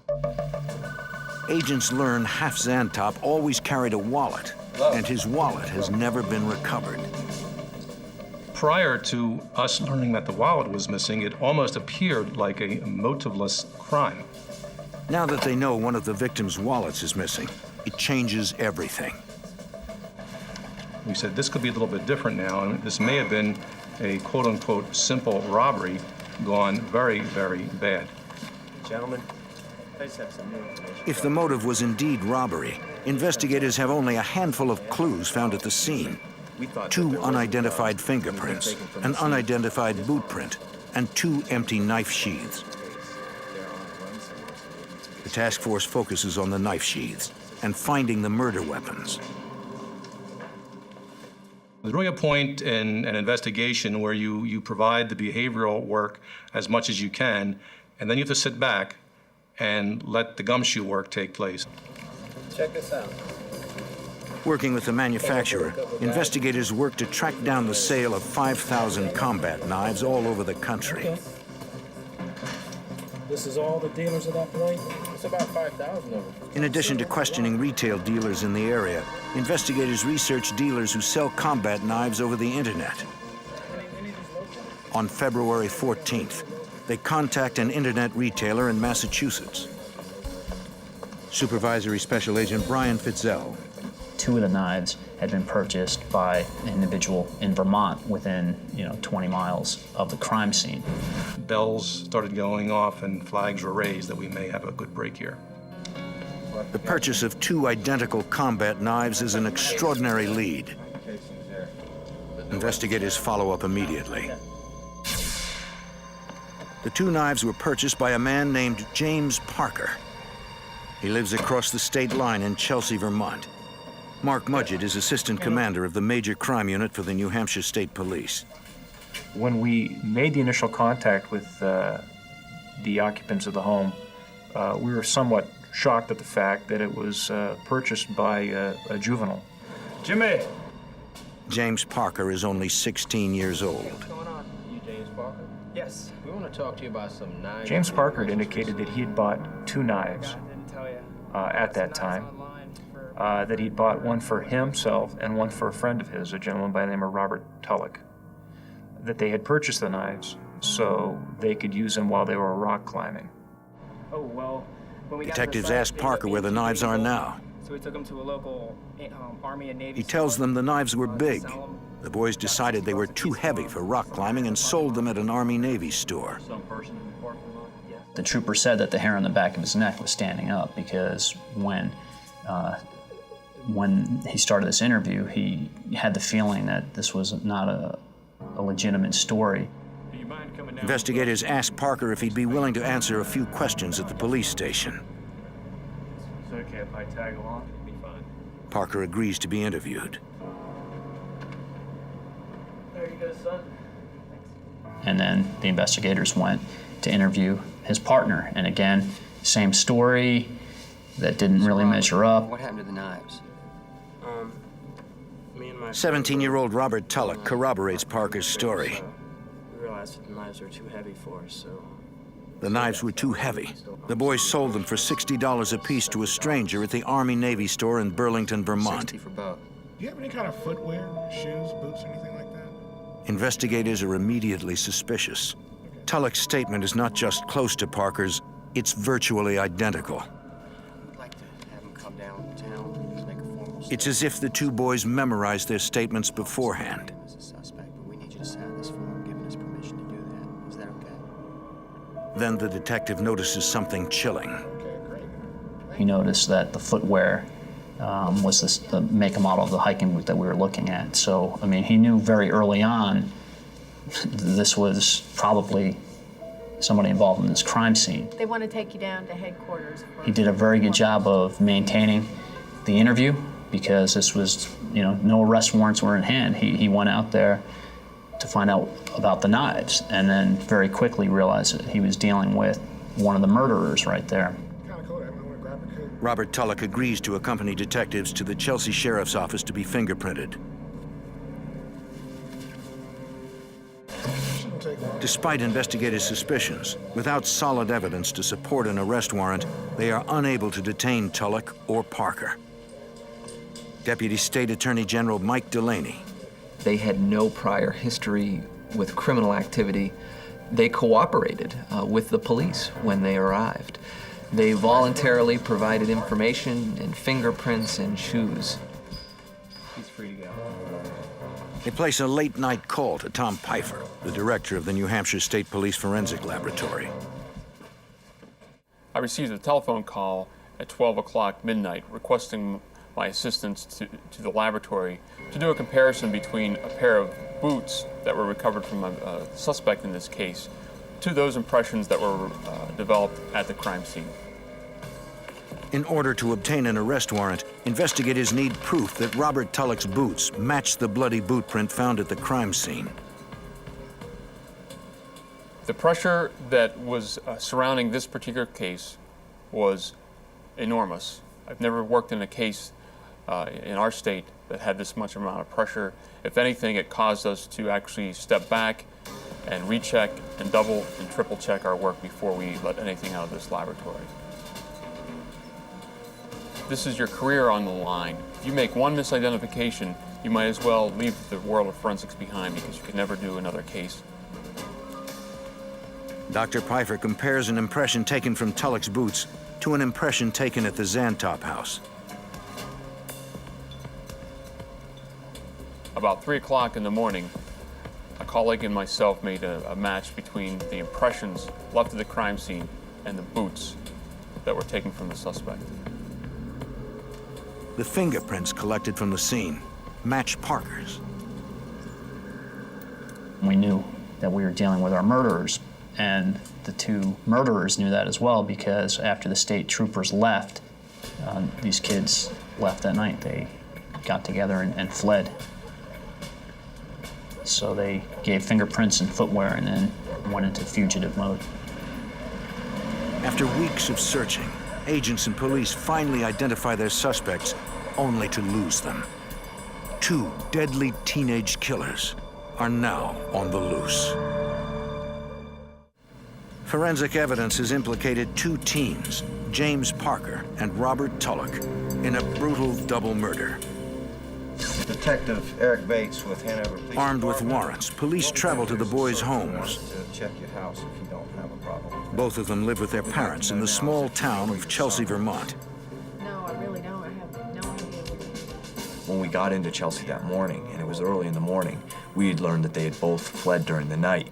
Agents learn Half Xantop always carried a wallet, and his wallet has never been recovered. Prior to us learning that the wallet was missing, it almost appeared like a motiveless crime. Now that they know one of the victims' wallets is missing, it changes everything. We said this could be a little bit different now, and this may have been a quote-unquote simple robbery gone very, very bad. Gentlemen, I just have some new information. If the motive was indeed robbery, investigators have only a handful of clues found at the scene. 2 unidentified fingerprints, an unidentified boot print, and 2 empty knife sheaths. The task force focuses on the knife sheaths and finding the murder weapons. There's really a point in an investigation where you provide the behavioral work as much as you can, and then you have to sit back and let the gumshoe work take place. Check this out. Working with the manufacturer, investigators work to track down the sale of 5,000 combat knives all over the country. Okay. This is all the dealers at that point? It's about 5,000 of them. In addition to questioning retail dealers in the area, investigators research dealers who sell combat knives over the internet. On February 14th, they contact an internet retailer in Massachusetts. Supervisory Special Agent Brian Fitzel. 2 of the knives had been purchased by an individual in Vermont within, 20 miles of the crime scene. Bells started going off and flags were raised that we may have a good break here. The purchase of 2 identical combat knives is an extraordinary lead. Investigators follow up immediately. The 2 knives were purchased by a man named James Parker. He lives across the state line in Chelsea, Vermont. Mark Mudgett is assistant commander of the Major Crime Unit for the New Hampshire State Police. When we made the initial contact with the occupants of the home, we were somewhat shocked at the fact that it was purchased by a juvenile. Jimmy! James Parker is only 16 years old. What's going on? You James Parker? Yes. We want to talk to you about some knives. James Parker had indicated that he had bought 2 knives at that time. That he'd bought one for himself and one for a friend of his, a gentleman by the name of Robert Tulloch. That they had purchased the knives so they could use them while they were rock climbing. Oh, well, when we Detectives ask Parker where the knives are now. So we took them to a local Army and Navy. He tells them the knives were big. The boys decided they were too heavy for rock climbing and sold them at an Army-Navy store. The trooper said that the hair on the back of his neck was standing up because when he started this interview, he had the feeling that this was not a legitimate story. Investigators asked Parker if he'd be willing to answer a few questions at the police station. Is it okay if I tag along? It'll be fine. Parker agrees to be interviewed. There you go, son. And then the investigators went to interview his partner. And again, same story, that didn't really measure up. What happened to the knives? Me and my 17-year-old Robert Tulloch corroborates Parker's story. We realized that the knives were too heavy for us, so The knives were too heavy. The boys sold them for $60 apiece to a stranger at the Army-Navy store in Burlington, Vermont. 60 for both. Do you have any kind of footwear, shoes, boots, anything like that? Investigators are immediately suspicious. Tulloch's statement is not just close to Parker's, it's virtually identical. I'd like to have them come down to town and make a formal statement. It's as if the 2 boys memorized their statements beforehand. As a suspect, but we need you to sign this form giving us permission to do that. Then the detective notices something chilling. He noticed that the footwear was the make and model of the hiking boot that we were looking at. So, I mean, he knew very early on this was probably somebody involved in this crime scene. They want to take you down to headquarters. He did a very good job of maintaining the interview because this was, you know, no arrest warrants were in hand. He went out there to find out about the knives and then very quickly realized that he was dealing with one of the murderers right there. Robert Tulloch agrees to accompany detectives to the Chelsea Sheriff's Office to be fingerprinted. Despite investigators' suspicions, without solid evidence to support an arrest warrant, they are unable to detain Tulloch or Parker. Deputy State Attorney General Mike Delaney. They had no prior history with criminal activity. They cooperated with the police when they arrived. They voluntarily provided information and fingerprints and shoes. He's free to go. They place a late-night call to Tom Pfeiffer, the director of the New Hampshire State Police Forensic Laboratory. I received a telephone call at 12 o'clock midnight requesting my assistance to the laboratory to do a comparison between a pair of boots that were recovered from a suspect in this case to those impressions that were developed at the crime scene. In order to obtain an arrest warrant, investigators need proof that Robert Tulloch's boots match the bloody boot print found at the crime scene. The pressure that was surrounding this particular case was enormous. I've never worked in a case in our state that had this much amount of pressure. If anything, it caused us to actually step back and recheck and double and triple check our work before we let anything out of this laboratory. This is your career on the line. If you make one misidentification, you might as well leave the world of forensics behind because you can never do another case. Dr. Pfeiffer compares an impression taken from Tulloch's boots to an impression taken at the Zantop house. About 3 o'clock in the morning, a colleague and myself made a match between the impressions left at the crime scene and the boots that were taken from the suspect. The fingerprints collected from the scene match Parker's. We knew that we were dealing with our murderers, and the two murderers knew that as well because after the state troopers left, these kids left that night. They got together and fled. So they gave fingerprints and footwear and then went into fugitive mode. After weeks of searching, agents and police finally identify their suspects, only to lose them. 2 deadly teenage killers are now on the loose. Forensic evidence has implicated 2 teens, James Parker and Robert Tulloch, in a brutal double murder. Detective Eric Bates with Hanover Police. Armed with warrants, police travel to the boys' homes. Check your house if you don't have a problem. Both of them live with their parents in the small town of Chelsea, Vermont. No, I really don't. I have no idea. When we got into Chelsea that morning, and it was early in the morning, we had learned that they had both fled during the night,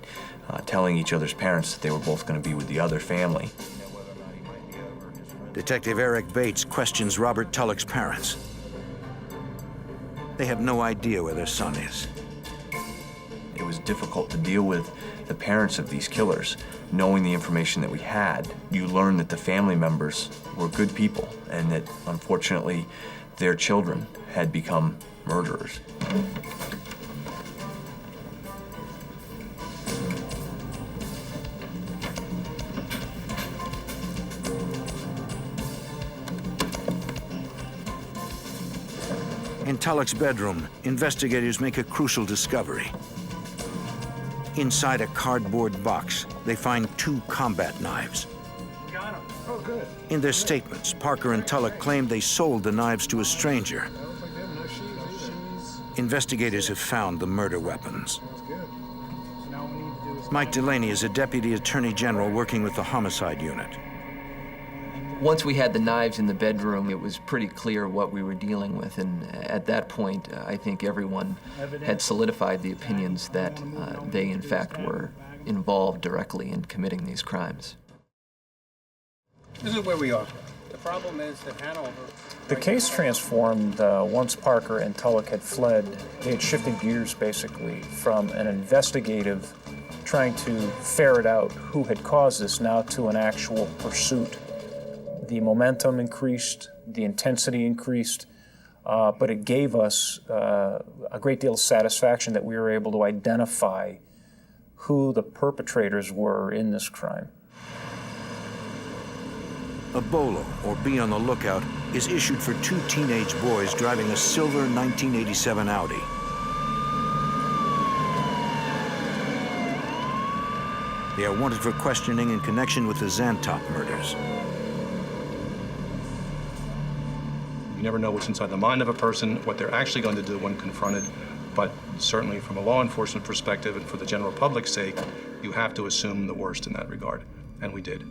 telling each other's parents that they were both going to be with the other family. Detective Eric Bates questions Robert Tulloch's parents. They have no idea where their son is. It was difficult to deal with the parents of these killers. Knowing the information that we had, you learn that the family members were good people and that, unfortunately, their children had become murderers. In Tulloch's bedroom, investigators make a crucial discovery. Inside a cardboard box, they find 2 combat knives. Got him. Oh, good. In their statements, Parker and Tulloch claimed they sold the knives to a stranger. Investigators have found the murder weapons. Mike Delaney is a deputy attorney general working with the homicide unit. Once we had the knives in the bedroom, it was pretty clear what we were dealing with, and at that point, I think everyone had solidified the opinions that they, in fact, were involved directly in committing these crimes. This is where we are. The problem is that Hanover... The case transformed once Parker and Tulloch had fled. They had shifted gears, basically, from an investigative trying to ferret out who had caused this now to an actual pursuit. The momentum increased, the intensity increased, but it gave us a great deal of satisfaction that we were able to identify who the perpetrators were in this crime. A bolo, or be on the lookout, is issued for two teenage boys driving a silver 1987 Audi. They are wanted for questioning in connection with the Zantop murders. You never know what's inside the mind of a person, what they're actually going to do when confronted, but certainly from a law enforcement perspective and for the general public's sake, you have to assume the worst in that regard, and we did.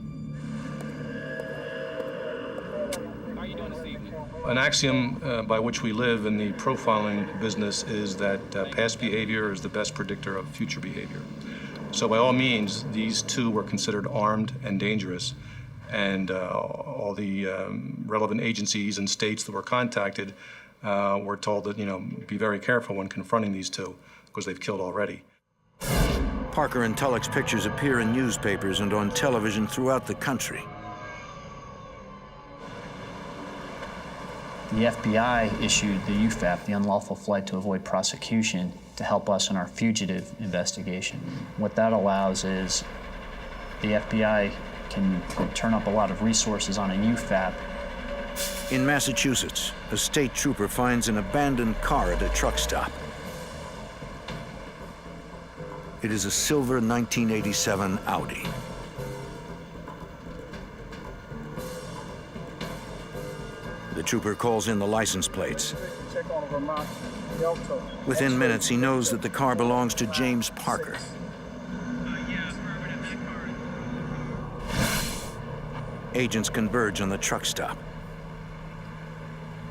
An axiom by which we live in the profiling business is that past behavior is the best predictor of future behavior. So by all means, these two were considered armed and dangerous, and all the relevant agencies and states that were contacted were told that, be very careful when confronting these two, because they've killed already. Parker and Tulloch's pictures appear in newspapers and on television throughout the country. The FBI issued the UFAP, the unlawful flight to avoid prosecution, to help us in our fugitive investigation. What that allows is the FBI can turn up a lot of resources on a UFAP. In Massachusetts, a state trooper finds an abandoned car at a truck stop. It is a silver 1987 Audi. The trooper calls in the license plates. Within minutes, he knows that the car belongs to James Parker. Agents converge on the truck stop.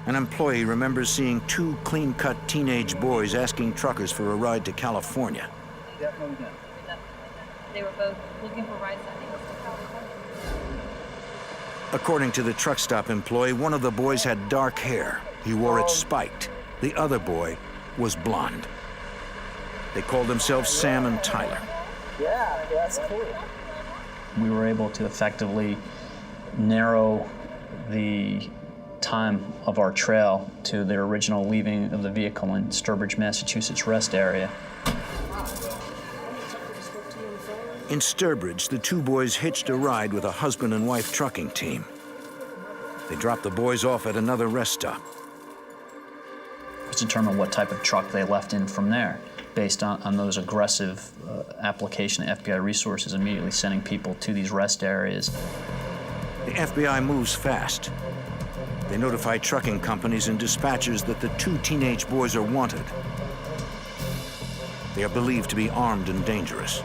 An employee remembers seeing two clean-cut teenage boys asking truckers for a ride to California. They were both looking for rides, I think. According to the truck stop employee, one of the boys had dark hair. He wore it spiked. The other boy was blonde. They called themselves Sam and Tyler. Yeah, that's cool. We were able to effectively narrow the time of our trail to their original leaving of the vehicle in Sturbridge, Massachusetts rest area. In Sturbridge, the two boys hitched a ride with a husband and wife trucking team. They dropped the boys off at another rest stop. To determine what type of truck they left in from there, based on those aggressive application of FBI resources, immediately sending people to these rest areas. The FBI moves fast. They notify trucking companies and dispatchers that the two teenage boys are wanted. They are believed to be armed and dangerous.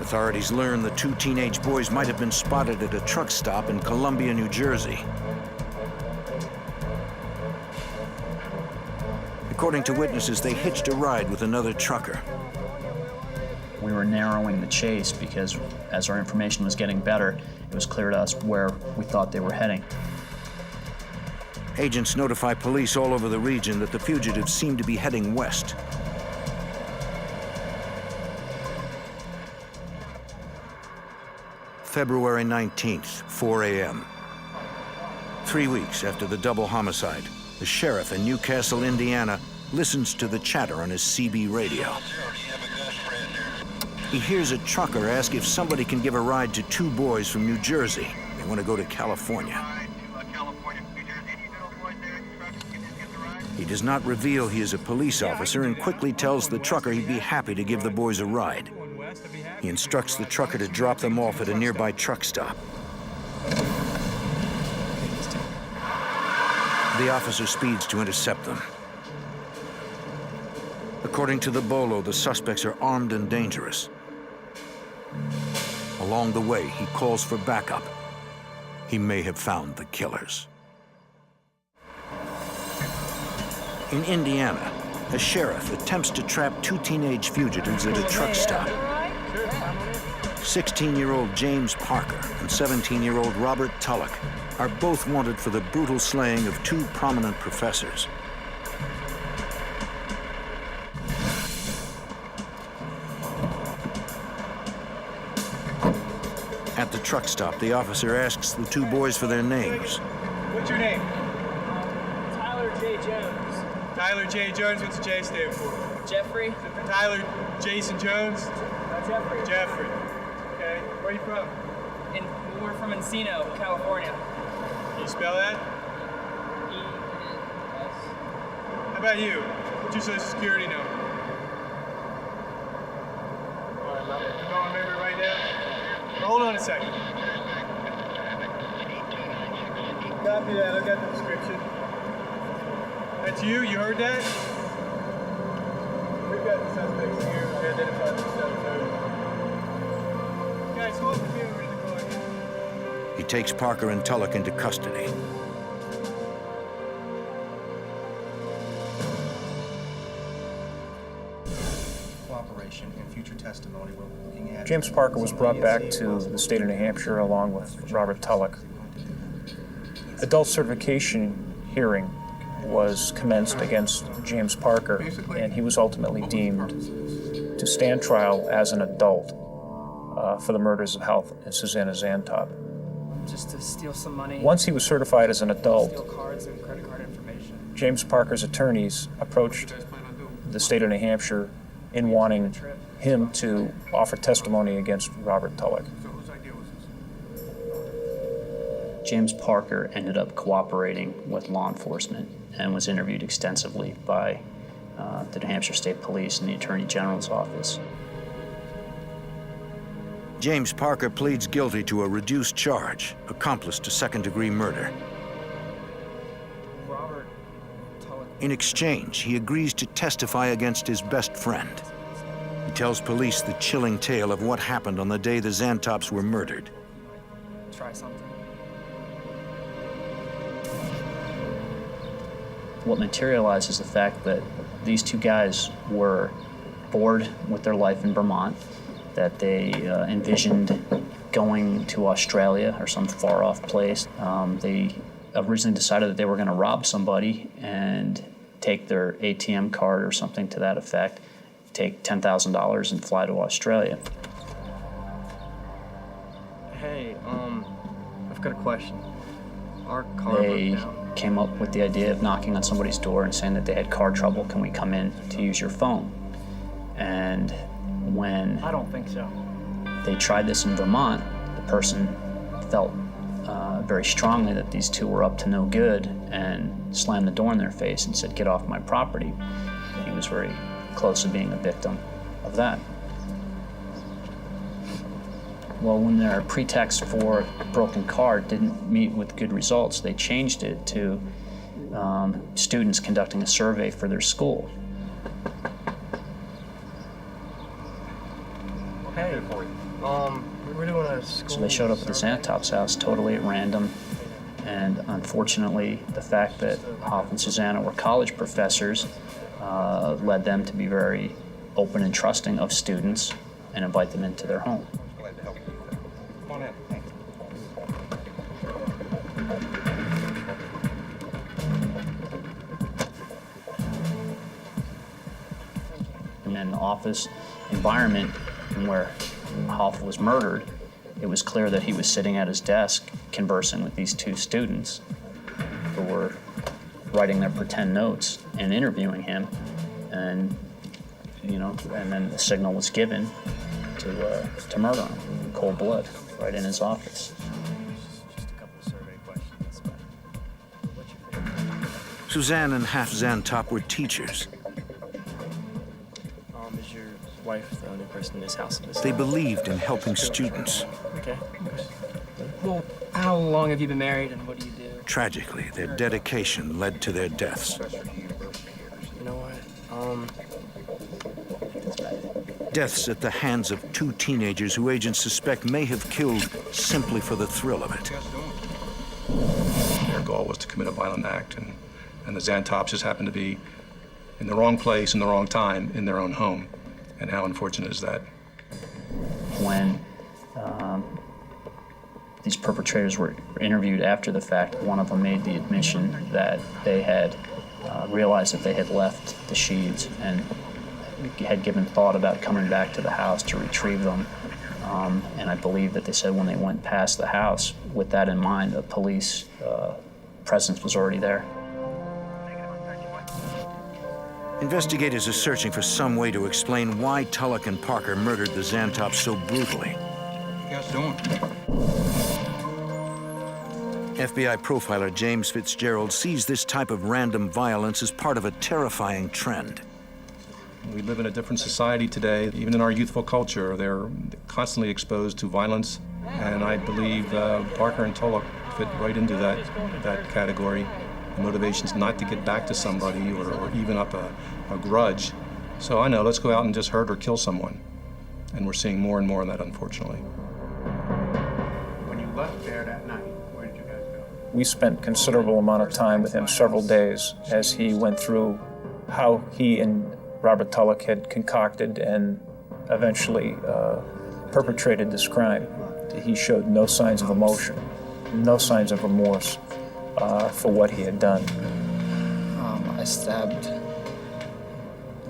Authorities learn the two teenage boys might have been spotted at a truck stop in Columbia, New Jersey. According to witnesses, they hitched a ride with another trucker. We were narrowing the chase because as our information was getting better, it was clear to us where we thought they were heading. Agents notify police all over the region that the fugitives seem to be heading west. February 19th, 4 a.m. 3 weeks after the double homicide, the sheriff in Newcastle, Indiana, listens to the chatter on his CB radio. He hears a trucker ask if somebody can give a ride to two boys from New Jersey. They want to go to California. He does not reveal he is a police officer and quickly tells the trucker he'd be happy to give the boys a ride. He instructs the trucker to drop them off at a nearby truck stop. The officer speeds to intercept them. According to the bolo, the suspects are armed and dangerous. Along the way, he calls for backup. He may have found the killers. In Indiana, A sheriff attempts to trap two teenage fugitives at a truck stop. 16-year-old James Parker and 17-year-old Robert Tulloch are both wanted for the brutal slaying of two prominent professors. At the truck stop, the officer asks the two boys for their names. What's your name? Tyler J. Jones. Tyler J. Jones. What's the J stand for? Jeffrey. Tyler Jason Jones. Jeffrey. Jeffrey. Okay. Where are you from? We're from Encino, California. Can you spell that? E-N-S. How about you? What's your social security number? You don't remember it right now? Hold on a second. Copy that. Look at the description. That's you? You heard that? We've got the suspects here. We identified themselves. Guys, hold the mirror in the car. He takes Parker and Tulloch into custody. Cooperation and future testimony we're looking at. James Parker was brought back to the state of New Hampshire along with Robert Tulloch. Adult certification hearing was commenced against James Parker, and he was ultimately deemed to stand trial as an adult for the murders of Hal and Susanna Zantop. Just to steal some money. Once he was certified as an adult, Steal cards and credit card information. James Parker's attorneys approached the state of New Hampshire in wanting him to offer testimony against Robert Tulloch. James Parker ended up cooperating with law enforcement and was interviewed extensively by the New Hampshire State Police and the Attorney General's office. James Parker pleads guilty to a reduced charge, accomplice to second-degree murder. Robert Tulloch. In exchange, he agrees to testify against his best friend. He tells police the chilling tale of what happened on the day the Zantops were murdered. Try something. What materialized is the fact that these two guys were bored with their life in Vermont, that they envisioned going to Australia or some far-off place. They originally decided that they were going to rob somebody and take their ATM card or something to that effect, take $10,000 and fly to Australia. Hey, I've got a question. Our car They broke down. came up with the idea of knocking on somebody's door and saying that they had car trouble, can we come in to use your phone? And when I don't think so. they tried this in Vermont, the person felt very strongly that these two were up to no good and slammed the door in their face and said, get off my property. He was very close to being a victim of that. Well, when their pretext for a broken car didn't meet with good results, they changed it to students conducting a survey for their school. Hey, we were doing a school. So they showed up at the Zantop's house totally at random, and unfortunately, the fact that Hal and Susanna were college professors led them to be very open and trusting of students and invite them into their home. Come on in. Thank you. And in the office environment where Hoff was murdered, it was clear that he was sitting at his desk conversing with these two students who were writing their pretend notes and interviewing him, and and then the signal was given to murder him in cold blood right in his office. Suzanne and Half Zantop were teachers. Is your wife the only person in this house? They believed in helping students. Okay. Well, how long have you been married and what do you do? Tragically, their dedication led to their deaths. You know what? Deaths at the hands of two teenagers who agents suspect may have killed simply for the thrill of it. Their goal was to commit a violent act, and the Zantops just happened to be in the wrong place, in the wrong time, in their own home. And how unfortunate is that? When these perpetrators were interviewed after the fact, one of them made the admission that they had realized that they had left the sheaths and had given thought about coming back to the house to retrieve them. And I believe that they said when they went past the house, with that in mind, the police presence was already there. Investigators are searching for some way to explain why Tulloch and Parker murdered the Zantops so brutally. What you guys doing? FBI profiler James Fitzgerald sees this type of random violence as part of a terrifying trend. We live in a different society today. Even in our youthful culture, they're constantly exposed to violence. And I believe Parker and Tulloch fit right into that category. The motivation's not to get back to somebody or even up a grudge. So I know, let's go out and just hurt or kill someone. And we're seeing more and more of that, unfortunately. When you left there that night, where did you guys go? We spent considerable amount of time with him, several days, as he went through how he and Robert Tulloch had concocted and eventually perpetrated this crime. He showed no signs of emotion, no signs of remorse for what he had done. I stabbed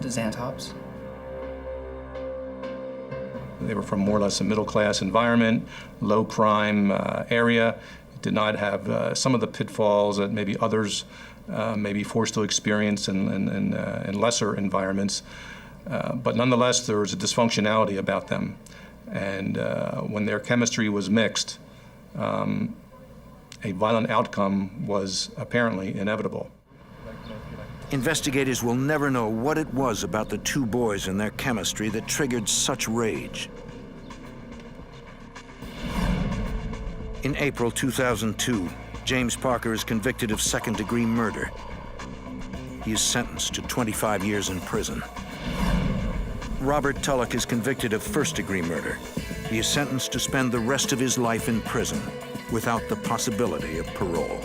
the Zantops. They were from more or less a middle-class environment, low-crime area. Did not have some of the pitfalls that maybe others may be forced to experience in lesser environments. But nonetheless, there was a dysfunctionality about them. And when their chemistry was mixed, a violent outcome was apparently inevitable. Investigators will never know what it was about the two boys and their chemistry that triggered such rage. In April 2002, James Parker is convicted of second-degree murder. He is sentenced to 25 years in prison. Robert Tulloch is convicted of first-degree murder. He is sentenced to spend the rest of his life in prison without the possibility of parole.